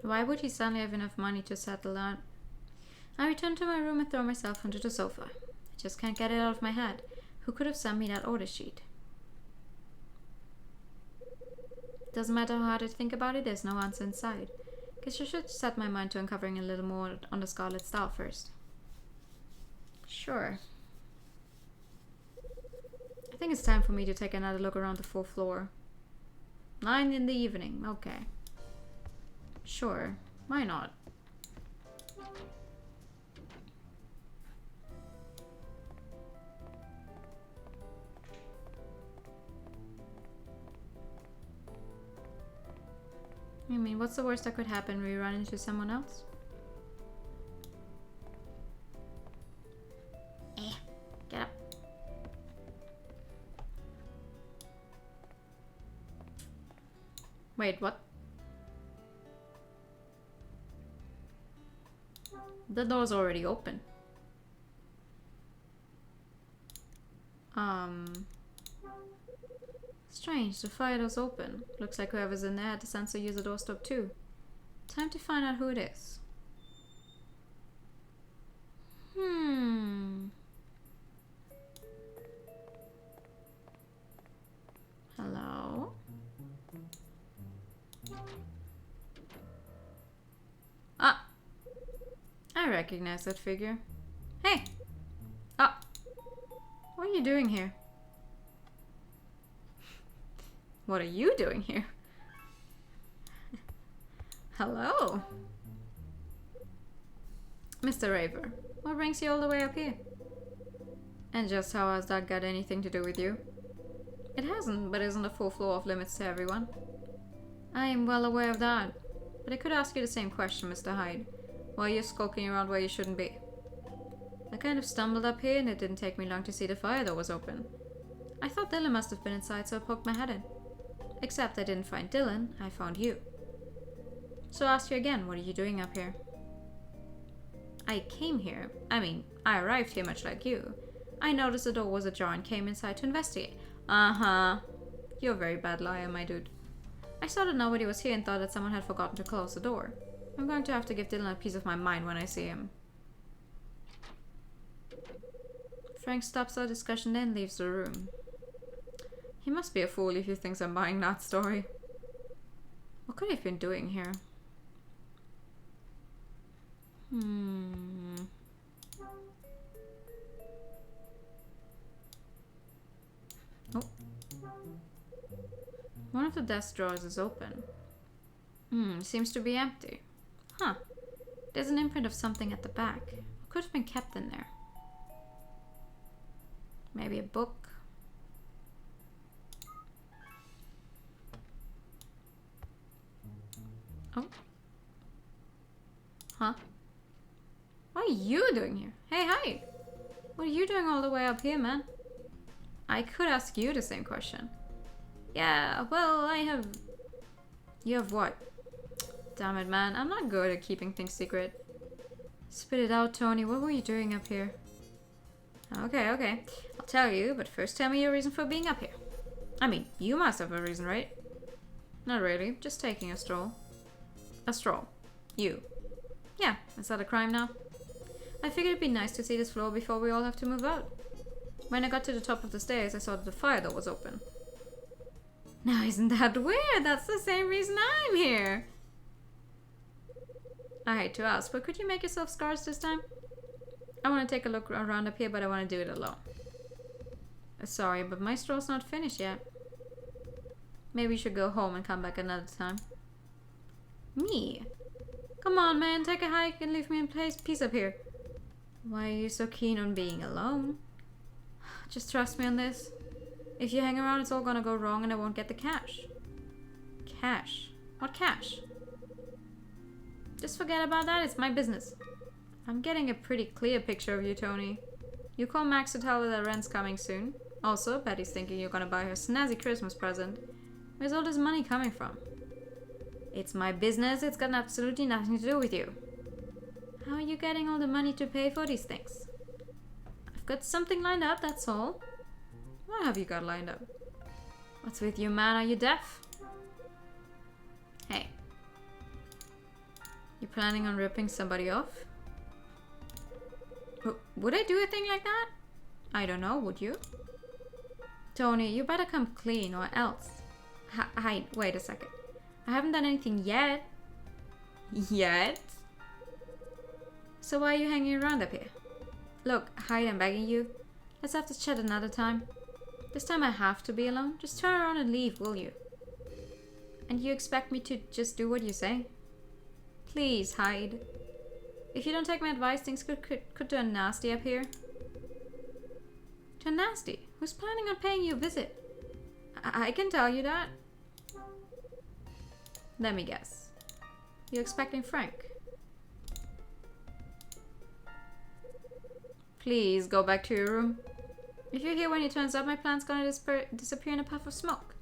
A: Why would he suddenly have enough money to settle that? I return to my room and throw myself onto the sofa. I just can't get it out of my head. Who could have sent me that order sheet? Doesn't matter how hard I think about it, there's no answer inside. Guess I should set my mind to uncovering a little more on the Scarlet Star first. Sure. I think it's time for me to take another look around the 4th floor. 9 in the evening, okay. Sure, why not? I mean, what's the worst that could happen? We run into someone else? Get up. Wait, what? The door's already open. Strange, the fire door's open. Looks like whoever's in there had the sense to use the doorstop too. Time to find out who it is. Hello? Ah! I recognize that figure. Hey! Ah! What are you doing here? What are you doing here? Mr. Raver, what brings you all the way up here? And just how has that got anything to do with you? It hasn't, but isn't a full floor off limits to everyone? I am well aware of that. But I could ask you the same question, Mr. Hyde. Why are you skulking around where you shouldn't be? I kind of stumbled up here and it didn't take me long to see the fire door was open. I thought Dylan must have been inside, so I poked my head in. Except I didn't find Dylan, I found you. So I ask you again, what are you doing up here? I came here. I arrived here much like you. I noticed the door was ajar and came inside to investigate. Uh-huh. You're a very bad liar, my dude. I saw that nobody was here and thought that someone had forgotten to close the door. I'm going to have to give Dylan a piece of my mind when I see him. Frank stops our discussion then leaves the room. He must be a fool if he thinks I'm buying that story. What could he have been doing here? Oh. One of the desk drawers is open. Seems to be empty. Huh. There's an imprint of something at the back. What could have been kept in there? Maybe a book? Oh. Huh? What are you doing here? Hey, hi! What are you doing all the way up here, man? I could ask you the same question. Yeah, well, I have... You have what? Damn it, man. I'm not good at keeping things secret. Spit it out, Tony. What were you doing up here? Okay. I'll tell you, but first tell me your reason for being up here. You must have a reason, right? Not really. Just taking a stroll. A stroll. You. Yeah, is that a crime now? I figured it'd be nice to see this floor before we all have to move out. When I got to the top of the stairs, I saw that the fire door was open. Now isn't that weird? That's the same reason I'm here. I hate to ask, but could you make yourself scars this time? I want to take a look around up here, but I want to do it alone. Sorry, but my stroll's not finished yet. Maybe you should go home and come back another time. Me? Come on, man, take a hike and leave me in peace up here. Why are you so keen on being alone? Just trust me on this. If you hang around, it's all gonna go wrong and I won't get the cash. Cash? What cash? Just forget about that, it's my business. I'm getting a pretty clear picture of you, Tony. You call Max to tell her that rent's coming soon. Also, Betty's thinking you're gonna buy her snazzy Christmas present. Where's all this money coming from? It's my business, it's got absolutely nothing to do with you. How are you getting all the money to pay for these things? I've got something lined up, that's all. What have you got lined up? What's with you, man? Are you deaf? Hey. You planning on ripping somebody off? Would I do a thing like that? I don't know, would you? Tony, you better come clean or else. Hi, wait a second. I haven't done anything yet. Yet? So why are you hanging around up here? Look, Hyde, I'm begging you. Let's have to chat another time. This time I have to be alone. Just turn around and leave, will you? And you expect me to just do what you say? Please, Hyde. If you don't take my advice, things could turn nasty up here. Turn nasty? Who's planning on paying you a visit? I can tell you that. Let me guess. You're expecting Frank? Please go back to your room. If you're here when he turns up, my plan's gonna disappear in a puff of smoke.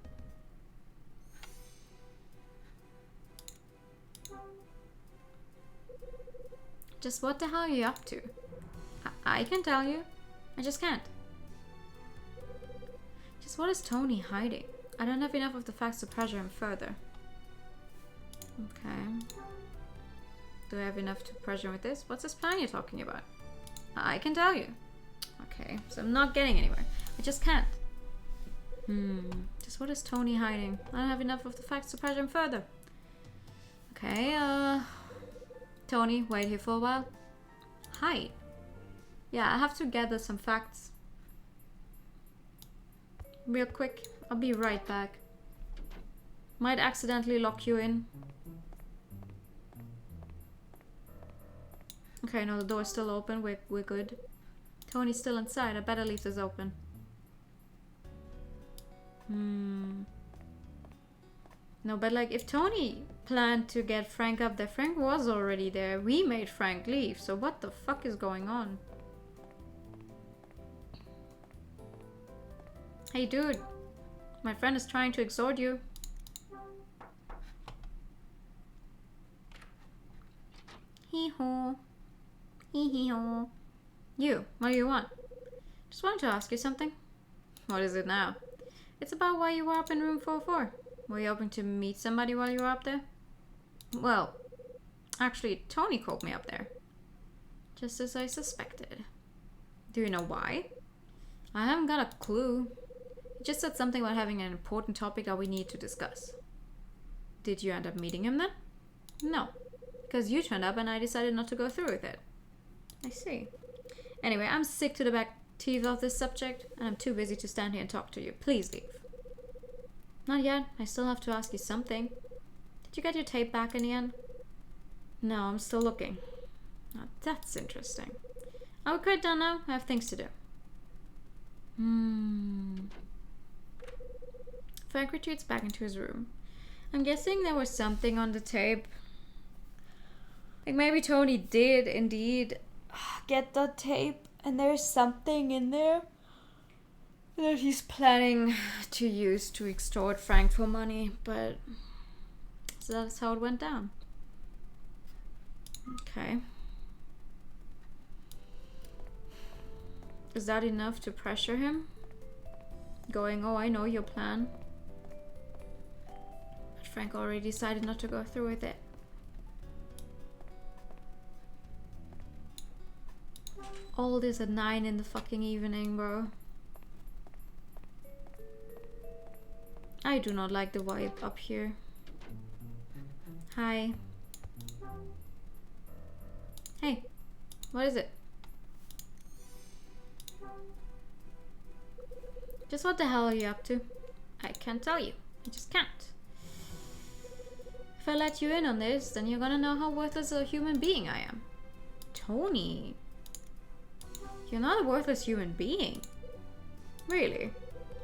A: Just what the hell are you up to? I can tell you. I just can't. Just what is Tony hiding? I don't have enough of the facts to pressure him further. Okay. Do I have enough to pressure him with this? What's this plan you're talking about? I can tell you. Okay, so I'm not getting anywhere. I just can't. Just what is Tony hiding? I don't have enough of the facts to pressure him further. Okay, Tony, wait here for a while. Hi. Yeah, I have to gather some facts. Real quick, I'll be right back. Might accidentally lock you in. Okay, no, the door's still open. We're good. Tony's still inside. I better leave this open. No, but like, if Tony planned to get Frank up there, Frank was already there. We made Frank leave, so what the fuck is going on? Hey, dude. My friend is trying to exhort you. Hee-haw. Hee-hee-haw. You, what do you want? Just wanted to ask you something. What is it now? It's about why you were up in room 404. Were you hoping to meet somebody while you were up there? Well, actually, Tony called me up there. Just as I suspected. Do you know why? I haven't got a clue. He just said something about having an important topic that we need to discuss. Did you end up meeting him then? No. Because you turned up and I decided not to go through with it. I see. Anyway, I'm sick to the back teeth of this subject, and I'm too busy to stand here and talk to you. Please leave. Not yet. I still have to ask you something. Did you get your tape back in the end? No, I'm still looking. Oh, that's interesting. Are we quite done now? I have things to do. Frank retreats back into his room. I'm guessing there was something on the tape. Like maybe Tony did indeed get the tape and there's something in there that he's planning to use to extort Frank for money, but so that's how it went down. Okay. Is that enough to pressure him? Going, oh, I know your plan. But Frank already decided not to go through with it. All this at 9 in the fucking evening, bro. I do not like the vibe up here. Hi. Hey, what is it? Just what the hell are you up to? I can't tell you. I just can't. If I let you in on this, then you're gonna know how worthless a human being I am. Tony. You're not a worthless human being. Really?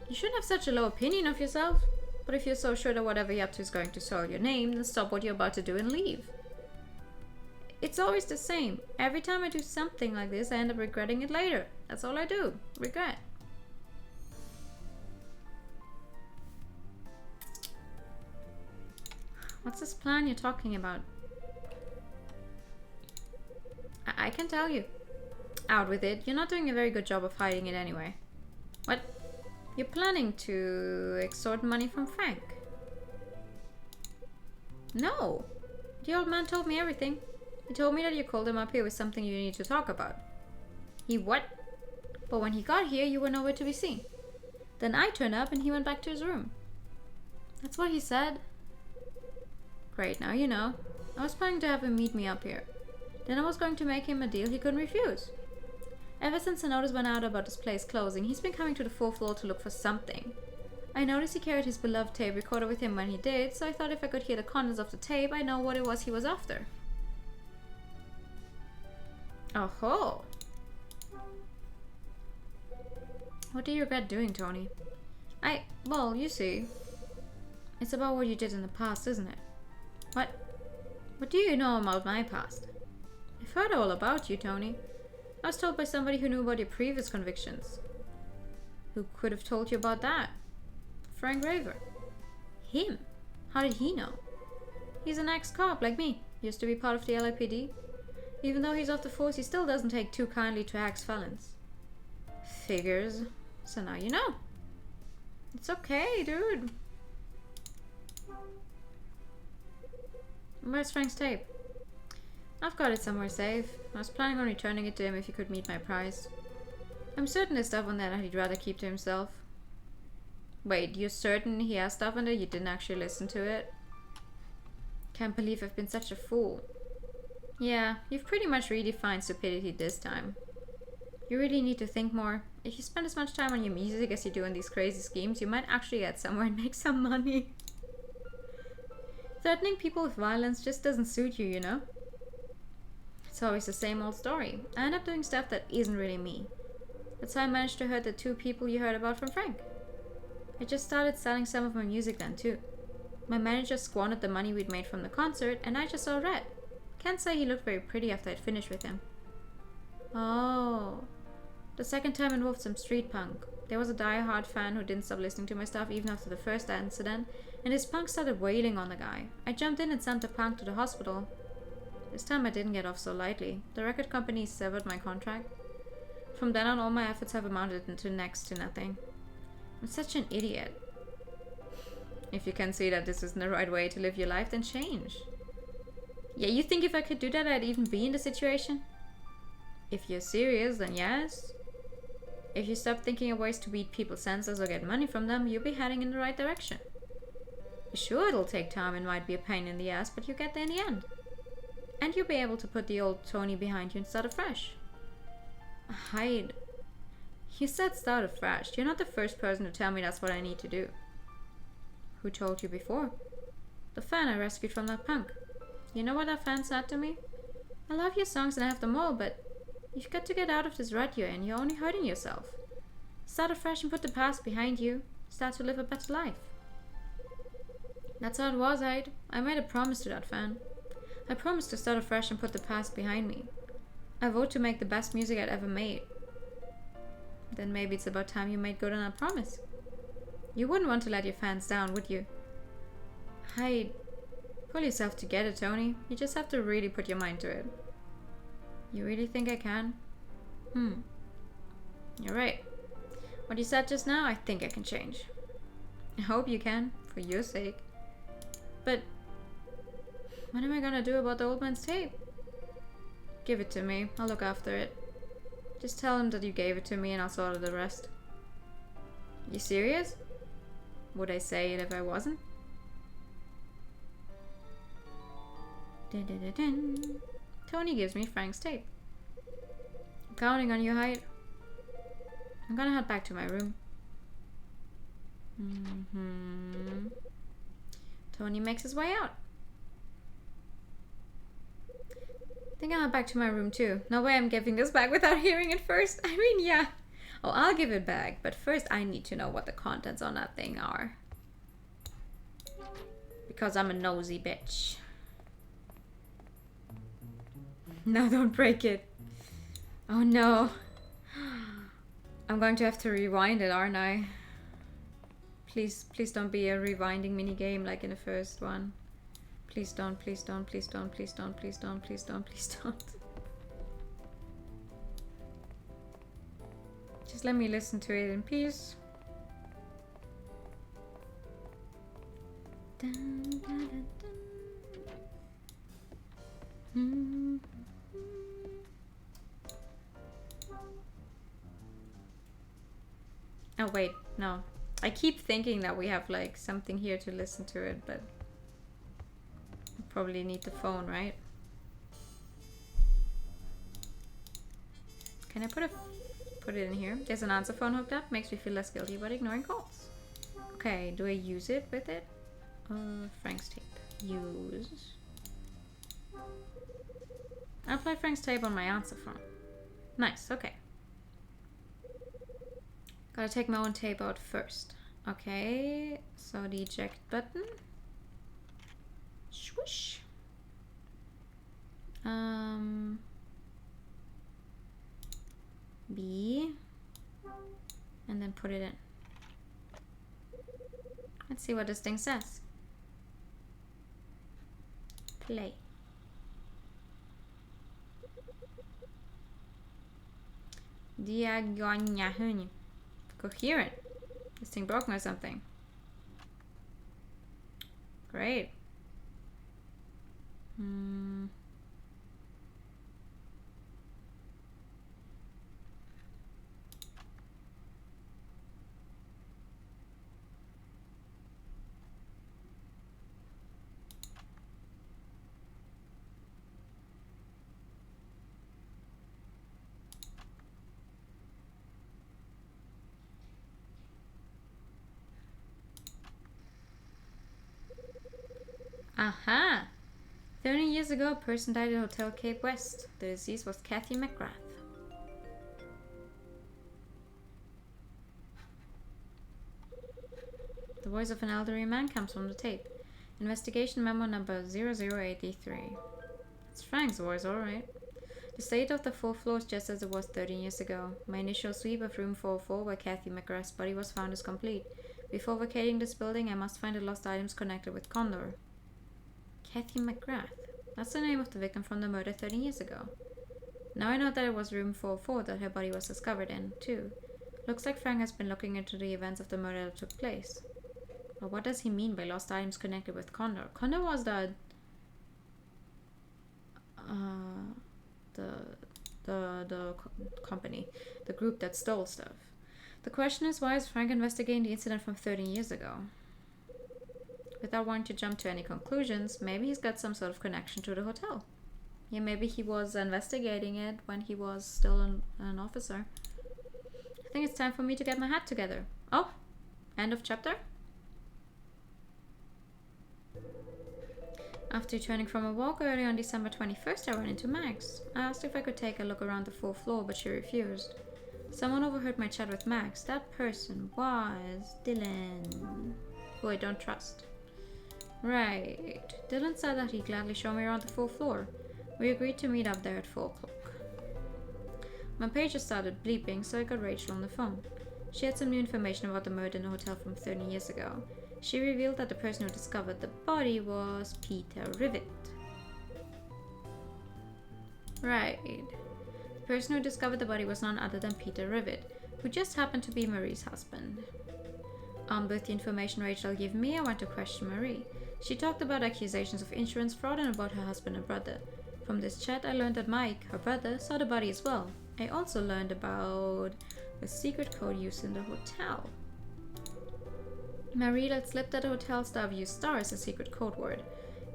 A: You shouldn't have such a low opinion of yourself. But if you're so sure that whatever you're up to is going to soil your name, then stop what you're about to do and leave. It's always the same. Every time I do something like this, I end up regretting it later. That's all I do. Regret. What's this plan you're talking about? I can tell you. Out with it. You're not doing a very good job of hiding it anyway. What? You're planning to extort money from Frank? No. The old man told me everything. He told me that you called him up here with something you need to talk about. He what? But when he got here, you were nowhere to be seen. Then I turned up and he went back to his room. That's what he said. Great, now you know. I was planning to have him meet me up here. Then I was going to make him a deal he couldn't refuse. Ever since the notice went out about this place closing, he's been coming to the 4th floor to look for something. I noticed he carried his beloved tape recorder with him when he did, so I thought if I could hear the contents of the tape, I'd know what it was he was after. Oh-ho! What do you regret doing, Tony? Well, you see. It's about what you did in the past, isn't it? What do you know about my past? I've heard all about you, Tony. I was told by somebody who knew about your previous convictions. Who could have told you about that? Frank Raver. Him? How did he know? He's an ex-cop like me. Used to be part of the LAPD. Even though he's off the force, he still doesn't take too kindly to ex-felons. Figures. So now you know. It's okay, dude. Where's Frank's tape? I've got it somewhere safe. I was planning on returning it to him if he could meet my price. I'm certain there's stuff on there that he'd rather keep to himself. Wait, you're certain he has stuff on there? You didn't actually listen to it? Can't believe I've been such a fool. Yeah, you've pretty much redefined stupidity this time. You really need to think more. If you spend as much time on your music as you do on these crazy schemes, you might actually get somewhere and make some money. Threatening people with violence just doesn't suit you, you know? It's It's always the same old story. I end up doing stuff that isn't really me. That's how I managed to hurt the 2 people you heard about from Frank. I just started selling some of my music then too. My manager squandered the money we'd made from the concert, and I just saw red. Can't say he looked very pretty after I'd finished with him. Oh. The second time involved some street punk. There was a die-hard fan who didn't stop listening to my stuff even after the first incident, and his punk started wailing on the guy. I jumped in and sent the punk to the hospital. This time I didn't get off so lightly. The record company severed my contract. From then on, all my efforts have amounted to next to nothing. I'm such an idiot. If you can see that this isn't the right way to live your life, then change. Yeah, you think if I could do that, I'd even be in the situation? If you're serious, then yes. If you stop thinking of ways to beat people's senses or get money from them, you'll be heading in the right direction. Sure, it'll take time and might be a pain in the ass, but you get there in the end. And you'll be able to put the old Tony behind you and start afresh. Hide. You said start afresh. You're not the first person to tell me that's what I need to do. Who told you before? The fan I rescued from that punk. You know what that fan said to me? I love your songs and I have them all, but you've got to get out of this rut you're in. You're only hurting yourself. Start afresh and put the past behind you. Start to live a better life. That's how it was, Hyde. I made a promise to that fan. I promised to start afresh and put the past behind me. I vowed to make the best music I'd ever made. Then maybe it's about time you made good on that promise. You wouldn't want to let your fans down, would you? Hyde, pull yourself together, Tony. You just have to really put your mind to it. You really think I can? You're right. What you said just now, I think I can change. I hope you can, for your sake. But what am I gonna do about the old man's tape? Give it to me. I'll look after it. Just tell him that you gave it to me and I'll sort out the rest. You serious? Would I say it if I wasn't? Dun, dun, dun, dun. Tony gives me Frank's tape. I'm counting on you, Hyde. I'm gonna head back to my room. Tony makes his way out. I think I'll head back to my room too. No way I'm giving this back without hearing it first. I mean, yeah. Oh, I'll give it back, but first I need to know what the contents on that thing are. Because I'm a nosy bitch. No, don't break it. Oh no. I'm going to have to rewind it, aren't I? Please don't be a rewinding minigame like in the first one. Please don't, please don't, please don't, please don't, please don't, please don't, please don't. Just let me listen to it in peace. Dun, dun, dun, dun. Oh wait, no. I keep thinking that we have like something here to listen to it, but I probably need the phone, right? Can I put it in here? There's an answer phone hooked up. Makes me feel less guilty about ignoring calls. Okay, do I use it with it? Frank's tape. Use. I'll play Frank's tape on my answer phone. Nice, okay. Gotta take my own tape out first. Okay, so the eject button. Swoosh. B. And then put it in. Let's see what this thing says. Play. Diagonahuni. Coherent. This thing broken or something. Great. Aha! 30 years ago, a person died at Hotel Cape West. The deceased was Kathy McGrath. The voice of an elderly man comes from the tape. Investigation memo number 00883. It's Frank's voice, alright. The state of the 4th floor is just as it was 30 years ago. My initial sweep of room 404 where Kathy McGrath's body was found is complete. Before vacating this building, I must find the lost items connected with Condor. Kathy McGrath. That's the name of the victim from the murder 30 years ago. Now I know that it was room 404 that her body was discovered in, too. Looks like Frank has been looking into the events of the murder that took place. But what does he mean by lost items connected with Condor? Condor was the company, the group that stole stuff. The question is, why is Frank investigating the incident from 30 years ago? Without wanting to jump to any conclusions, maybe he's got some sort of connection to the hotel. Yeah, maybe he was investigating it when he was still an officer. I think it's time for me to get my hat together. Oh, end of chapter? After returning from a walk early on December 21st, I ran into Max. I asked if I could take a look around the 4th floor, but she refused. Someone overheard my chat with Max. That person was Dylan, who I don't trust. Right. Dylan said that he'd gladly show me around the 4th floor. We agreed to meet up there at 4 o'clock. My pager started bleeping, so I got Rachel on the phone. She had some new information about the murder in the hotel from 30 years ago. She revealed that the person who discovered the body was Peter Rivet. Right. The person who discovered the body was none other than Peter Rivet, who just happened to be Marie's husband. Armed with the information Rachel gave me, I went to question Marie. She talked about accusations of insurance fraud and about her husband and brother. From this chat, I learned that Mike, her brother, saw the body as well. I also learned about the secret code used in the hotel. Marie let slip that the hotel staff used star as a secret code word.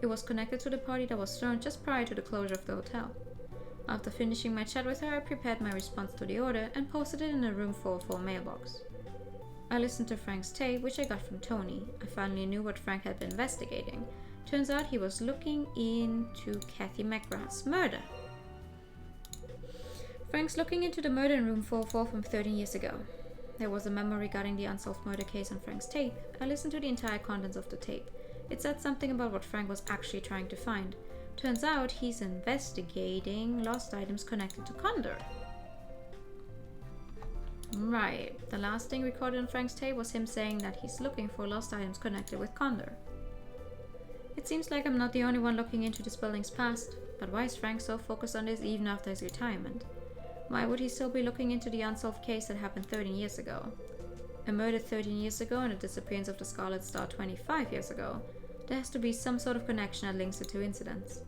A: It was connected to the party that was thrown just prior to the closure of the hotel. After finishing my chat with her, I prepared my response to the order and posted it in a room 404 mailbox. I listened to Frank's tape, which I got from Tony. I finally knew what Frank had been investigating. Turns out he was looking into Kathy McGrath's murder. Frank's looking into the murder in room 404 from 13 years ago. There was a memo regarding the unsolved murder case on Frank's tape. I listened to the entire contents of the tape. It said something about what Frank was actually trying to find. Turns out he's investigating lost items connected to Condor. Right. The last thing recorded on Frank's tape was him saying that he's looking for lost items connected with Condor. It seems like I'm not the only one looking into this building's past, but why is Frank so focused on this even after his retirement? Why would he still be looking into the unsolved case that happened 13 years ago? A murder 13 years ago and the disappearance of the Scarlet Star 25 years ago. There has to be some sort of connection that links the two incidents.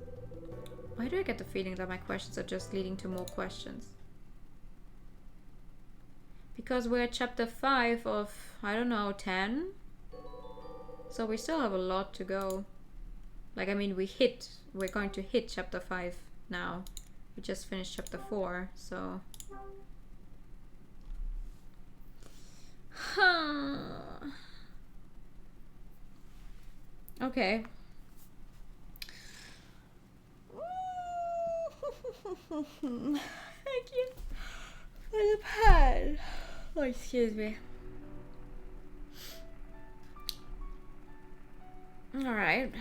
A: Why do I get the feeling that my questions are just leading to more questions? Because we're at chapter 5 of, I don't know, 10? So we still have a lot to go. Like, I mean, we're going to hit chapter 5 now. We just finished chapter 4, so... Okay. Thank you for the pad. Oh, excuse me. Alright.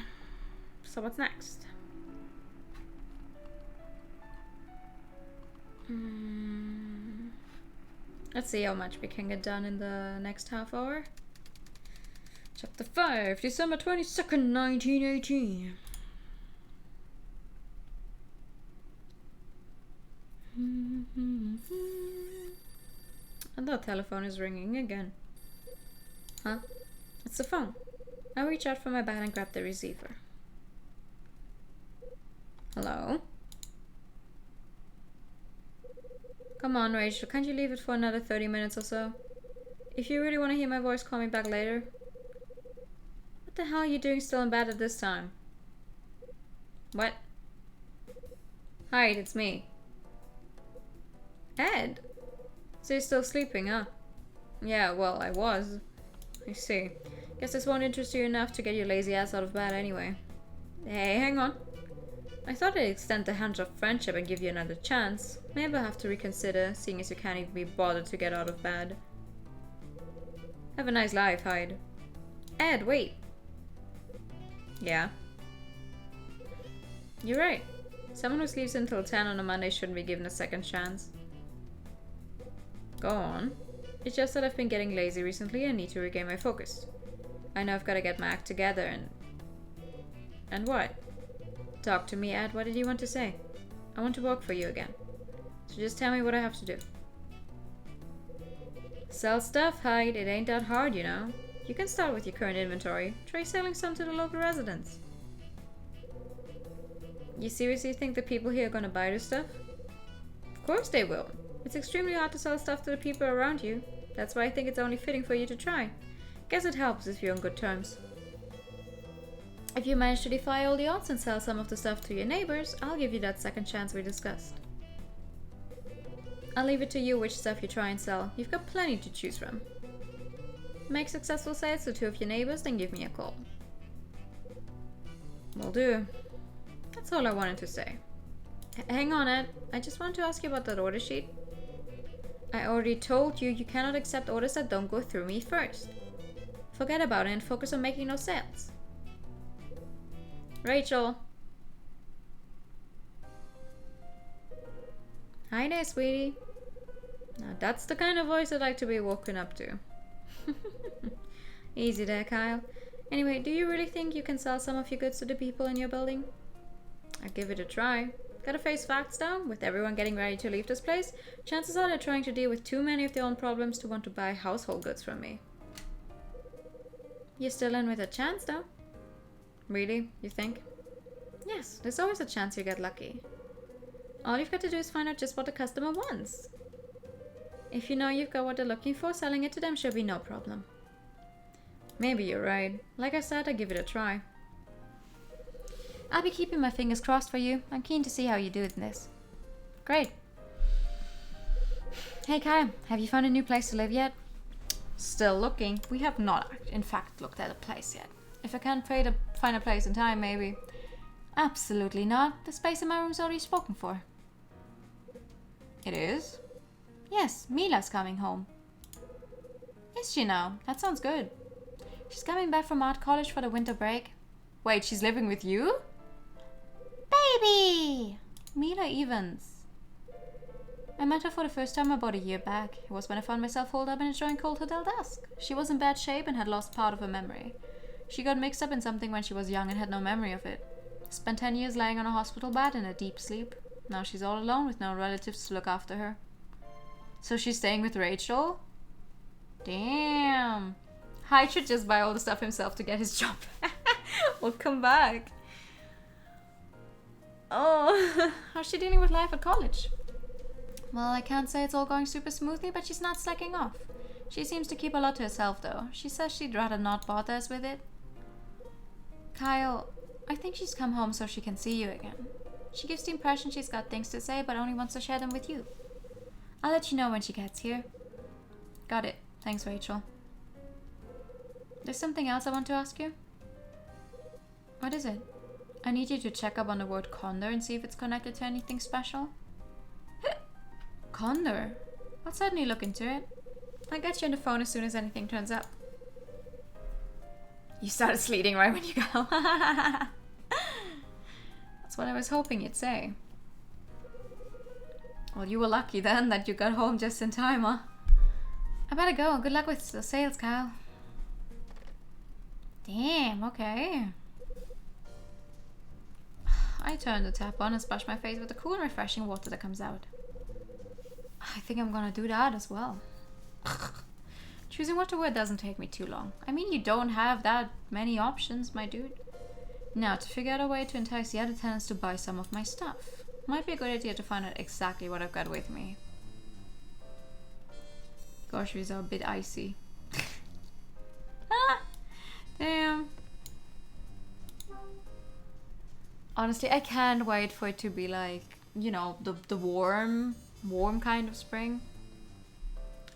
A: So what's next? Let's see how much we can get done in the next half hour. Chapter 5, December 22nd, 1918. And the telephone is ringing again. Huh? It's the phone. I reach out from my bag and grab the receiver. Hello? Come on, Rachel, can't you leave it for another 30 minutes or so? If you really want to hear my voice, call me back later. What the hell are you doing still in bed at this time? What? Hi, it's me. Ed? So you're still sleeping, huh? Yeah, well, I was. I see. Guess this won't interest you enough to get your lazy ass out of bed anyway. Hey, hang on. I thought I'd extend the hand of friendship and give you another chance. Maybe I'll have to reconsider, seeing as you can't even be bothered to get out of bed. Have a nice life, Hyde. Ed, wait! Yeah? You're right. Someone who sleeps until 10 on a Monday shouldn't be given a second chance. Go on. It's just that I've been getting lazy recently and need to regain my focus. I know I've got to get my act together and... And what? Talk to me, Ed. What did you want to say? I want to work for you again. So just tell me what I have to do. Sell stuff, Hyde. It ain't that hard, you know. You can start with your current inventory. Try selling some to the local residents. You seriously think the people here are gonna buy this stuff? Of course they will. It's extremely hard to sell stuff to the people around you. That's why I think it's only fitting for you to try. Guess it helps if you're on good terms. If you manage to defy all the odds and sell some of the stuff to your neighbors, I'll give you that second chance we discussed. I'll leave it to you which stuff you try and sell. You've got plenty to choose from. Make successful sales to 2 of your neighbors, then give me a call. Will do. That's all I wanted to say. Hang on, Ed. I just want to ask you about that order sheet. I already told you you cannot accept orders that don't go through me first. Forget about it and focus on making those sales. Rachel. Hi there, sweetie. Now that's the kind of voice I'd like to be woken up to. Easy there, Kyle. Anyway, do you really think you can sell some of your goods to the people in your building? I'll give it a try. Gotta face facts though. With everyone getting ready to leave this place, chances are they're trying to deal with too many of their own problems to want to buy household goods from me. You're still in with a chance though. Really? You think? Yes, there's always a chance you get lucky. All you've got to do is find out just what the customer wants. If you know you've got what they're looking for, selling it to them should be no problem. Maybe you're right. Like I said, I'll give it a try. I'll be keeping my fingers crossed for you. I'm keen to see how you do in this. Great. Hey Kyle, have you found a new place to live yet? Still looking. We have not, in fact, looked at a place yet. If I can't find a place in time, maybe. Absolutely not. The space in my room's already spoken for. It is? Yes, Mila's coming home. Is she now? That sounds good. She's coming back from art college for the winter break. Wait, she's living with you?
C: Baby!
A: Mila Evans. I met her for the first time about a year back. It was when I found myself holed up in a joint called Hotel Dusk. She was in bad shape and had lost part of her memory. She got mixed up in something when she was young and had no memory of it. Spent 10 years lying on a hospital bed in a deep sleep. Now she's all alone with no relatives to look after her. So she's staying with Rachel? Damn. Hyde should just buy all the stuff himself to get his job. We'll come back. Oh, how's she dealing with life at college? Well, I can't say it's all going super smoothly, but she's not slacking off. She seems to keep a lot to herself, though. She says she'd rather not bother us with it. Kyle, I think she's come home so she can see you again. She gives the impression she's got things to say, but only wants to share them with you. I'll let you know when she gets here. Got it. Thanks, Rachel. There's something else I want to ask you. What is it? I need you to check up on the word condor and see if it's connected to anything special. Condor? I'll certainly look into it. I'll get you on the phone as soon as anything turns up. You started sleeting right when you got home. That's what I was hoping you'd say. Well, you were lucky then that you got home just in time, huh? I better go. Good luck with the sales, Kyle. Damn, okay. I turn the tap on and splash my face with the cool and refreshing water that comes out. I think I'm gonna do that as well. Choosing what to wear doesn't take me too long. I mean, you don't have that many options, my dude. Now, to figure out a way to entice the other tenants to buy some of my stuff. Might be a good idea to find out exactly what I've got with me. Groceries are a bit icy. Ah, damn. Honestly, I can't wait for it to be like, you know, the warm kind of spring.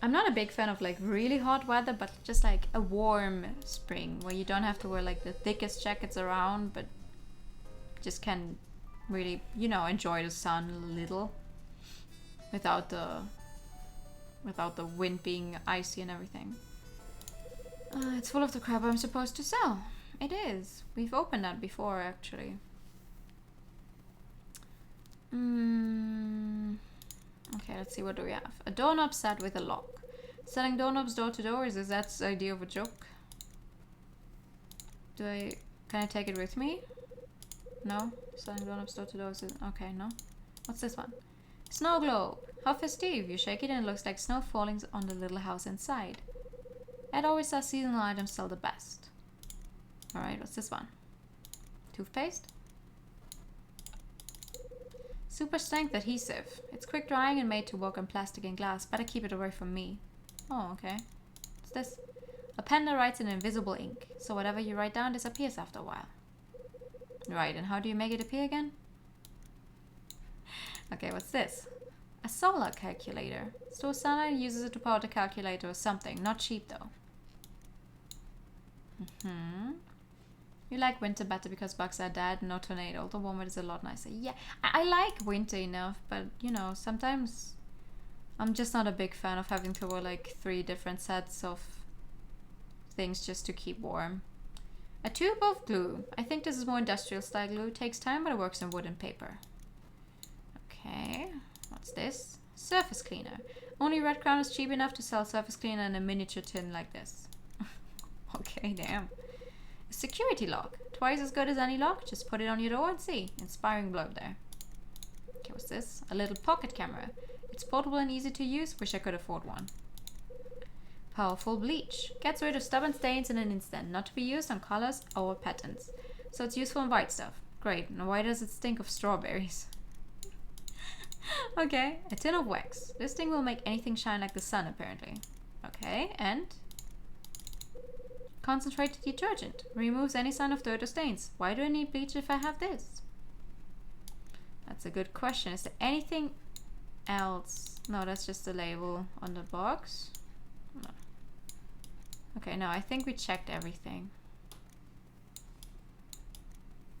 A: I'm not a big fan of like really hot weather, but just like a warm spring where you don't have to wear like the thickest jackets around, but just can really, you know, enjoy the sun a little without the wind being icy and everything. It's full of the crap I'm supposed to sell. It is. We've opened that before, actually. Okay, let's see, what do we have? A doorknob set with a lock. Selling doorknobs door to door, is that the idea of a joke? Can I take it with me? No? Selling doorknobs door to door is okay, no? What's this one? Snow globe. How festive. You shake it and it looks like snow falling on the little house inside. Ed always says seasonal items sell the best. Alright, what's this one? Toothpaste? Super strength adhesive. It's quick drying and made to work on plastic and glass. Better keep it away from me. Oh, okay. What's this? A pen that writes in invisible ink, so whatever you write down disappears after a while. Right, and how do you make it appear again? Okay, what's this? A solar calculator. Store Sana uses it to power the calculator or something. Not cheap though. You like winter better because bugs are dead, no tornado. The warmer is a lot nicer. Yeah, I like winter enough, but you know, sometimes I'm just not a big fan of having to wear like 3 different sets of things just to keep warm. A tube of glue. I think this is more industrial style glue. It takes time, but it works in wood and paper. Okay, what's this? Surface cleaner. Only Red Crown is cheap enough to sell surface cleaner in a miniature tin like this. Okay, damn. A security lock. Twice as good as any lock. Just put it on your door and see. Inspiring blurb there. Okay, what's this? A little pocket camera. It's portable and easy to use. Wish I could afford one. Powerful bleach. Gets rid of stubborn stains in an instant. Not to be used on colors or patterns. So it's useful in white stuff. Great. Now why does it stink of strawberries? Okay. A tin of wax. This thing will make anything shine like the sun, apparently. Okay, and... Concentrated detergent. Removes any sign of dirt or stains. Why do I need bleach if I have this? That's a good question. Is there anything else? No, that's just the label on the box. No. Okay, no, I think we checked everything.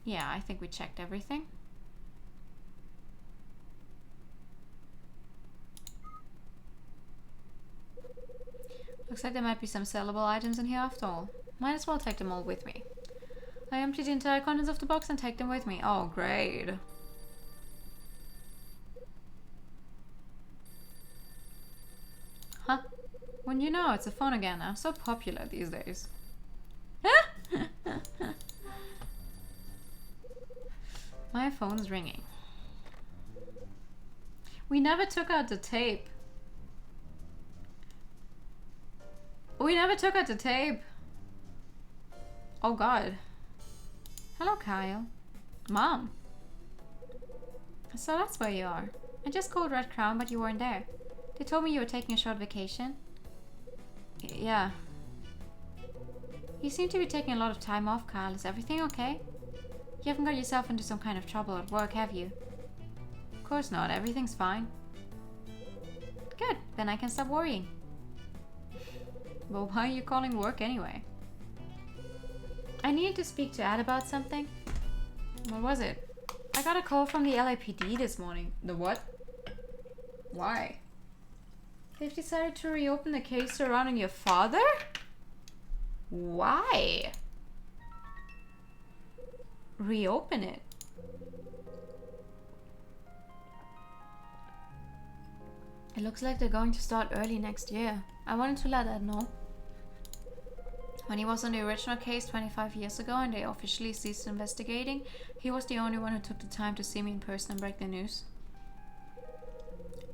A: Yeah, I think we checked everything. Looks like there might be some sellable items in here after all. Might as well take them all with me. I empty the entire contents of the box and take them with me. Oh, great. Huh? When you know, it's a phone again. I'm so popular these days. My phone's ringing. We never took out the tape. We never took out the tape. Oh god. Hello, Kyle. Mom. So that's where you are. I just called Red Crown, but you weren't there. They told me you were taking a short vacation. Yeah. You seem to be taking a lot of time off, Kyle. Is everything okay? You haven't got yourself into some kind of trouble at work, have you? Of course not. Everything's fine. Good. Then I can stop worrying. Well, why are you calling work anyway? I needed to speak to Ed about something. What was it? I got a call from the LAPD this morning. The what? Why? They've decided to reopen the case surrounding your father? Why? Reopen it? It looks like they're going to start early next year. I wanted to let Ed know. When he was on the original case 25 years ago and they officially ceased investigating, he was the only one who took the time to see me in person and break the news.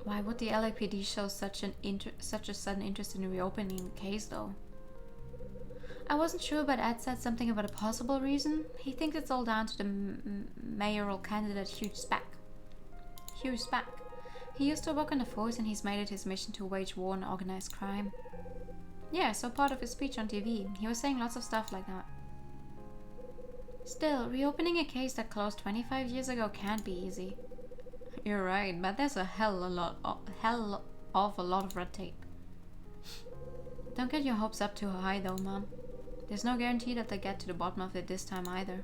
A: Why would the LAPD show such a sudden interest in reopening the case, though? I wasn't sure, but Ed said something about a possible reason. He thinks it's all down to the mayoral candidate Hugh Speck. Hugh Speck. He used to work on the force and he's made it his mission to wage war on organized crime. Yeah, so part of his speech on TV, he was saying lots of stuff like that. Still, reopening a case that closed 25 years ago can't be easy. You're right, but there's a hell of a lot of red tape. Don't get your hopes up too high though, Mom. There's no guarantee that they'll get to the bottom of it this time either.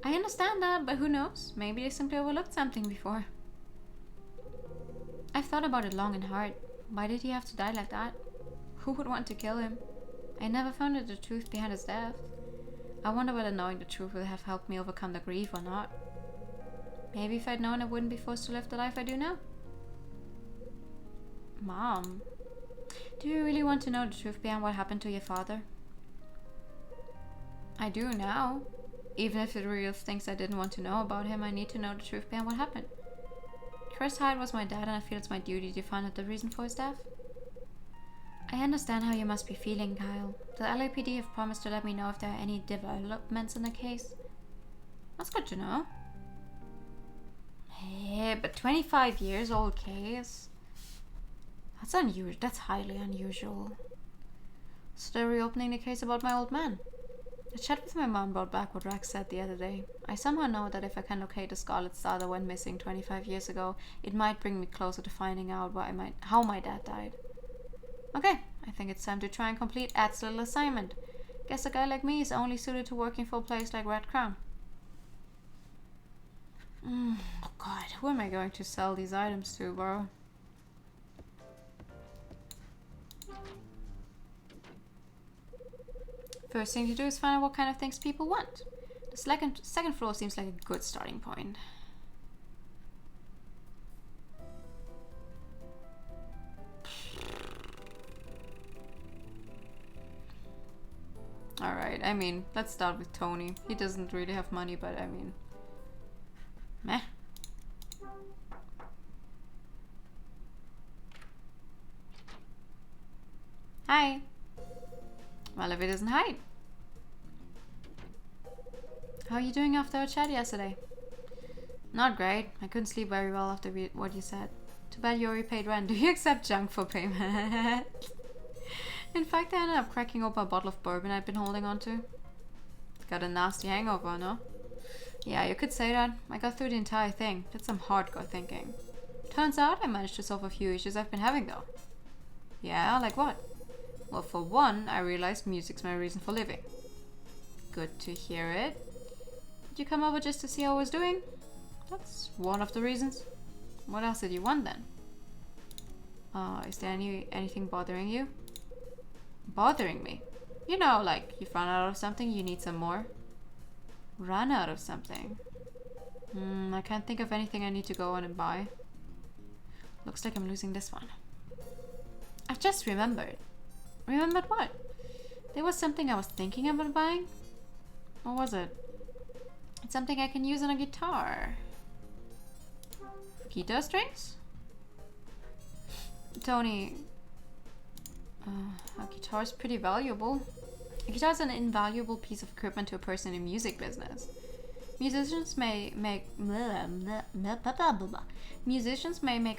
A: I understand that, but who knows? Maybe they simply overlooked something before. I've thought about it long and hard. Why did he have to die like that? Who would want to kill him? I never found out the truth behind his death. I wonder whether knowing the truth would have helped me overcome the grief or not. Maybe if I'd known, I wouldn't be forced to live the life I do now. Mom, do you really want to know the truth behind what happened to your father? I do now. Even if it reveals things I didn't want to know about him, I need to know the truth behind what happened. Chris Hyde was my dad, and I feel it's my duty to find out the reason for his death. I understand how you must be feeling, Kyle. The LAPD have promised to let me know if there are any developments in the case. That's good to know. Hey, but 25 years old case? That's unusual. That's highly unusual. So they're reopening the case about my old man. A chat with my mom brought back what Rex said the other day. I somehow know that if I can locate the Scarlet Star that went missing 25 years ago, it might bring me closer to finding out how my dad died. Okay, I think it's time to try and complete Ed's little assignment. Guess a guy like me is only suited to working for a place like Red Crown. Oh god, who am I going to sell these items to, bro? First thing to do is find out what kind of things people want. The second floor seems like a good starting point. Alright, I mean, let's start with Tony. He doesn't really have money, but I mean... meh. Hi. Well, if it isn't hi. How are you doing after our chat yesterday? Not great. I couldn't sleep very well after what you said. Too bad you already paid rent. Do you accept junk for payment? In fact, I ended up cracking open a bottle of bourbon I'd been holding on to. Got a nasty hangover, no? Yeah, you could say that. I got through the entire thing. Did some hardcore thinking. Turns out I managed to solve a few issues I've been having though. Yeah, like what? Well, for one, I realized music's my reason for living. Good to hear it. Did you come over just to see how I was doing? That's one of the reasons. What else did you want then? Is there anything bothering you? Bothering me? You know, like you've run out of something, you need some more. Run out of something? I can't think of anything I need to go on and buy. Looks like I'm losing this one. I've just remembered. Remembered what? There was something I was thinking about buying. What was it? It's something I can use on a guitar. Guitar strings? Tony, a guitar is pretty valuable. A guitar is an invaluable piece of equipment to a person in the music business. Musicians may make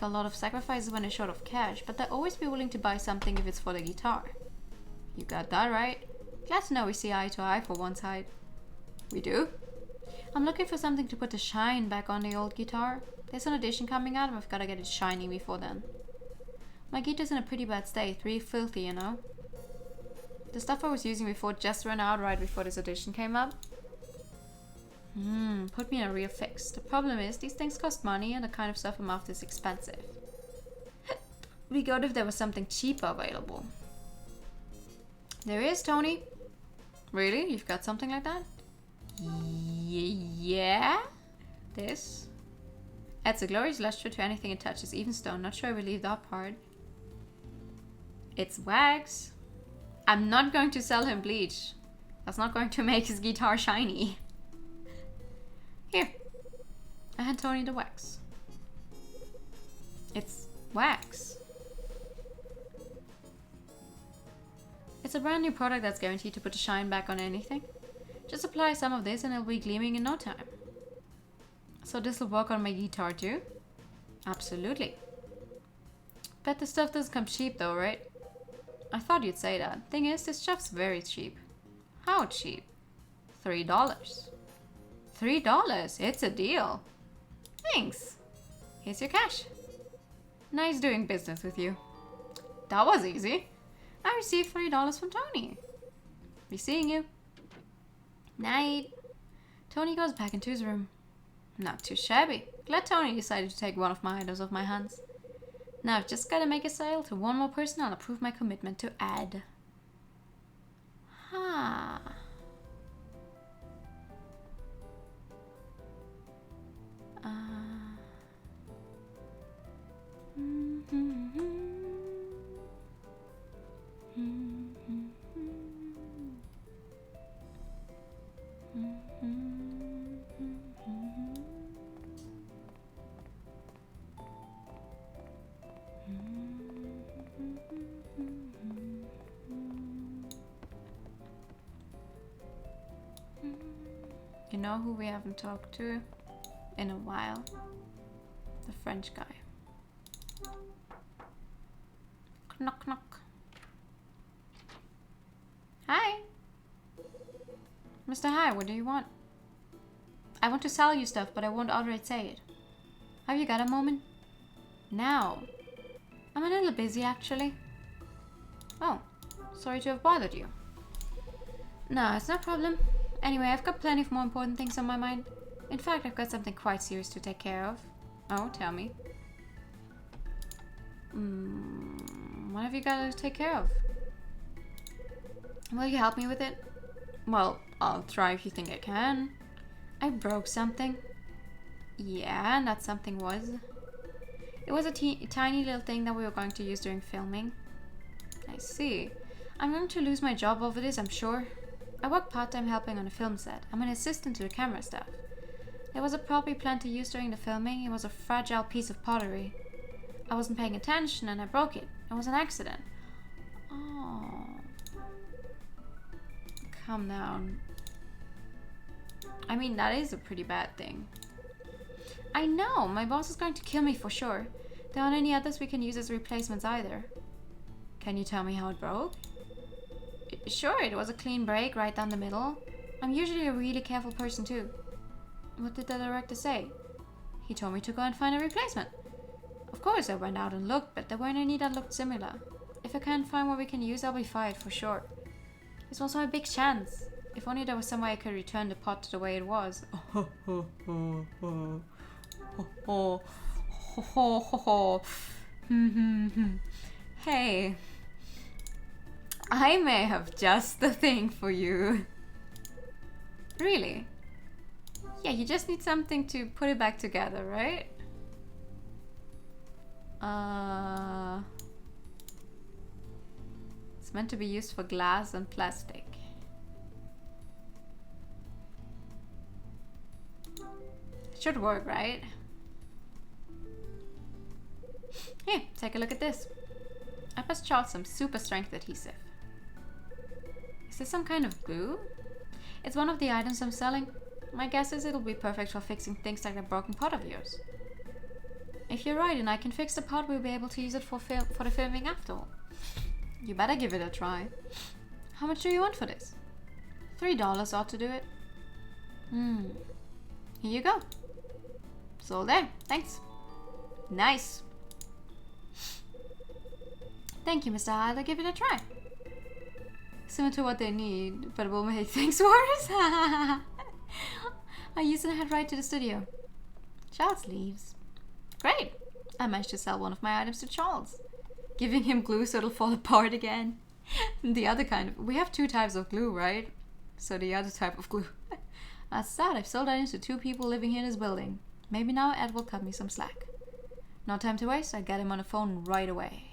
A: a lot of sacrifices when they're short of cash, but they'll always be willing to buy something if it's for the guitar. You got that right. Glad to know we see eye to eye for one side. We do? I'm looking for something to put the shine back on the old guitar. There's an edition coming out and I've got to get it shining before then. My guitar's in a pretty bad state, really filthy, you know. The stuff I was using before just ran out right before this edition came up. Put me in a real fix. The problem is, these things cost money and the kind of stuff I'm after is expensive. Be good if there was something cheaper available. There is, Tony. Really? You've got something like that? Yeah? This? Adds a glorious luster to anything it touches, even stone. Not sure I believe that part. It's wax. I'm not going to sell him bleach. That's not going to make his guitar shiny. Here. I hand Tony the wax. It's wax. It's a brand new product that's guaranteed to put the shine back on anything. Just apply some of this and it'll be gleaming in no time. So this will work on my guitar too? Absolutely. Bet the stuff doesn't come cheap though, right? I thought you'd say that. Thing is, this stuff's very cheap. How cheap? $3. $3? It's a deal. Thanks. Here's your cash. Nice doing business with you. That was easy. I received $3 from Tony. Be seeing you. Night. Tony goes back into his room. Not too shabby. Glad Tony decided to take one of my items off my hands. Now I've just gotta make a sale to one more person and approve my commitment to Ad. Huh. You know who we haven't talked to in a while? The French guy. Knock knock. Hi. Mr. Hi, what do you want? I want to sell you stuff, but I won't outright say it. Have you got a moment? Now. I'm a little busy, actually. Oh, sorry to have bothered you. No, it's no problem. Anyway, I've got plenty of more important things on my mind. In fact, I've got something quite serious to take care of. Oh, tell me. What have you got to take care of? Will you help me with it? Well, I'll try if you think I can. I broke something. Yeah, and that something was. It was a tiny little thing that we were going to use during filming. I see. I'm going to lose my job over this, I'm sure. I work part-time helping on a film set. I'm an assistant to the camera staff. There was a prop we planned to use during the filming. It was a fragile piece of pottery. I wasn't paying attention and I broke it. It was an accident. Oh. Calm down. I mean, that is a pretty bad thing. I know, my boss is going to kill me for sure. There aren't any others we can use as replacements either. Can you tell me how it broke? Sure, it was a clean break right down the middle. I'm usually a really careful person too. What did the director say? He told me to go and find a replacement. Of course, I went out and looked, but there weren't any that looked similar. If I can't find what we can use, I'll be fired for sure. This was my big chance. If only there was some way I could return the pot to the way it was. Hey, I may have just the thing for you. Really? Yeah, you just need something to put it back together, right? It's meant to be used for glass and plastic. Should work, right? Here, take a look at this. I passed Charles some super strength adhesive. Is this some kind of glue? It's one of the items I'm selling. My guess is it'll be perfect for fixing things like that broken pot of yours. If you're right and I can fix the pot, we'll be able to use it for the filming after all. You better give it a try. How much do you want for this? $3 ought to do it. Here you go. Sold there. Thanks. Nice. Thank you, Mr. Hyde. I'll give it a try. Similar to what they need, but it will make things worse. I used it and head right to the studio. Charles leaves. Great. I managed to sell one of my items to Charles. Giving him glue so it'll fall apart again. The other kind of... We have two types of glue, right? So the other type of glue. That's that. I've sold items to 2 people living here in this building. Maybe now Ed will cut me some slack. No time to waste. I get him on the phone right away.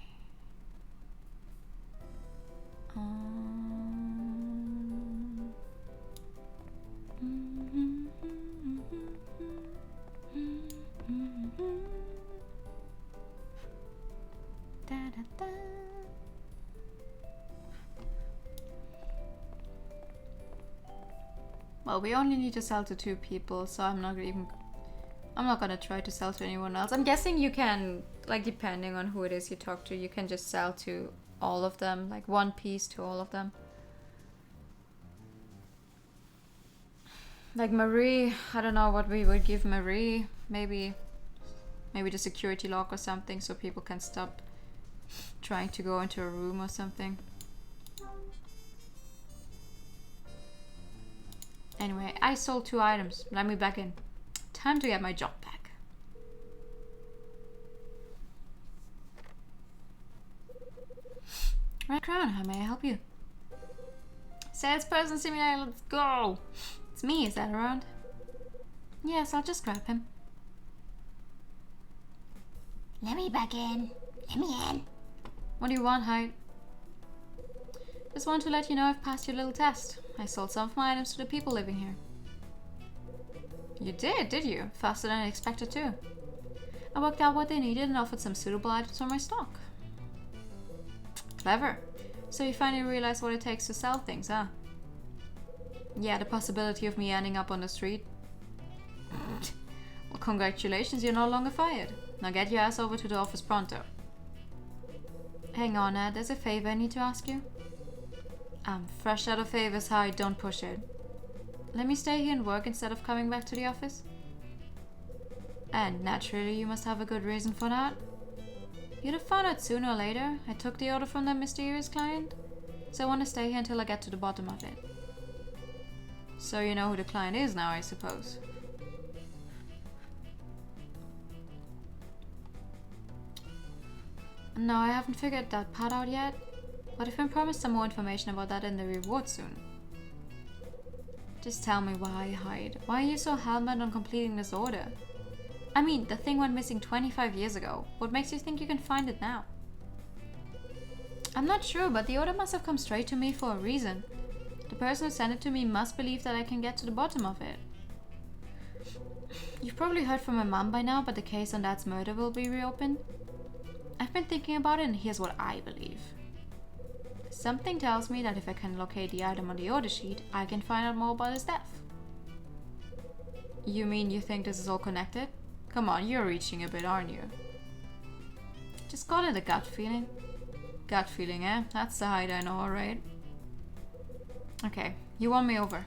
A: Well, we only need to sell to 2 people, so I'm not gonna try to sell to anyone else. I'm guessing you can, like, depending on who it is you talk to, you can just sell to all of them, like 1 piece to all of them. Like Marie, I don't know what we would give Marie. Maybe the security lock or something, so people can stop trying to go into a room or something. Anyway, I sold 2 items. Let me back in. Time to get my job back. Red Crown, how may I help you? Salesperson simulator, let's go! It's me, is that around? Yes, I'll just grab him.
C: Let me back in. Let me in.
A: What do you want, Hyde? Just want to let you know I've passed your little test. I sold some of my items to the people living here. You did you? Faster than I expected too. I worked out what they needed and offered some suitable items from my stock. Clever. So you finally realize what it takes to sell things, huh? Yeah, the possibility of me ending up on the street. Well, congratulations, you're no longer fired. Now get your ass over to the office pronto. Hang on, Ed, there's a favor I need to ask you. I'm fresh out of favors, Hyde, don't push it. Let me stay here and work instead of coming back to the office? And naturally, you must have a good reason for that. You'd have found out sooner or later. I took the order from that mysterious client, so I want to stay here until I get to the bottom of it. So you know who the client is now, I suppose. No, I haven't figured that part out yet, but I've been promised some more information about that in the reward soon. Just tell me why, Hyde. Why are you so hell-bent on completing this order? I mean, the thing went missing 25 years ago. What makes you think you can find it now? I'm not sure, but the order must have come straight to me for a reason. The person who sent it to me must believe that I can get to the bottom of it. You've probably heard from my mom by now, but the case on Dad's murder will be reopened. I've been thinking about it, and here's what I believe. Something tells me that if I can locate the item on the order sheet, I can find out more about his death. You mean you think this is all connected? Come on, you're reaching a bit, aren't you? Just call it a gut feeling. Gut feeling, eh? That's the Hyde I know, alright? Okay, you won me over.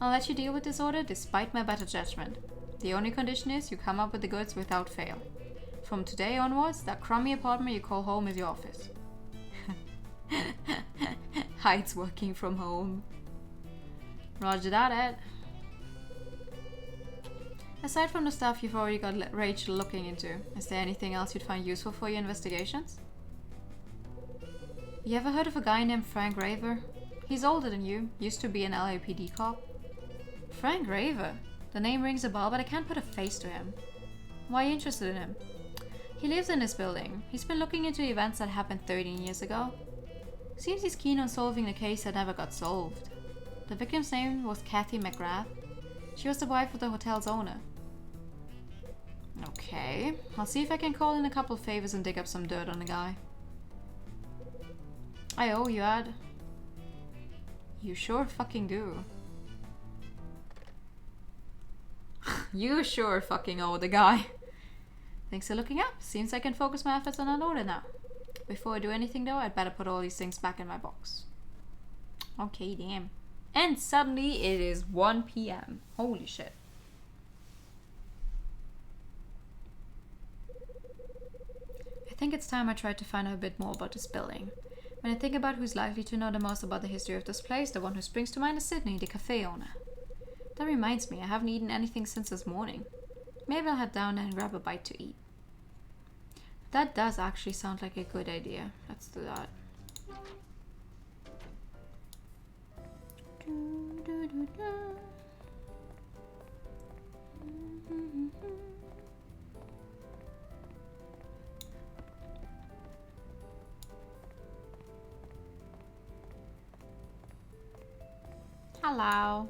A: I'll let you deal with this order despite my better judgment. The only condition is you come up with the goods without fail. From today onwards, that crummy apartment you call home is your office. Hyde's working from home. Roger that, Ed. Aside from the stuff you've already got Rachel looking into, is there anything else you'd find useful for your investigations? You ever heard of a guy named Frank Raver? He's older than you, used to be an LAPD cop. Frank Raver? The name rings a bell, but I can't put a face to him. Why are you interested in him? He lives in this building. He's been looking into events that happened 13 years ago. Seems he's keen on solving the case that never got solved. The victim's name was Kathy McGrath. She was the wife of the hotel's owner. Okay, I'll see if I can call in a couple of favors and dig up some dirt on the guy. I owe you, Ed. You sure fucking do. You sure fucking owe the guy. Thanks for looking up. Seems I can focus my efforts on that order now. Before I do anything though, I'd better put all these things back in my box. Okay, damn. And suddenly it is 1 PM. Holy shit. I think it's time I tried to find out a bit more about this building. When I think about who's likely to know the most about the history of this place, the one who springs to mind is Sydney, the cafe owner. That reminds me, I haven't eaten anything since this morning. Maybe I'll head down there and grab a bite to eat. That does actually sound like a good idea. Let's do that. Hello.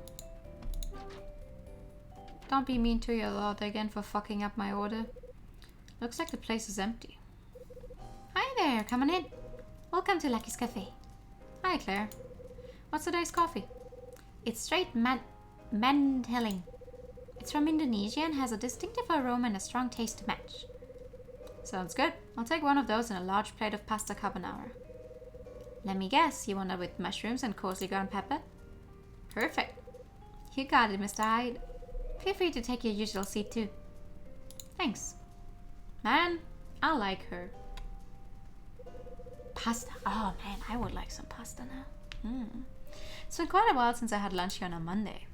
A: Don't be mean to your lord again for fucking up my order. Looks like the place is empty.
C: Hi there, come on in. Welcome to Lucky's Cafe.
A: Hi, Claire. What's today's coffee?
C: It's straight Mandheling. It's from Indonesia and has a distinctive aroma and a strong taste to match.
A: Sounds good. I'll take one of those and a large plate of pasta carbonara.
C: Let me guess, you want it with mushrooms and coarsely ground pepper?
A: Perfect.
C: You got it, Mr. Hyde. Feel free to take your usual seat too.
A: Thanks. Man, I like her.
C: Pasta. Oh man, I would like some pasta now.
A: It's been quite a while since I had lunch here on a Monday.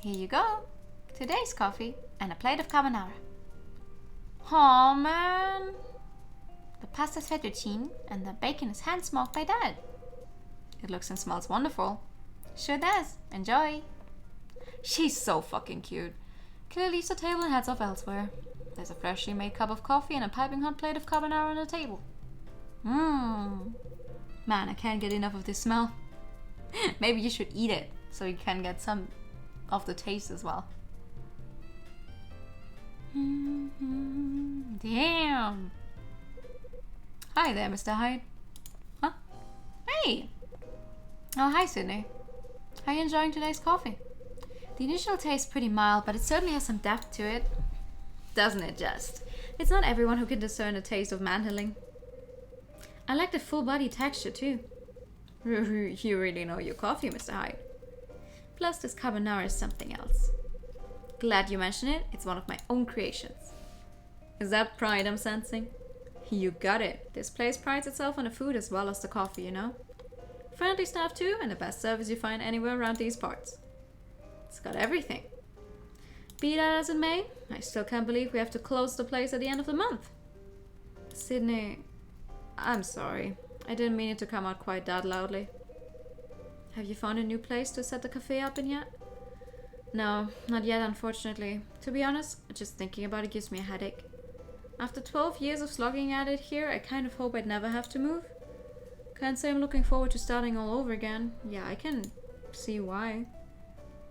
A: Here you go. Today's coffee and a plate of carbonara. Aw, man. The pasta's fettuccine and the bacon is hand smoked by Dad. It looks and smells wonderful. Sure does. Enjoy. She's so fucking cute. Claire leaves the table and heads off elsewhere. There's a freshly made cup of coffee and a piping hot plate of carbonara on the table. Man, I can't get enough of this smell. Maybe you should eat it so you can get some of the taste as well. Damn. Hi there, Mr. Hyde. Huh? Hey. Oh, hi, Sydney. How are you enjoying today's coffee? The initial taste is pretty mild, but it certainly has some depth to it. Doesn't it just? It's not everyone who can discern the taste of mandling. I like the full body texture too. You really know your coffee, Mr. Hyde. Plus, this carbonara is something else. Glad you mentioned it. It's one of my own creations. Is that pride I'm sensing? You got it. This place prides itself on the food as well as the coffee, you know? Friendly staff too, and the best service you find anywhere around these parts. It's got everything. Be that as it may, I still can't believe we have to close the place at the end of the month. Sydney, I'm sorry. I didn't mean it to come out quite that loudly. Have you found a new place to set the cafe up in yet? No, not yet, unfortunately. To be honest, just thinking about it gives me a headache. After 12 years of slogging at it here, I kind of hope I'd never have to move. Can't say I'm looking forward to starting all over again. Yeah, I can see why.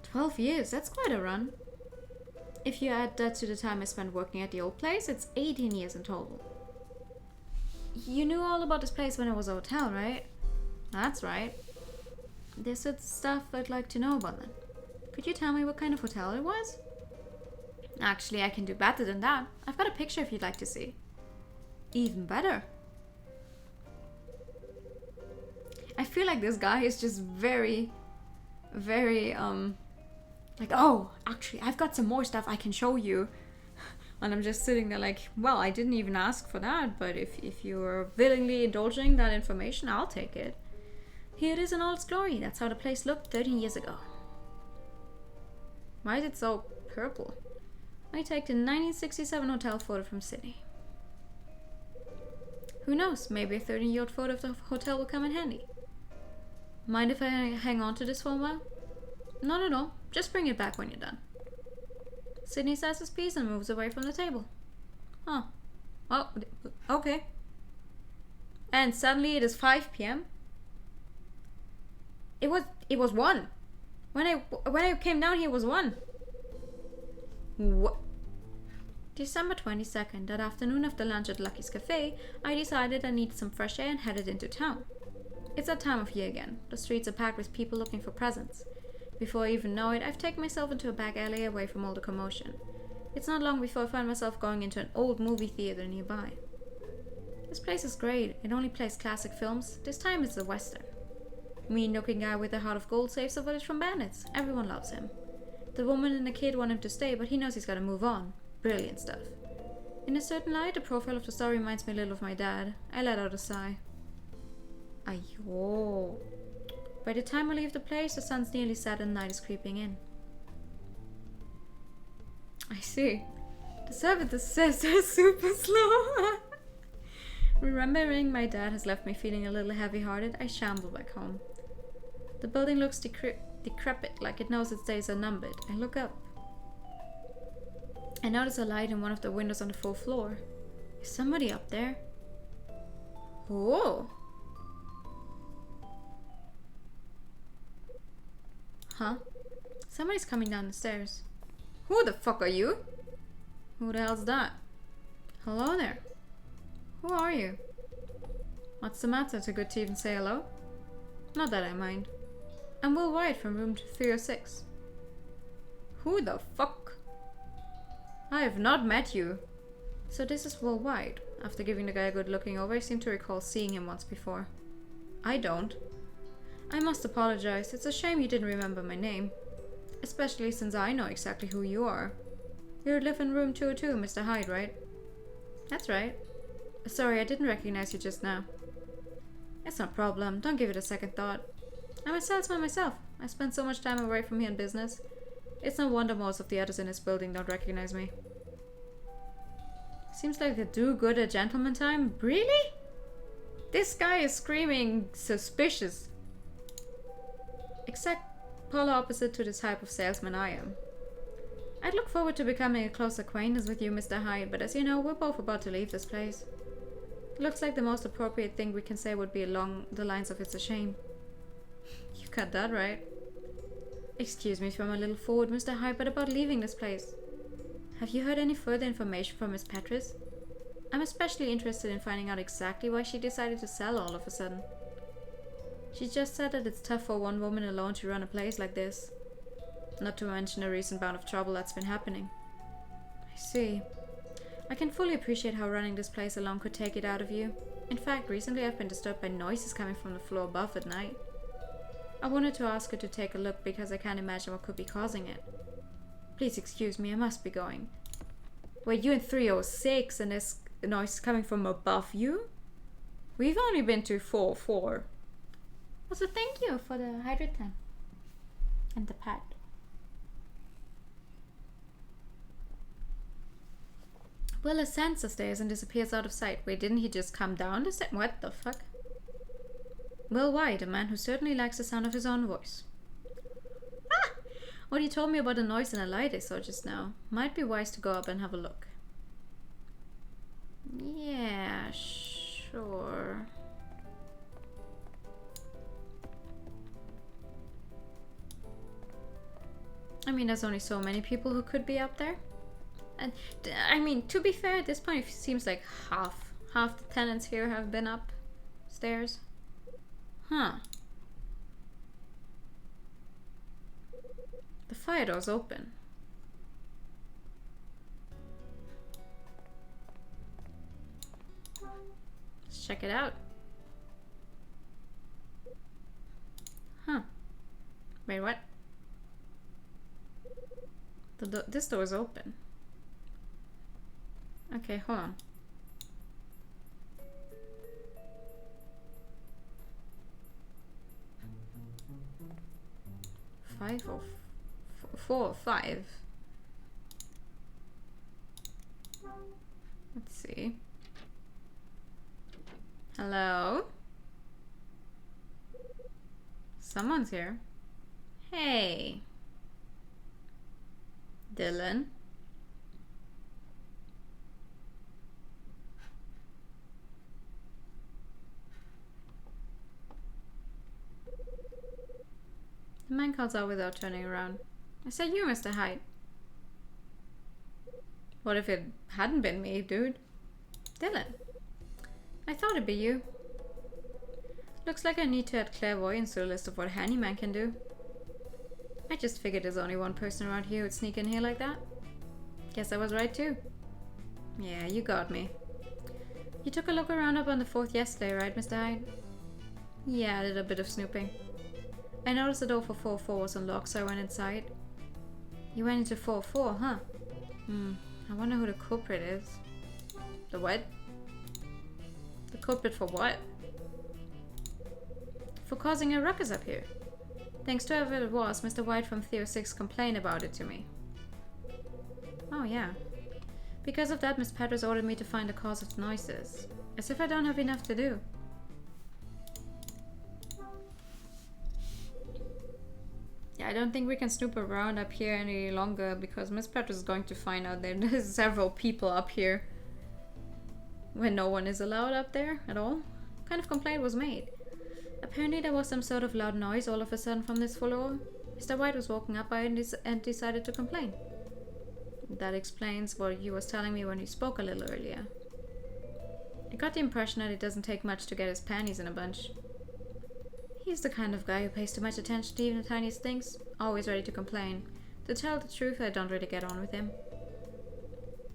A: 12 years, that's quite a run. If you add that to the time I spent working at the old place, it's 18 years in total. You knew all about this place when it was a hotel, right? That's right. There's some stuff I'd like to know about then. Could you tell me what kind of hotel it was? Actually, I can do better than that. I've got a picture if you'd like to see. Even better. I feel like this guy is just very, like, oh, actually, I've got some more stuff I can show you. And I'm just sitting there like, well, I didn't even ask for that, but if you're willingly indulging that information, I'll take it. Here it is in all its glory. That's how the place looked 13 years ago. Why is it so purple? I take the 1967 hotel photo from Sydney. Who knows, maybe a 13-year-old photo of the hotel will come in handy. Mind if I hang on to this for a while? Not at all. Just bring it back when you're done. Sydney says his piece and moves away from the table. Oh. Oh, okay. And suddenly it is 5 p.m. It was 1. When I came down here, it was 1. What? December 22nd, that afternoon after lunch at Lucky's Cafe, I decided I needed some fresh air and headed into town. It's that time of year again. The streets are packed with people looking for presents. Before I even know it, I've taken myself into a back alley away from all the commotion. It's not long before I find myself going into an old movie theater nearby. This place is great. It only plays classic films. This time it's a western. Mean-looking guy with a heart of gold saves a village from bandits. Everyone loves him. The woman and the kid want him to stay, but he knows he's gotta move on. Brilliant stuff. In a certain light, the profile of the star reminds me a little of my dad. I let out a sigh. Ayo. By the time I leave the place, the sun's nearly set and night is creeping in. I see. The service says they're super slow. Remembering my dad has left me feeling a little heavy-hearted, I shamble back home. The building looks decrepit, like it knows its days are numbered. I look up. I notice a light in one of the windows on the 4th floor. Is somebody up there? Whoa! Huh? Somebody's coming down the stairs. Who the fuck are you? Who the hell's that? Hello there. Who are you? What's the matter? Too good to even say hello? Not that I mind. I'm Will White from room 306. Who the fuck? I have not met you. So this is Will White. After giving the guy a good looking over, I seem to recall seeing him once before. I don't. I must apologize. It's a shame you didn't remember my name. Especially since I know exactly who you are. You live in room 202, Mr. Hyde, right? That's right. Sorry, I didn't recognize you just now. It's no problem. Don't give it a second thought. I'm a salesman myself. I spend so much time away from here in business. It's no wonder most of the others in this building don't recognize me. Seems like the do-gooder gentleman time. Really? This guy is screaming suspicious. Exact polar opposite to the type of salesman I am. I'd look forward to becoming a close acquaintance with you, Mr. Hyde, but as you know, we're both about to leave this place. Looks like the most appropriate thing we can say would be along the lines of it's a shame. You got that right. Excuse me if I'm a little forward, Mr. Hyde, but about leaving this place. Have you heard any further information from Miss Petris? I'm especially interested in finding out exactly why she decided to sell all of a sudden. She just said that it's tough for one woman alone to run a place like this. Not to mention the recent bout of trouble that's been happening. I see. I can fully appreciate how running this place alone could take it out of you. In fact, recently I've been disturbed by noises coming from the floor above at night. I wanted to ask her to take a look because I can't imagine what could be causing it. Please excuse me, I must be going. Wait, you in 306 and there's noise coming from above you? We've only been to 404. Also, thank you for the hydrate time. And the pad. Will ascends the stairs and disappears out of sight. Wait, didn't he just come down the stairs? What the fuck? Will White, a man who certainly likes the sound of his own voice. Ah! What he told me about the noise and the light I saw just now. Might be wise to go up and have a look. Yeah, sure. I mean, there's only so many people who could be up there. And I mean, to be fair, at this point, it seems like half the tenants here have been upstairs. Huh. The fire door's open. Let's check it out. Huh. Wait, what? This door is open. Okay, hold on. Four or five. Let's see. Hello? Someone's here. Hey. Dylan? The man calls out without turning around. I said you, Mr. Hyde. What if it hadn't been me, dude? Dylan. I thought it'd be you. Looks like I need to add clairvoyance to the list of what a handyman can do. I just figured there's only one person around here who'd sneak in here like that. Guess I was right too. Yeah, you got me. You took a look around up on the 4th yesterday, right, Mr. Hyde? Yeah, I did a bit of snooping. I noticed the door for 404 was unlocked, so I went inside. You went into 404, huh? I wonder who the culprit is. The what? The culprit for what? For causing a ruckus up here. Thanks to whoever it was, Mr. White from Theo 6 complained about it to me. Oh yeah. Because of that, Miss Peters ordered me to find the cause of the noises. As if I don't have enough to do. Yeah, I don't think we can snoop around up here any longer because Miss Peters is going to find out that there's several people up here. When no one is allowed up there at all. What kind of complaint was made? Apparently there was some sort of loud noise all of a sudden from this floor. Mr. White was walking up by and decided to complain. That explains what he was telling me when he spoke a little earlier. I got the impression that it doesn't take much to get his panties in a bunch. He's the kind of guy who pays too much attention to even the tiniest things, always ready to complain. To tell the truth, I don't really get on with him.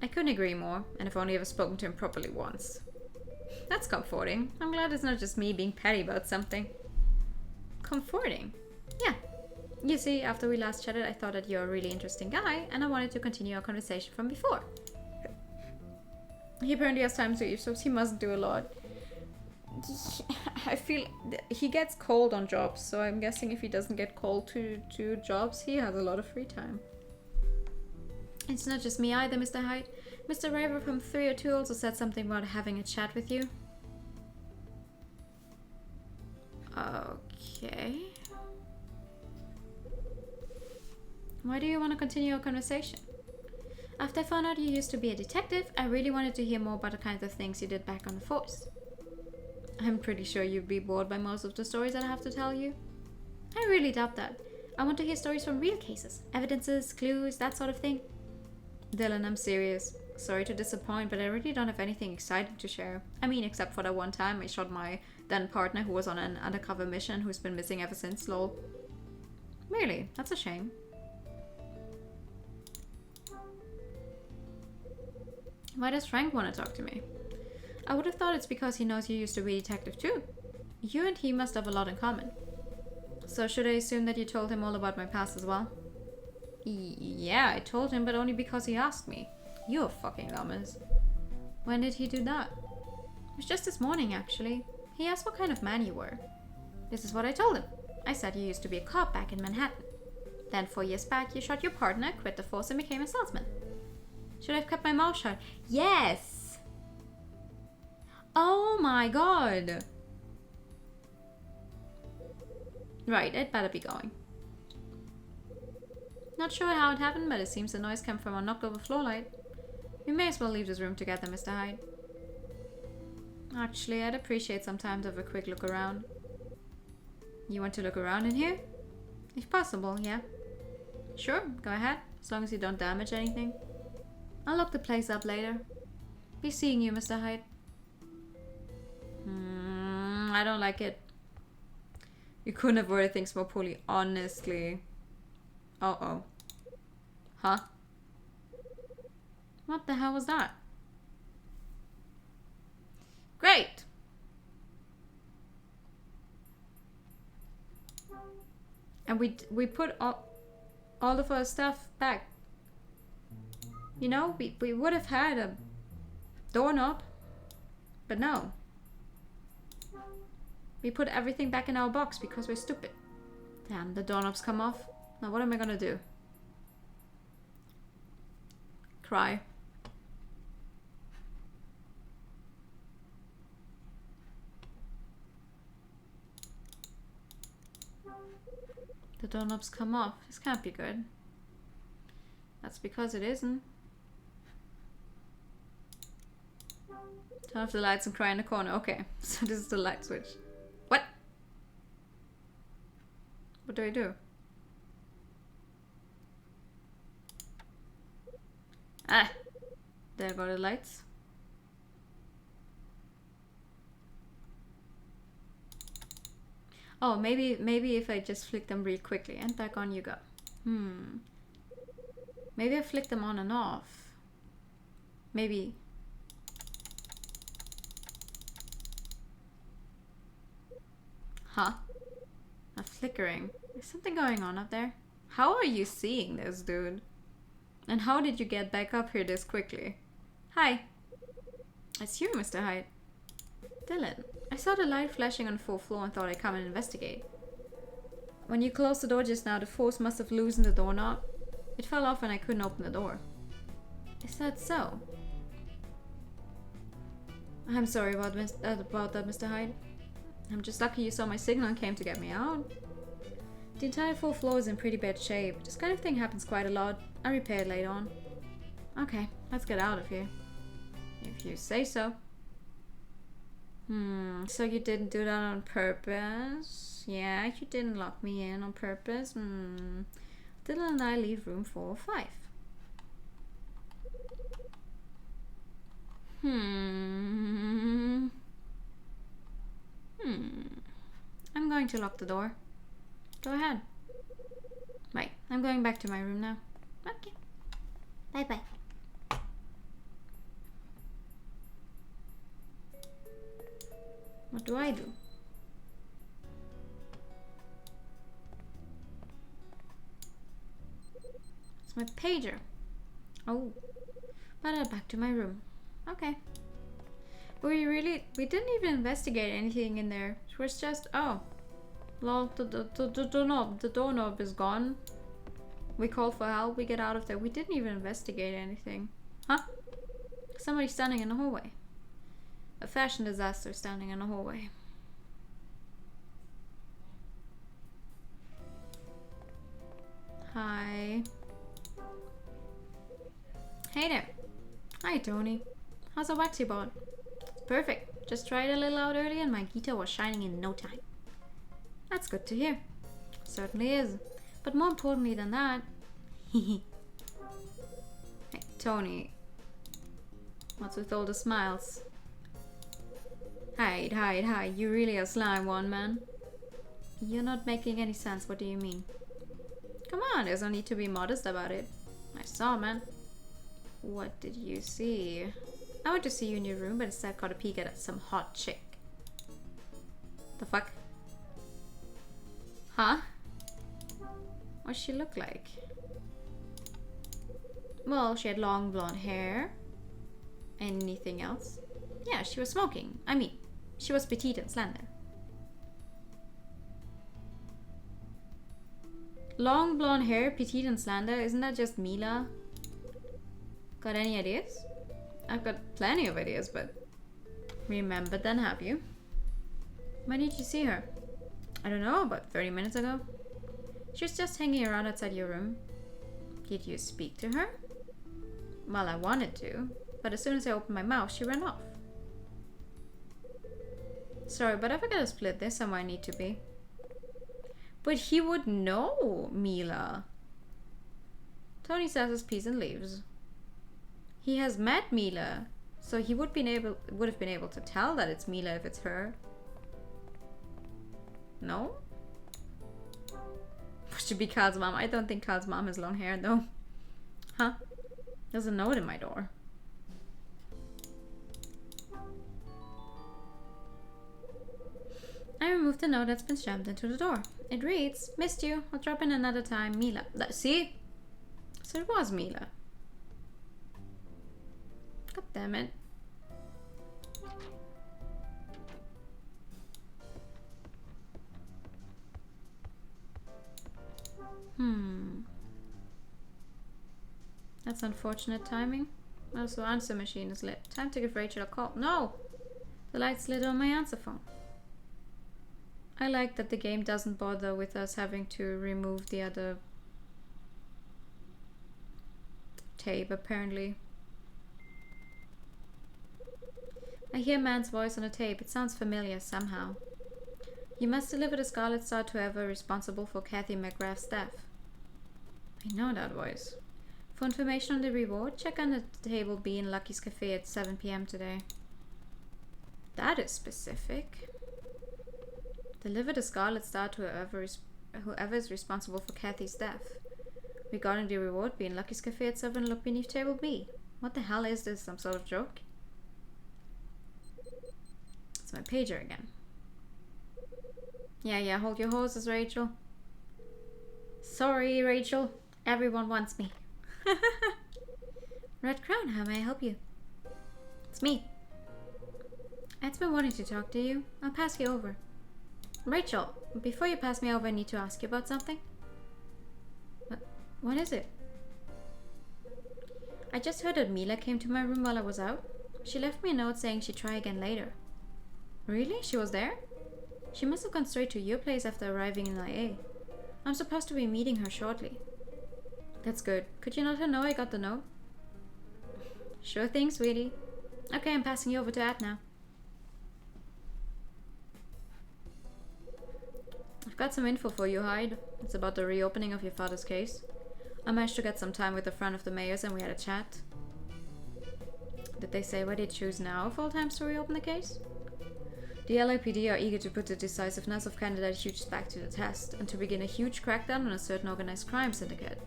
A: I couldn't agree more, and I've only ever spoken to him properly once. That's comforting. I'm glad it's not just me being petty about something. Comforting? Yeah. You see, after we last chatted, I thought that you're a really interesting guy, and I wanted to continue our conversation from before. He apparently has time to leave, so he must do a lot. I feel he gets called on jobs, so I'm guessing if he doesn't get called to jobs, he has a lot of free time. It's not just me either, Mr. Hyde. Mr. Raver from 302 also said something about having a chat with you. Okay. Why do you want to continue our conversation? After I found out you used to be a detective, I really wanted to hear more about the kinds of things you did back on the force. I'm pretty sure you'd be bored by most of the stories that I have to tell you. I really doubt that. I want to hear stories from real cases, evidences, clues, that sort of thing. Dylan, I'm serious. Sorry to disappoint, but I really don't have anything exciting to share. I mean, except for that one time I shot my then partner who was on an undercover mission who's been missing ever since, lol. Really? That's a shame. Why does Frank want to talk to me? I would have thought it's because he knows you used to be a detective too. You and he must have a lot in common. So should I assume that you told him all about my past as well? Yeah, I told him, but only because he asked me. You're fucking dumbass. When did he do that? It was just this morning, actually. He asked what kind of man you were. This is what I told him. I said you used to be a cop back in Manhattan. Then 4 years back, you shot your partner, quit the force, and became a salesman. Should I have kept my mouth shut? Yes! Oh my god! Right, I'd better be going. Not sure how it happened, but it seems the noise came from a knocked over floor light. We may as well leave this room together, Mr. Hyde. Actually, I'd appreciate some time to have a quick look around. You want to look around in here? If possible, yeah. Sure, go ahead, as long as you don't damage anything. I'll lock the place up later. Be seeing you, Mr. Hyde. I don't like it. You couldn't have worded things more poorly, honestly. Uh-oh. Huh? What the hell was that? Great! And we put all of our stuff back. You know, we would have had a doorknob, but no. We put everything back in our box because we're stupid. Damn, the doorknob's come off. Now what am I gonna do? Cry. The doorknob's come off. This can't be good. That's because it isn't. Turn off the lights and cry in the corner. Okay, so this is the light switch. What? What do I do? Ah! There go the lights. Oh, maybe if I just flick them real quickly and back on you go. Maybe I flick them on and off. Maybe. Huh? A flickering. There's something going on up there. How are you seeing this, dude? And how did you get back up here this quickly? Hi. It's you, Mr. Hyde. Dylan, I saw the light flashing on the 4th floor and thought I'd come and investigate. When you closed the door just now, the force must have loosened the doorknob. It fell off and I couldn't open the door. Is that so? I'm sorry about that, Mr. Hyde. I'm just lucky you saw my signal and came to get me out. The entire 4th floor is in pretty bad shape. This kind of thing happens quite a lot. I'll repair it later on. Okay, let's get out of here. If you say so. So you didn't do that on purpose? Yeah, you didn't lock me in on purpose? Dylan and I leave room 405. I'm going to lock the door. Go ahead. Right, I'm going back to my room now. Okay.
C: Bye-bye.
A: What do I do? It's my pager. Oh. But back to my room. Okay. We didn't even investigate anything in there. It was just, oh. Lol, the doorknob is gone. We called for help, we get out of there. We didn't even investigate anything. Huh? Somebody standing in the hallway. A fashion disaster standing in the hallway. Hi. Hey there. Hi, Tony. How's the waxy board? It's perfect. Just tried a little out earlier and my guitar was shining in no time. That's good to hear. Certainly is. But more importantly than that... Hey, Tony. What's with all the smiles? Hide. You really a sly one, man. You're not making any sense. What do you mean? Come on, there's no need to be modest about it. I saw, man. What did you see? I went to see you in your room, but instead got a peek at some hot chick. The fuck? Huh? What she look like? Well, she had long blonde hair. Anything else? Yeah, she was smoking. I mean, she was petite and slender. Long blonde hair, petite and slender, isn't that just Mila? Got any ideas? I've got plenty of ideas, but... Remembered then, have you? When did you see her? I don't know, about 30 minutes ago. She was just hanging around outside your room. Did you speak to her? Well, I wanted to, but as soon as I opened my mouth, she ran off. Sorry, but I forgot to split this somewhere I need to be. But he would know, Mila. Tony says his piece and leaves. He has met Mila, so he would have been able to tell that it's Mila if it's her. No? Should be Carl's mom. I don't think Carl's mom has long hair though. Huh? There's a note in my door. I removed the note that's been jammed into the door. It reads, "Missed you. I'll drop in another time. Mila." See? So it was Mila. God damn it. That's unfortunate timing. Also, answer machine is lit. Time to give Rachel a call. No! The light's lit on my answer phone. I like that the game doesn't bother with us having to remove the other tape, apparently. I hear a man's voice on a tape. It sounds familiar somehow. You must deliver the Scarlet Star to whoever responsible for Kathy McGrath's death. I know that voice. For information on the reward, check on the table B in Lucky's Cafe at 7 PM today. That is specific. Deliver the Scarlet Star to whoever is responsible for Kathy's death. Regarding the reward, be in Lucky's Cafe at 7 and look beneath table B. What the hell is this? Some sort of joke? It's my pager again. Yeah, hold your horses, Rachel. Sorry, Rachel. Everyone wants me. Red Crown, how may I help you? It's me. I've been wanting to talk to you. I'll pass you over. Rachel, before you pass me over, I need to ask you about something. What is it? I just heard that Mila came to my room while I was out. She left me a note saying she'd try again later. Really? She was there? She must have gone straight to your place after arriving in IA. I'm supposed to be meeting her shortly. That's good. Could you let her know I got the note? Sure thing, sweetie. Okay, I'm passing you over to Ad now. I've got some info for you, Hyde. It's about the reopening of your father's case. I managed to get some time with a friend of the mayor's and we had a chat. Did they say why they choose now of all times to reopen the case? The LAPD are eager to put the decisiveness of candidate Hughes back to the test and to begin a huge crackdown on a certain organized crime syndicate.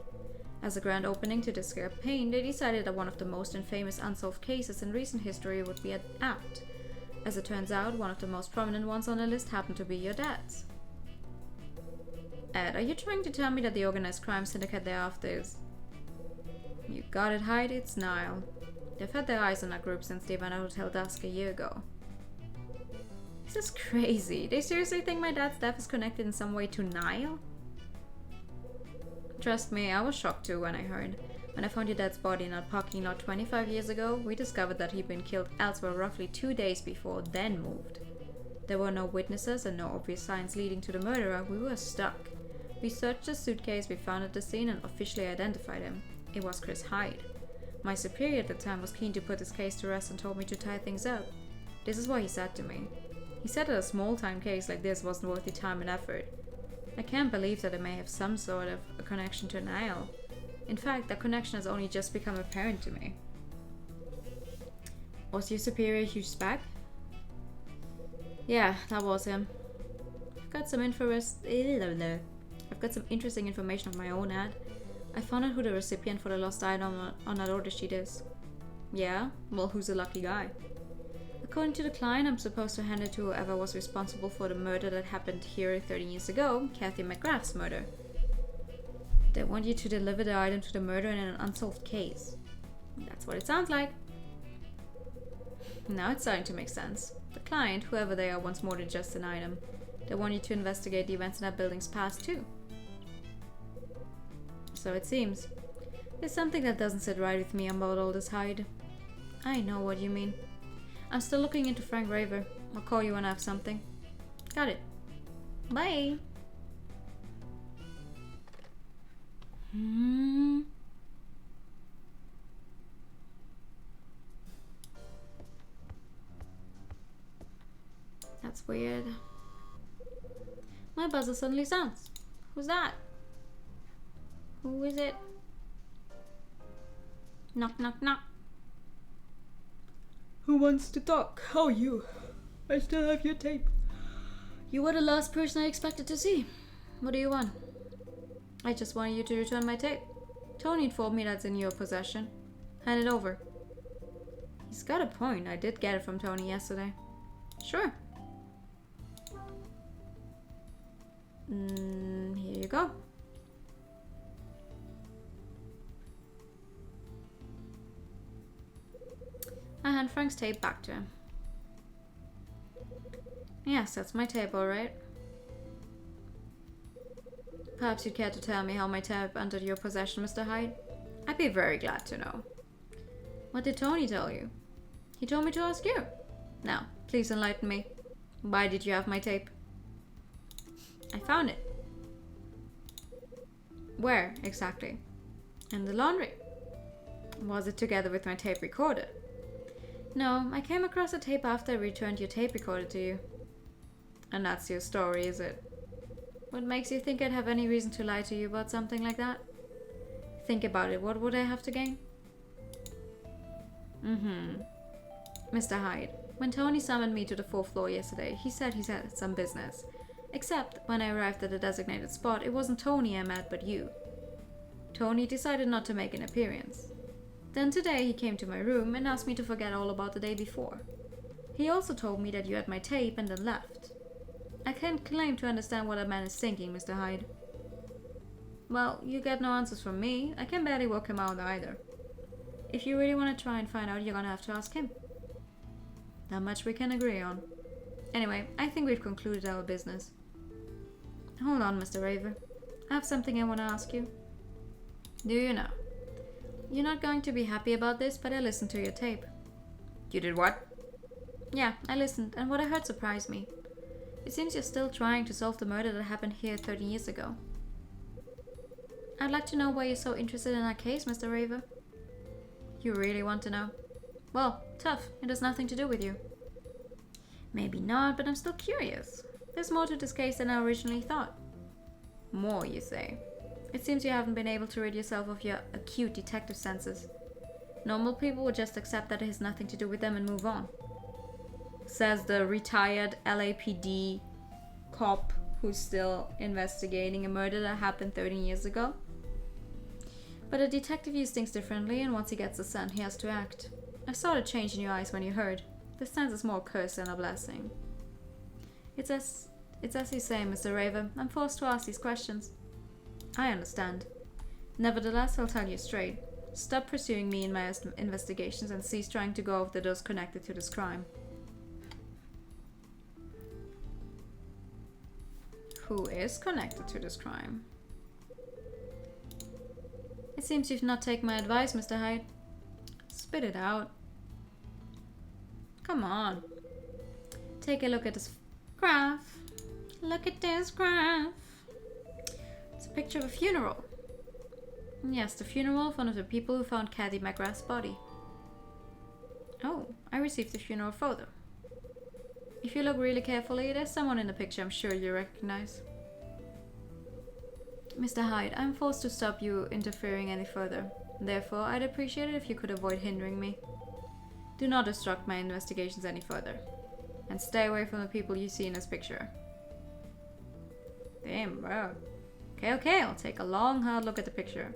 A: As a grand opening to this campaign, they decided that one of the most infamous unsolved cases in recent history would be apt. As it turns out, one of the most prominent ones on the list happened to be your dad's. Ed, are you trying to tell me that the organized crime syndicate they're after is... You got it, Hyde, it's Nile. They've had their eyes on our group since they went out Hotel Dusk a year ago. This is crazy. They seriously think my dad's death is connected in some way to Nile? Trust me, I was shocked too when I heard. When I found your dad's body in our parking lot 25 years ago, we discovered that he'd been killed elsewhere roughly 2 days before, then moved. There were no witnesses and no obvious signs leading to the murderer. We were stuck. We searched the suitcase we found at the scene and officially identified him. It was Chris Hyde. My superior at the time was keen to put this case to rest and told me to tie things up. This is what he said to me. He said that a small-time case like this wasn't worth your time and effort. I can't believe that it may have some sort of a connection to Niall. In fact, that connection has only just become apparent to me. Was your superior a huge spec? Yeah, that was him. I've got some interesting information of my own ad. I found out who the recipient for the lost item on that order sheet is. Yeah? Well, who's the lucky guy? According to the client, I'm supposed to hand it to whoever was responsible for the murder that happened here 30 years ago, Kathy McGrath's murder. They want you to deliver the item to the murderer in an unsolved case. That's what it sounds like. Now it's starting to make sense. The client, whoever they are, wants more than just an item. They want you to investigate the events in that building's past too. So it seems. There's something that doesn't sit right with me about all this Hyde. I know what you mean. I'm still looking into Frank Raver. I'll call you when I have something. Got it. Bye. That's weird. My buzzer suddenly sounds. Who's that? Who is it? Knock, knock, knock.
B: Who wants to talk? Oh, you. I still have your tape.
A: You were the last person I expected to see. What do you want? I just wanted you to return my tape. Tony informed me that's in your possession. Hand it over. He's got a point. I did get it from Tony yesterday. Sure. Here you go. I hand Frank's tape back to him. Yes, that's my tape, alright. Perhaps you'd care to tell me how my tape entered your possession, Mr. Hyde? I'd be very glad to know. What did Tony tell you? He told me to ask you. Now, please enlighten me. Why did you have my tape? I found it. Where, exactly? In the laundry. Was it together with my tape recorder? No, I came across the tape after I returned your tape recorder to you. And that's your story, is it? What makes you think I'd have any reason to lie to you about something like that? Think about it, what would I have to gain? Mr. Hyde, when Tony summoned me to the 4th floor yesterday, he said he had some business. Except, when I arrived at the designated spot, it wasn't Tony I met, but you. Tony decided not to make an appearance. Then today he came to my room and asked me to forget all about the day before. He also told me that you had my tape and then left. I can't claim to understand what a man is thinking, Mr. Hyde. Well, you get no answers from me. I can barely work him out either. If you really want to try and find out, you're gonna have to ask him. Not much we can agree on. Anyway, I think we've concluded our business. Hold on, Mr. Raver. I have something I want to ask you. Do you know? You're not going to be happy about this, but I listened to your tape. You did what? Yeah, I listened, and what I heard surprised me. It seems you're still trying to solve the murder that happened here 30 years ago. I'd like to know why you're so interested in our case, Mr. Raver. You really want to know? Well, tough. It has nothing to do with you. Maybe not, but I'm still curious. There's more to this case than I originally thought. More, you say? It seems you haven't been able to rid yourself of your acute detective senses. Normal people would just accept that it has nothing to do with them and move on. Says the retired LAPD cop who's still investigating a murder that happened 30 years ago. But a detective views things differently, and once he gets the scent, he has to act. I saw the change in your eyes when you heard. This sense is more a curse than a blessing. It's as you say, Mr. Raver. I'm forced to ask these questions. I understand. Nevertheless, I'll tell you straight. Stop pursuing me in my investigations and cease trying to go after those connected to this crime. Who is connected to this crime? seems you've not taken my advice, Mr. Hyde. Spit it out. Come on. Take a look at this graph. Look at this graph. It's a picture of a funeral. Yes, the funeral of one of the people who found Caddy McGrath's body. Oh, I received the funeral photo. If you look really carefully, there's someone in the picture I'm sure you recognize. Mr. Hyde, I'm forced to stop you interfering any further. Therefore, I'd appreciate it if you could avoid hindering me. Do not obstruct my investigations any further. And stay away from the people you see in this picture. Damn, bro. Okay, I'll take a long, hard look at the picture.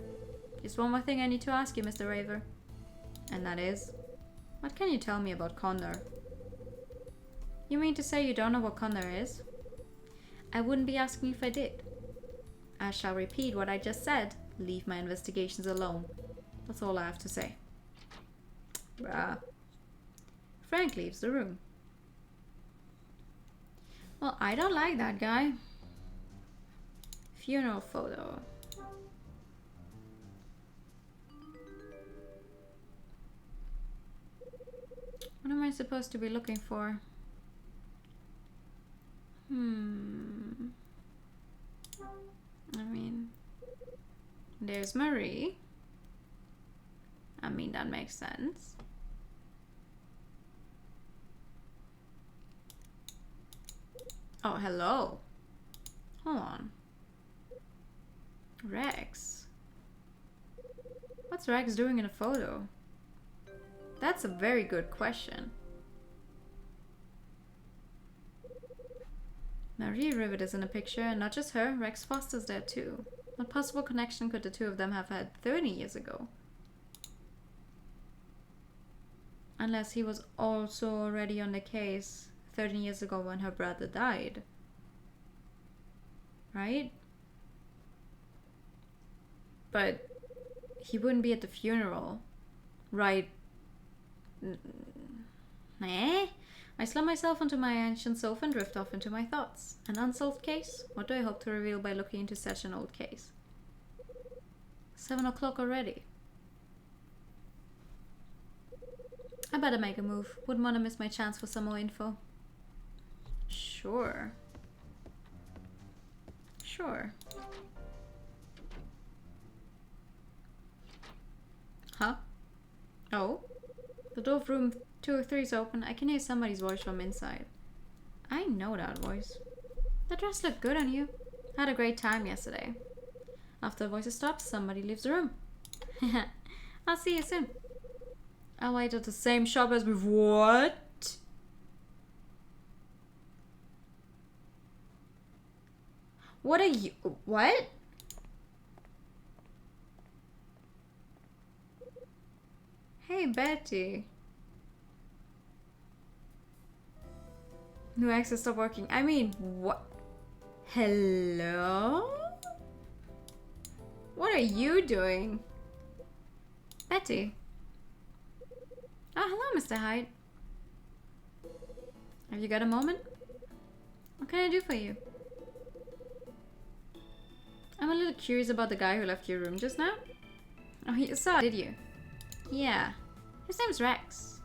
A: Just one more thing I need to ask you, Mr. Raver. And that is, what can you tell me about Condor? You mean to say you don't know what Condor is? I wouldn't be asking if I did. I shall repeat what I just said. Leave my investigations alone. That's all I have to say. Bruh. Frank leaves the room. Well, I don't like that guy. Funeral photo. What am I supposed to be looking for? I mean, there's Marie. I mean, that makes sense. Oh, hello. Hold on. Rex. What's Rex doing in a photo? That's a very good question. Marie Rivet is in a picture, and not just her, Rex Foster's there too. What possible connection could the two of them have had 30 years ago? Unless he was also already on the case 30 years ago when her brother died. Right? But he wouldn't be at the funeral. Right? Eh? I slum myself onto my ancient sofa and drift off into my thoughts. An unsolved case? What do I hope to reveal by looking into such an old case? 7 o'clock already. I better make a move. Wouldn't want to miss my chance for some more info. Sure. Sure. Huh? Oh? The door of room 203 is open. I can hear somebody's voice from inside. I know that voice. The dress looked good on you. I had a great time yesterday. After the voice stops, somebody leaves the room. I'll see you soon. I'll wait at the same shop as before. What? What are you? What? Hey, Betty. New access stopped working. I mean, what? Hello? What are you doing? Betty. Oh, hello, Mr. Hyde. Have you got a moment? What can I do for you? I'm a little curious about the guy who left your room just now. Oh, you saw it, did you? Yeah. His name's Rex.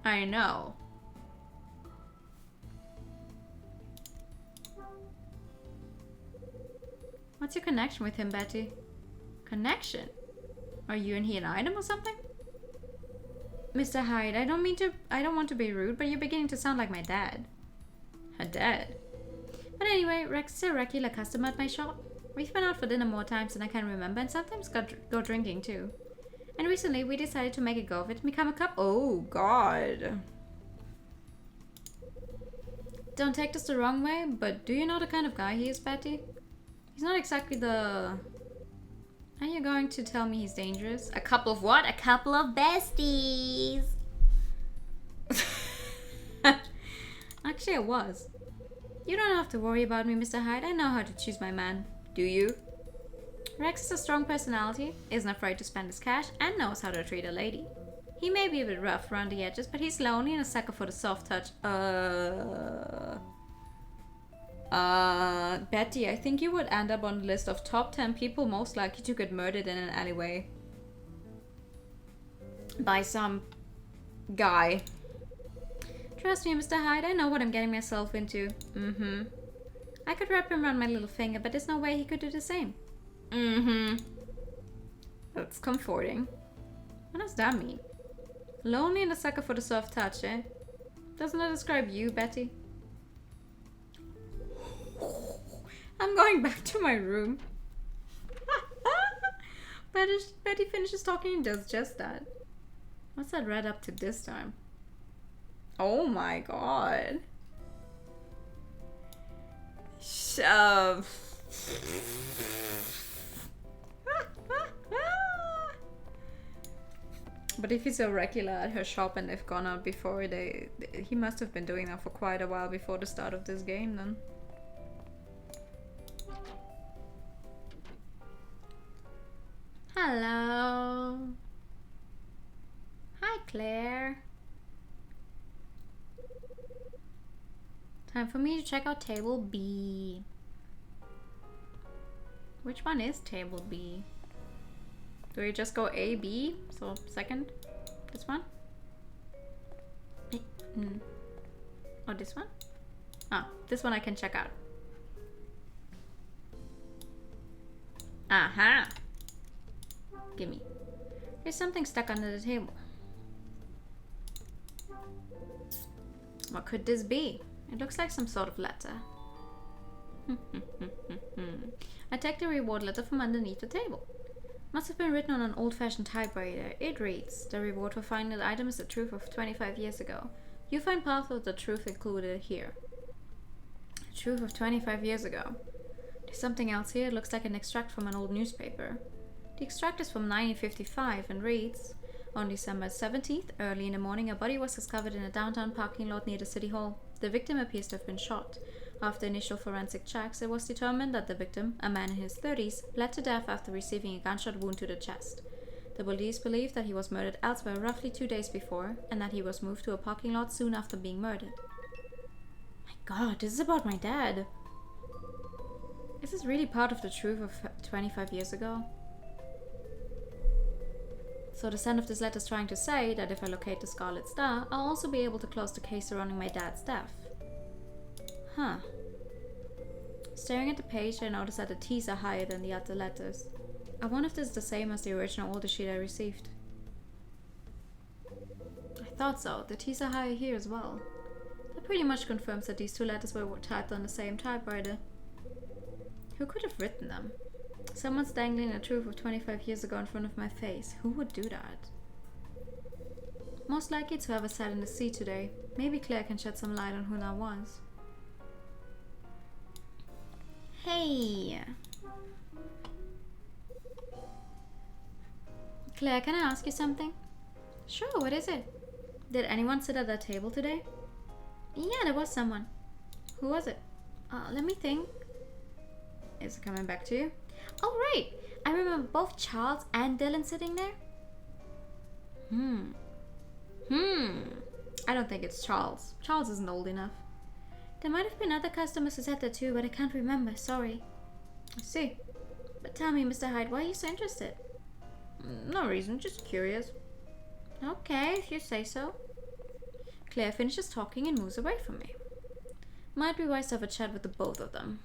A: I know. What's your connection with him, Betty? Connection? Are you and he an item or something? Mr. Hyde, I don't want to be rude, but you're beginning to sound like my dad. Her dad? But anyway, Rex is a regular customer at my shop. We've been out for dinner more times than I can remember, and sometimes go drinking too. And recently we decided to make a go of it and become a couple. Oh, God. Don't take this the wrong way, but do you know the kind of guy he is, Betty? He's not exactly the... Are you going to tell me he's dangerous? A couple of what? A couple of besties. Actually, I was. You don't have to worry about me, Mr. Hyde. I know how to choose my man. Do you? Rex is a strong personality, isn't afraid to spend his cash, and knows how to treat a lady. He may be a bit rough around the edges, but he's lonely and a sucker for the soft touch. Betty, I think you would end up on the list of top 10 people most likely to get murdered in an alleyway. By some guy. Trust me, Mr. Hyde, I know what I'm getting myself into. Mm-hmm. I could wrap him around my little finger, but there's no way he could do the same. Mm-hmm. That's comforting. What does that mean? Lonely and a sucker for the soft touch, eh? Doesn't that describe you, Betty? I'm going back to my room. Betty finishes talking and does just that. What's that red up to this time? Oh my god. Shove. But if he's a regular at her shop and they've gone out before, he must have been doing that for quite a while before the start of this game then. Hello. Hi, Claire. Time for me to check out table B. Which one is table B? Do we just go A, B? So second? This one? Or this one? Ah, this one I can check out. Aha! Gimme. There's something stuck under the table. What could this be? It looks like some sort of letter. I take the reward letter from underneath the table. Must have been written on an old-fashioned typewriter. It reads, the reward for finding the item is the truth of 25 years ago. You find part of the truth included here. The truth of 25 years ago. There's something else here. It looks like an extract from an old newspaper. The extract is from 1955 and reads, on December 17th, early in the morning, a body was discovered in a downtown parking lot near the city hall. The victim appears to have been shot. After initial forensic checks, it was determined that the victim, a man in his 30s, bled to death after receiving a gunshot wound to the chest. The police believe that he was murdered elsewhere roughly 2 days before, and that he was moved to a parking lot soon after being murdered. My god, this is about my dad. Is this really part of the truth of 25 years ago? So the send of this letter is trying to say that if I locate the Scarlet Star, I'll also be able to close the case surrounding my dad's death. Huh. Staring at the page, I notice that the T's are higher than the other letters. I wonder if this is the same as the original order sheet I received. I thought so. The T's are higher here as well. That pretty much confirms that these two letters were typed on the same typewriter. Who could have written them? Someone's dangling the truth of 25 years ago in front of my face. Who would do that? Most likely it's whoever sat in the seat today. Maybe Claire can shed some light on who that was. Hey! Claire, can I ask you something? Sure, what is it? Did anyone sit at that table today? Yeah, there was someone. Who was it? Let me think. Is it coming back to you? Oh, right! I remember both Charles and Dylan sitting there. I don't think it's Charles. Charles isn't old enough. There might have been other customers who sat there too, but I can't remember, sorry. I see. But tell me, Mr. Hyde, why are you so interested? No reason, just curious. Okay, if you say so. Claire finishes talking and moves away from me. Might be wise to have a chat with the both of them.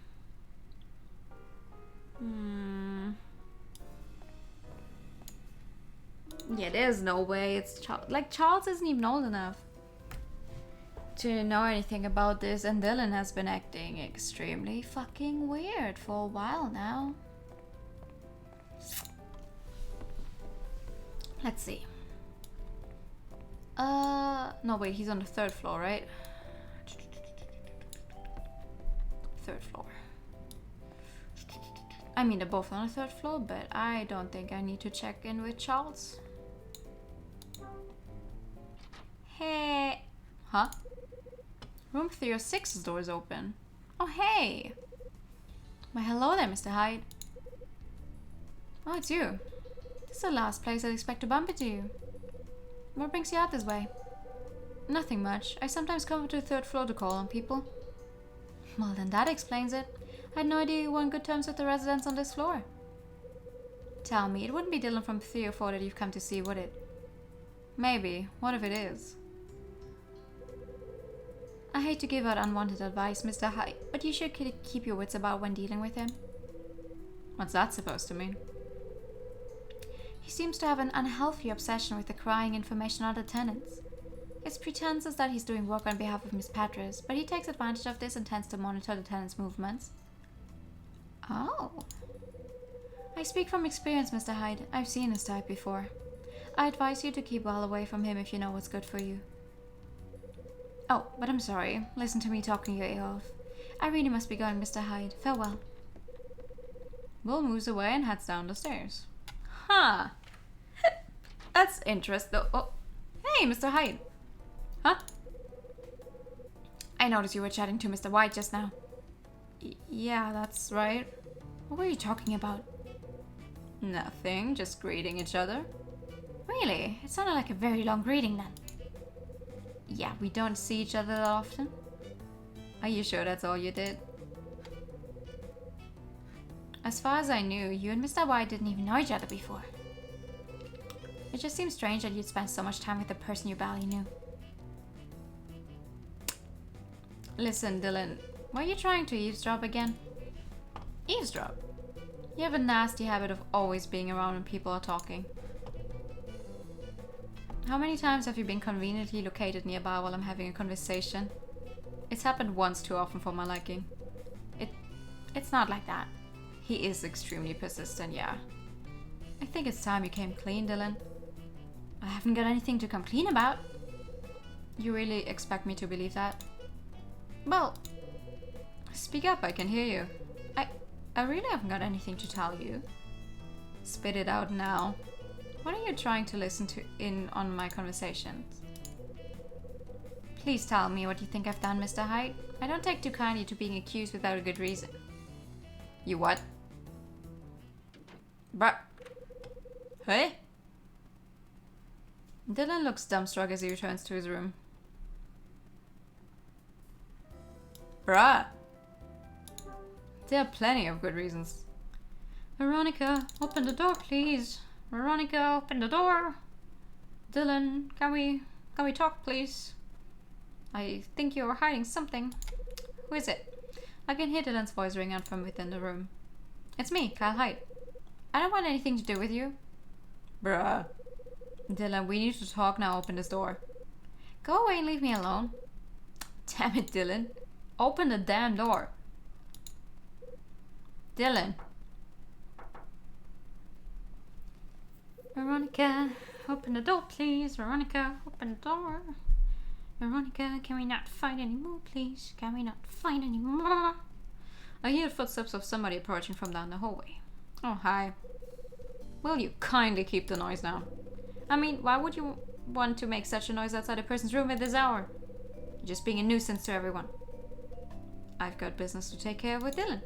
A: Yeah, there's no way it's Charles. Like, Charles isn't even old enough to know anything about this, and Dylan has been acting extremely fucking weird for a while now. Let's see. No, wait, he's on the 3rd floor, right? 3rd floor. I mean, they're both on the 3rd floor, but I don't think I need to check in with Charles. Hey. Huh? Room 306's door is open. Oh, hey. Why, hello there, Mr. Hyde. Oh, it's you. This is the last place I'd expect to bump into you. What brings you out this way? Nothing much. I sometimes come to the 3rd floor to call on people. Well, then that explains it. I had no idea you were on good terms with the residents on this floor. Tell me, it wouldn't be Dylan from 304 that you've come to see, would it? Maybe. What if it is? I hate to give out unwanted advice, Mr. Hyde, but you should keep your wits about when dealing with him. What's that supposed to mean? He seems to have an unhealthy obsession with acquiring information on other tenants. His pretense is that he's doing work on behalf of Miss Patras, but he takes advantage of this and tends to monitor the tenants' movements. Oh. I speak from experience, Mr. Hyde. I've seen this type before. I advise you to keep well away from him if you know what's good for you. Oh, but I'm sorry. Listen to me talking your ear off. I really must be going, Mr. Hyde. Farewell. Will moves away and heads down the stairs. Huh. That's interesting. Oh. Hey, Mr. Hyde. Huh? I noticed you were chatting to Mr. White just now. Yeah, that's right. What were you talking about? Nothing, just greeting each other. Really? It sounded like a very long greeting then. Yeah, we don't see each other that often. Are you sure that's all you did? As far as I knew, you and Mr. White didn't even know each other before. It just seems strange that you'd spend so much time with a person you barely knew. Listen, Dylan, were you trying to eavesdrop again? Eavesdrop? You have a nasty habit of always being around when people are talking. How many times have you been conveniently located nearby while I'm having a conversation? It's happened once too often for my liking. It's not like that. He is extremely persistent, yeah. I think it's time you came clean, Dylan. I haven't got anything to come clean about. You really expect me to believe that? Well, speak up, I can hear you. I really haven't got anything to tell you. Spit it out now. What are you trying to listen to in on my conversations? Please tell me what you think I've done, Mr. Hyde. I don't take too kindly to being accused without a good reason. You what? Bruh. Hey? Dylan looks dumbstruck as he returns to his room. Bruh. There are plenty of good reasons. Veronica, open the door, please. Veronica, open the door. Dylan, can we talk, please? I think you're hiding something. Who is it? I can hear Dylan's voice ring out from within the room. It's me, Kyle Hyde. I don't want anything to do with you. Bruh. Dylan, we need to talk now. Open this door. Go away and leave me alone. Damn it, Dylan. Open the damn door. Dylan. Veronica, open the door, please. Veronica, open the door. Veronica, can we not fight anymore, please? Can we not fight anymore? I hear footsteps of somebody approaching from down the hallway. Oh, hi. Will you kindly keep the noise down? I mean, why would you want to make such a noise outside a person's room at this hour? You're just being a nuisance to everyone. I've got business to take care of with Dylan.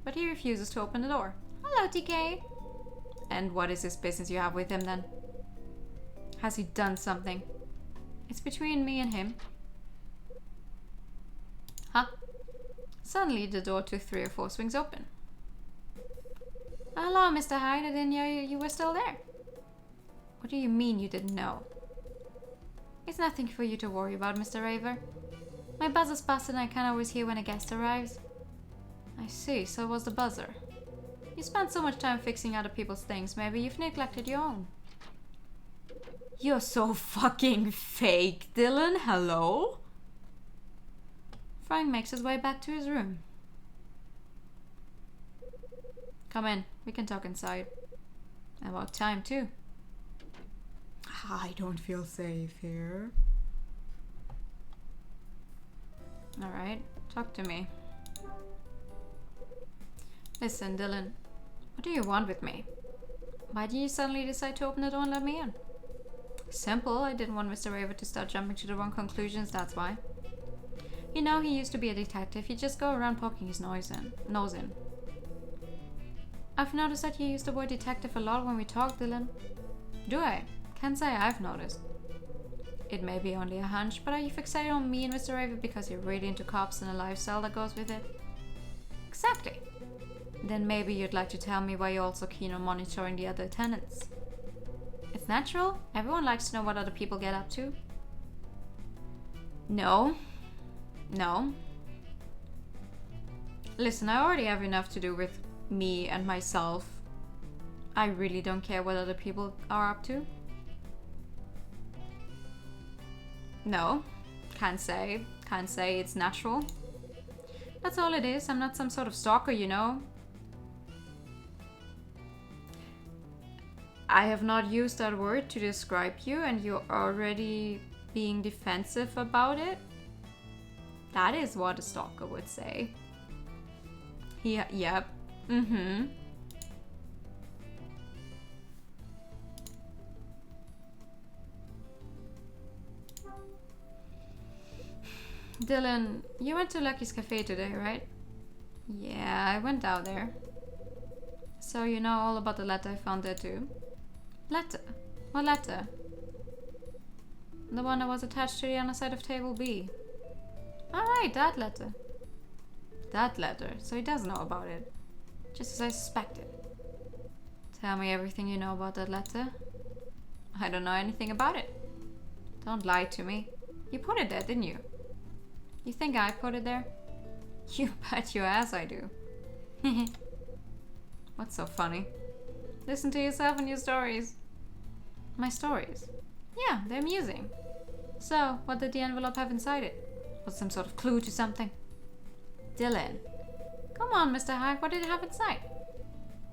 A: But he refuses to open the door. Hello, TK. And what is this business you have with him then? Has he done something? It's between me and him. Huh? Suddenly the door to 304 swings open. Hello, Mr. Hyde. I didn't know you were still there. What do you mean you didn't know? It's nothing for you to worry about, Mr. Raver. My buzzer's busted and I can't always hear when a guest arrives. I see, so was the buzzer. You spend so much time fixing other people's things, maybe you've neglected your own. You're so fucking fake, Dylan. Hello? Frank makes his way back to his room. Come in, we can talk inside. About time, too.
B: I don't feel safe here.
A: Alright, talk to me. Listen, Dylan. What do you want with me? Why did you suddenly decide to open the door and let me in? Simple, I didn't want Mr. Raver to start jumping to the wrong conclusions, that's why. You know, he used to be a detective. He'd just go around poking his nose in. I've noticed that you use the word detective a lot when we talk, Dylan. Do I? Can't say I've noticed. It may be only a hunch, but are you fixated on me and Mr. Raver because you're really into cops and a lifestyle that goes with it? Exactly. Then maybe you'd like to tell me why you're also keen on monitoring the other tenants. It's natural. Everyone likes to know what other people get up to. No. Listen, I already have enough to do with me and myself. I really don't care what other people are up to. No. Can't say it's natural. That's all it is. I'm not some sort of stalker, you know. I have not used that word to describe you and you're already being defensive about it. That is what a stalker would say. Yep. Mm-hmm. Dylan, you went to Lucky's Cafe today, right? Yeah, I went down there. So you know all about the letter I found there too? Letter? What letter? The one that was attached to the underside of table B. Alright, that letter. That letter, so he does know about it. Just as I suspected. Tell me everything you know about that letter. I don't know anything about it. Don't lie to me. You put it there, didn't you? You think I put it there? You bet your ass I do. What's so funny? Listen to yourself and your stories. My stories? Yeah, they're amusing. So, what did the envelope have inside it? Was some sort of clue to something? Dylan. Come on, Mr. Hyde, what did it have inside?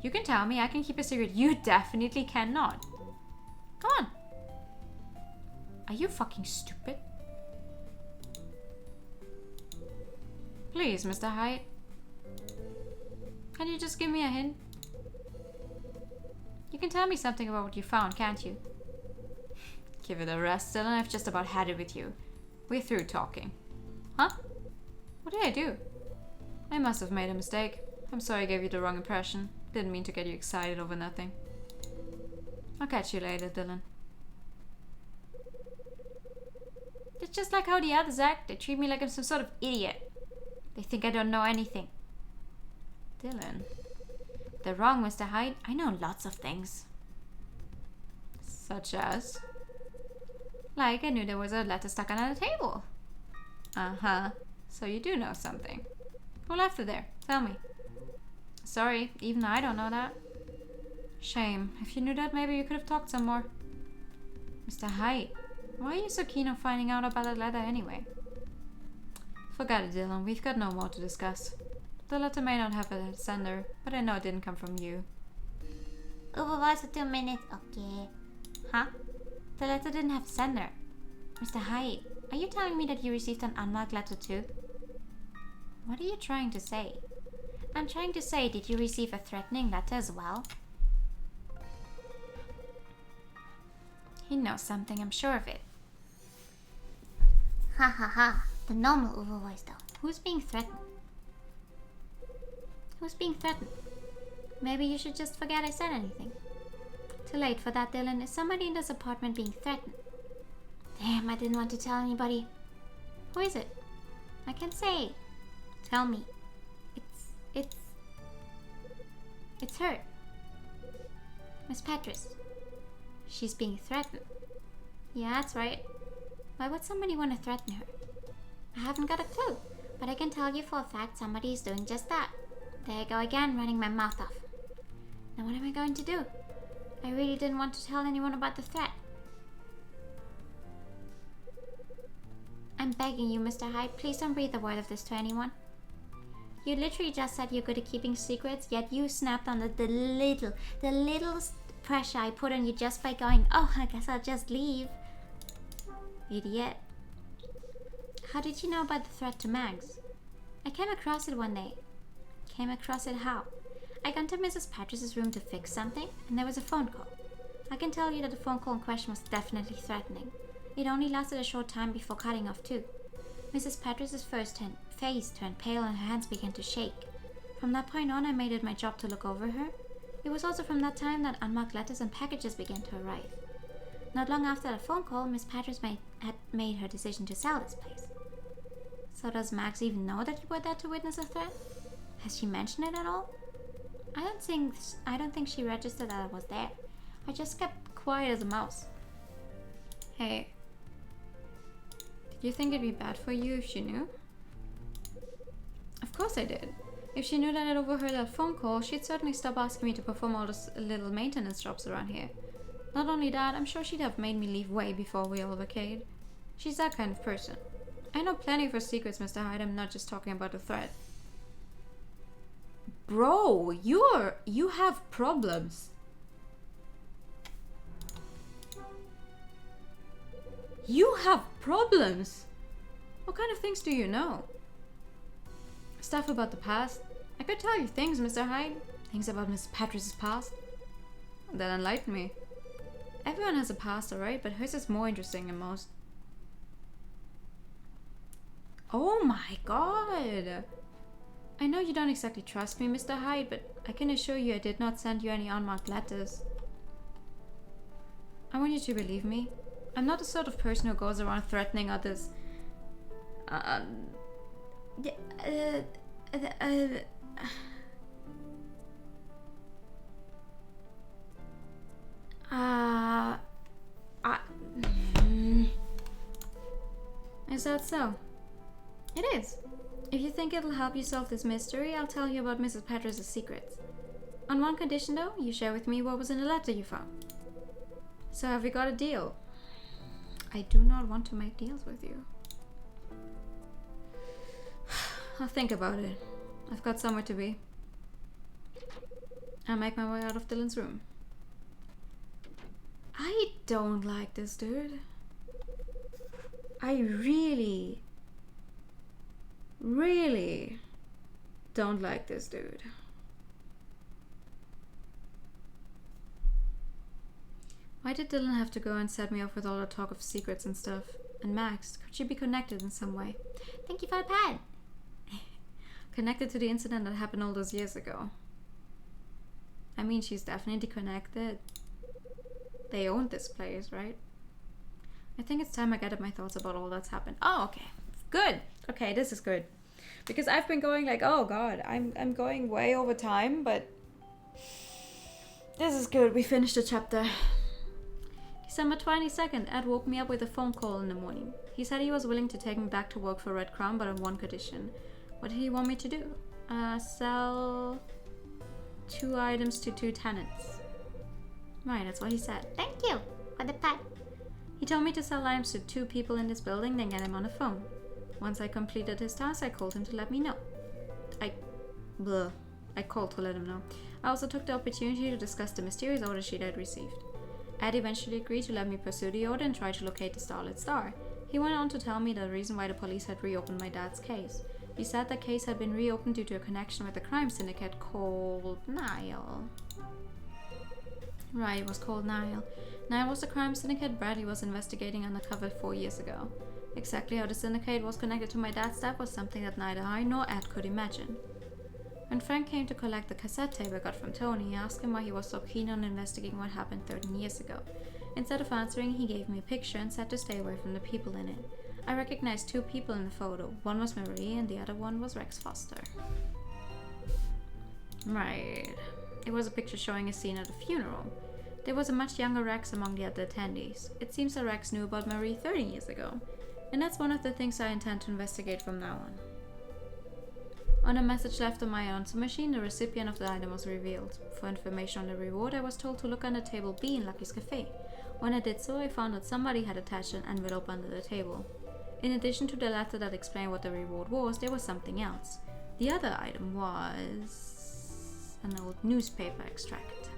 A: You can tell me, I can keep a secret. You definitely cannot. Come on. Are you fucking stupid? Please, Mr. Hyde. Can you just give me a hint? You can tell me something about what you found, can't you? Give it a rest, Dylan. I've just about had it with you. We're through talking. Huh? What did I do? I must have made a mistake. I'm sorry I gave you the wrong impression. Didn't mean to get you excited over nothing. I'll catch you later, Dylan. It's just like how the others act. They treat me like I'm some sort of idiot. They think I don't know anything. Dylan. They're wrong, Mr. Hyde. I know lots of things. Such as? Like I knew there was a letter stuck under the table. Uh-huh. So you do know something. Who left it there? Tell me. Sorry, even I don't know that. Shame. If you knew that, maybe you could have talked some more. Mr. Hyde, why are you so keen on finding out about that letter anyway? Forget it, Dylan. We've got no more to discuss. The letter may not have a sender, but I know it didn't come from you.
C: Overvoice for 2 minutes. Okay. Huh?
A: The letter didn't have a sender. Mr. Hyde, are you telling me that you received an unmarked letter too? What are you trying to say? I'm trying to say, did you receive a threatening letter as well? He knows something, I'm sure of it.
C: Ha ha ha. The normal overvoice though.
A: Who's being threatened? Who's being threatened? Maybe you should just forget I said anything. Too late for that, Dylan. Is somebody in this apartment being threatened? Damn, I didn't want to tell anybody. Who is it? I can't say. Tell me. It's her. Miss Petrus. She's being threatened. Yeah, that's right. Why would somebody want to threaten her? I haven't got a clue, but I can tell you for a fact somebody is doing just that. There I go again, running my mouth off. Now what am I going to do? I really didn't want to tell anyone about the threat. I'm begging you, Mr. Hyde, please don't breathe a word of this to anyone. You literally just said you're good at keeping secrets, yet you snapped under the littlest pressure I put on you just by going, oh, I guess I'll just leave. Idiot. How did you know about the threat to Mags? I came across it one day. Came across it how? I got to Mrs. Petrus's room to fix something, and there was a phone call. I can tell you that the phone call in question was definitely threatening. It only lasted a short time before cutting off too. Mrs. Petrus's face turned pale and her hands began to shake. From that point on, I made it my job to look over her. It was also from that time that unmarked letters and packages began to arrive. Not long after that phone call, Miss Petrus had made her decision to sell this place. So does Max even know that you were there to witness a threat?
C: Has she mentioned it at all? I don't think she registered that I was there. I just kept quiet as a mouse.
A: Hey. Did you think it'd be bad for you if she knew? Of course I did. If she knew that I'd overheard that phone call, she'd certainly stop asking me to perform all those little maintenance jobs around here. Not only that, I'm sure she'd have made me leave way before we all vacated. She's that kind of person. I know plenty of her secrets, Mr. Hyde. I'm not just talking about the threat. Bro, you have problems. You have problems? What kind of things do you know? Stuff about the past. I could tell you things, Mr. Hyde. Things about Miss Patris's past. That enlightened me. Everyone has a past, alright, but hers is more interesting than most. Oh my god! I know you don't exactly trust me, Mr. Hyde, but I can assure you I did not send you any unmarked letters. I want you to believe me. I'm not the sort of person who goes around threatening others. Is that so? It is. If you think it'll help you solve this mystery, I'll tell you about Mrs. Patris's secrets. On one condition, though, you share with me what was in the letter you found. So have we got a deal? I do not want to make deals with you. I'll think about it. I've got somewhere to be. I'll make my way out of Dylan's room. I don't like this dude. I really don't like this dude. Why did Dylan have to go and set me off with all the talk of secrets and stuff? And Max, could she be connected in some way?
C: Thank you for the pad.
A: Connected to the incident that happened all those years ago. I mean, she's definitely connected. They owned this place, right? I think it's time I gathered my thoughts about all that's happened. Oh, okay. Good. Okay, this is good. Because I've been going like, oh god, I'm going way over time, but this is good. We finished the chapter. December 22nd, Ed woke me up with a phone call in the morning. He said he was willing to take me back to work for Red Crown, but on one condition. What did he want me to do? Sell 2 items to 2 tenants. Right, that's what he said.
C: Thank you for the pad.
A: He told me to sell items to 2 people in this building, then get him on the phone. Once I completed his task, I called him to let me know. I called to let him know. I also took the opportunity to discuss the mysterious order sheet I'd received. Ed eventually agreed to let me pursue the order and try to locate the Starlit Star. He went on to tell me the reason why the police had reopened my dad's case. He said the case had been reopened due to a connection with a crime syndicate called Nile. Right, it was called Nile. Nile was the crime syndicate Bradley was investigating undercover 4 years ago. Exactly how the syndicate was connected to my dad's death was something that neither I nor Ed could imagine. When Frank came to collect the cassette tape I got from Tony, I asked him why he was so keen on investigating what happened 13 years ago. Instead of answering, he gave me a picture and said to stay away from the people in it. I recognized 2 people in the photo. One was Marie and the other one was Rex Foster. Right. It was a picture showing a scene at a funeral. There was a much younger Rex among the other attendees. It seems that Rex knew about Marie 30 years ago. And that's one of the things I intend to investigate from now on. On a message left on my answer machine, the recipient of the item was revealed. For information on the reward, I was told to look under table B in Lucky's Cafe. When I did so, I found that somebody had attached an envelope under the table. In addition to the letter that explained what the reward was, there was something else. The other item was an old newspaper extract.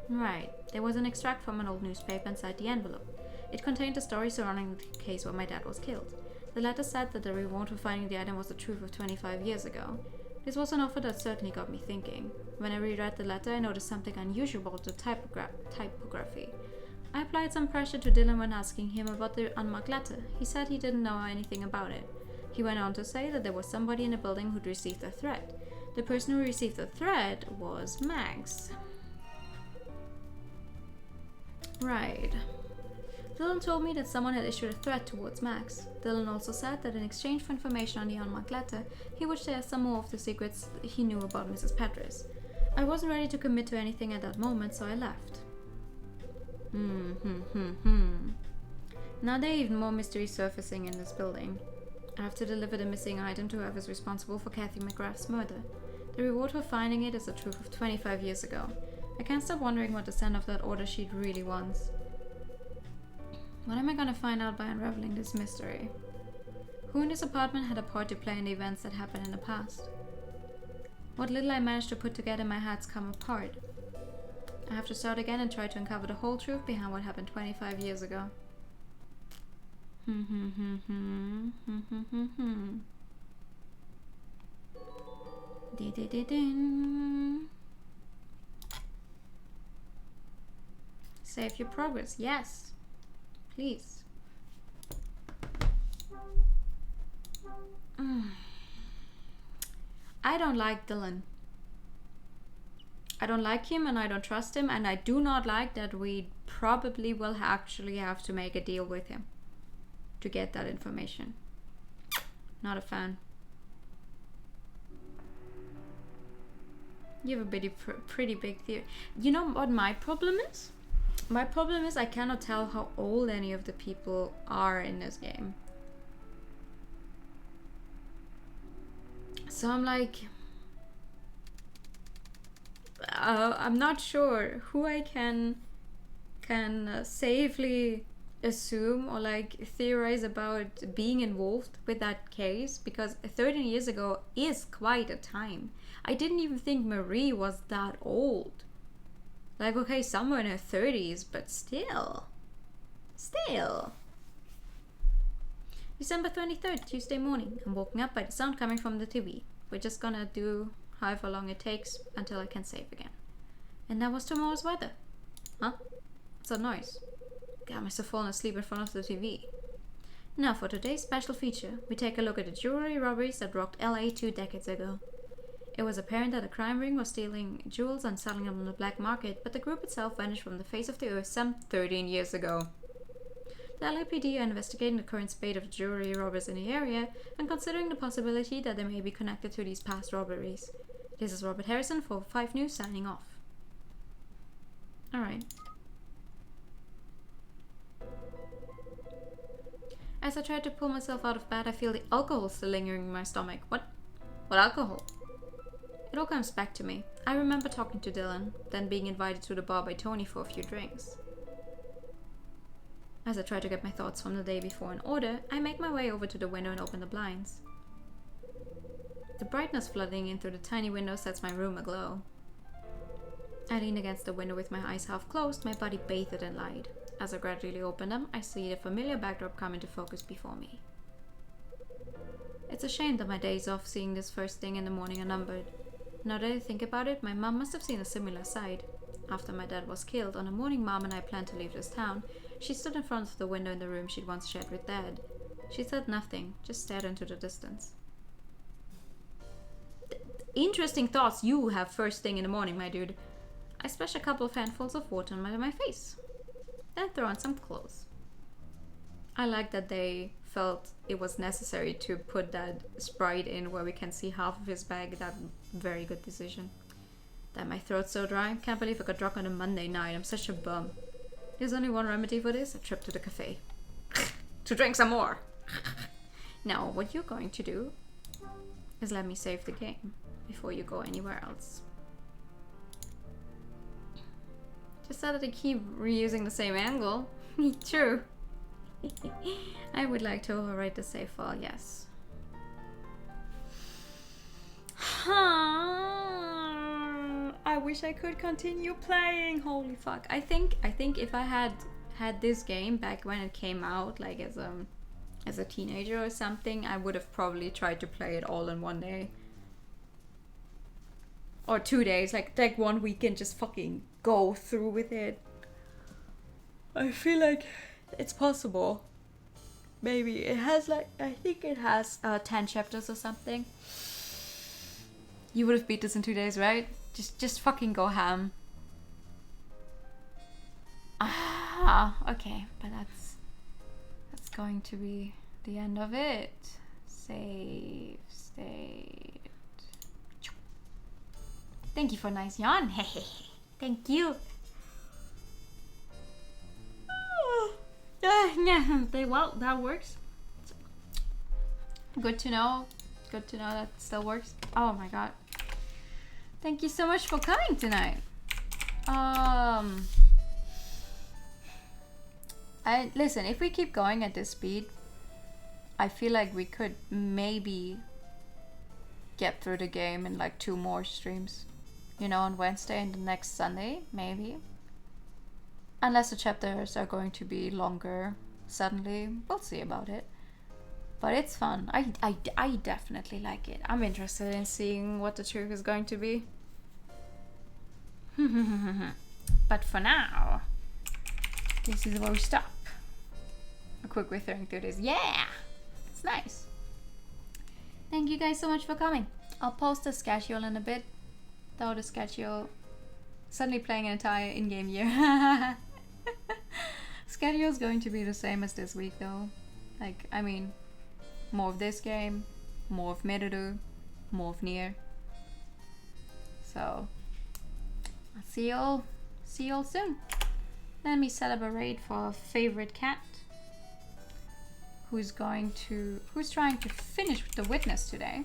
A: Right, there was an extract from an old newspaper inside the envelope. It contained the story surrounding the case where my dad was killed. The letter said that the reward for finding the item was the truth of 25 years ago. This was an offer that certainly got me thinking. When I reread the letter, I noticed something unusual about the typography. I applied some pressure to Dylan when asking him about the unmarked letter. He said he didn't know anything about it. He went on to say that there was somebody in the building who'd received the threat. The person who received the threat was Max. Right. Dylan told me that someone had issued a threat towards Max. Dylan also said that in exchange for information on the unmarked letter, he would share some more of the secrets he knew about Mrs. Petrus. I wasn't ready to commit to anything at that moment, so I left. Now there are even more mysteries surfacing in this building. I have to deliver the missing item to whoever's responsible for Kathy McGrath's murder. The reward for finding it is a truth of 25 years ago. I can't stop wondering what the sender of that order sheet really wants. What am I gonna find out by unraveling this mystery? Who in this apartment had a part to play in the events that happened in the past? What little I managed to put together in my head's come apart. I have to start again and try to uncover the whole truth behind what happened 25 years ago. Save your progress, yes. Please. I don't like Dylan. I don't like him and I don't trust him, and I do not like that we probably will actually have to make a deal with him to get that information. Not a fan. You have a pretty big theory. You know what my problem is? My problem is I cannot tell how old any of the people are in this game. So I'm like, I'm not sure who I can safely assume or like theorize about being involved with that case, because 13 years ago is quite a time. I didn't even think Marie was that old. Like, okay, somewhere in her 30s, but still. December 23rd, Tuesday morning. I'm woken up by the sound coming from the TV. We're just gonna do however long it takes until I can save again. And that was tomorrow's weather. Huh? What's that noise? God, I must have fallen asleep in front of the TV. Now for today's special feature, we take a look at the jewelry robberies that rocked LA 2 decades ago. It was apparent that a crime ring was stealing jewels and selling them on the black market, but the group itself vanished from the face of the earth some 13 years ago. The LAPD are investigating the current spate of jewelry robbers in the area and considering the possibility that they may be connected to these past robberies. This is Robert Harrison for 5 News signing off. Alright. As I try to pull myself out of bed, I feel the alcohol still lingering in my stomach. What alcohol? It all comes back to me. I remember talking to Dylan, then being invited to the bar by Tony for a few drinks. As I try to get my thoughts from the day before in order, I make my way over to the window and open the blinds. The brightness flooding in through the tiny window sets my room aglow. I lean against the window with my eyes half closed, my body bathed in light. As I gradually open them, I see the familiar backdrop come into focus before me. It's a shame that my days off seeing this first thing in the morning are numbered. Now that I think about it, my mom must have seen a similar sight. After my dad was killed, on the morning Mom and I planned to leave this town, she stood in front of the window in the room she'd once shared with Dad. She said nothing, just stared into the distance. Interesting thoughts you have first thing in the morning, my dude. I splash a couple of handfuls of water on my face, then throw on some clothes. I like that they felt it was necessary to put that sprite in where we can see half of his bag. That very good decision. Damn, my throat's so dry. Can't believe I got drunk on a Monday night. I'm such a bum. There's only one remedy for this: a trip to the cafe. To drink some more. Now, what you're going to do is let me save the game before you go anywhere else. Just so that I keep reusing the same angle. True. I would like to overwrite the save file, yes. I wish I could continue playing. Holy fuck. I think if I had this game back when it came out, like as a teenager or something, I would have probably tried to play it all in one day. Or 2 days, like take one weekend, just fucking go through with it. I feel like it's possible. Maybe it has I think it has 10 chapters or something. You would have beat this in 2 days, right? Just fucking go ham. Okay, but that's going to be the end of it. Save state. Thank you for a nice yawn. Thank you. Yeah, well, that works. Good to know. Good to know that still works. Oh my god. Thank you so much for coming tonight. Listen, if we keep going at this speed, I feel like we could maybe get through the game in like 2 more streams. You know, on Wednesday and the next Sunday, maybe. Unless the chapters are going to be longer suddenly. We'll see about it. But it's fun. I definitely like it. I'm interested in seeing what the truth is going to be. But for now, this is where we stop. A quick withering through this. Yeah! It's nice. Thank you guys so much for coming. I'll post the schedule in a bit. Though the schedule... Suddenly playing an entire in-game year. Schedule is going to be the same as this week though. Like, I mean, more of this game, more of Mirudu, more of Nier. So, I'll see you all soon. Let me celebrate for our favorite cat, who's trying to finish The Witness today.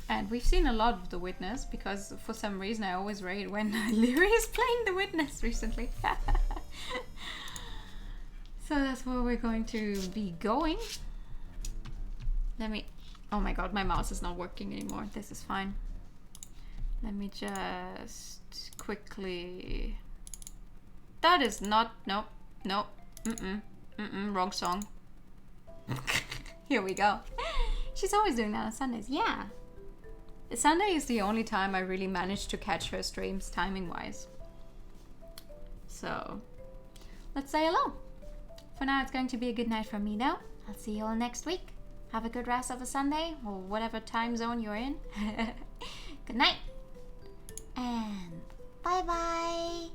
A: And we've seen a lot of The Witness because for some reason I always rate when Lyri is playing The Witness recently. So that's where we're going to be going. Oh my god, my mouse is not working anymore. This is fine. Let me just quickly... That is not... Nope. Wrong song. Here we go. She's always doing that on Sundays. Yeah. Sunday is the only time I really manage to catch her streams timing-wise. So, let's say hello. For now, it's going to be a good night from me though. I'll see you all next week. Have a good rest of a Sunday, or whatever time zone you're in. Good night. And bye-bye.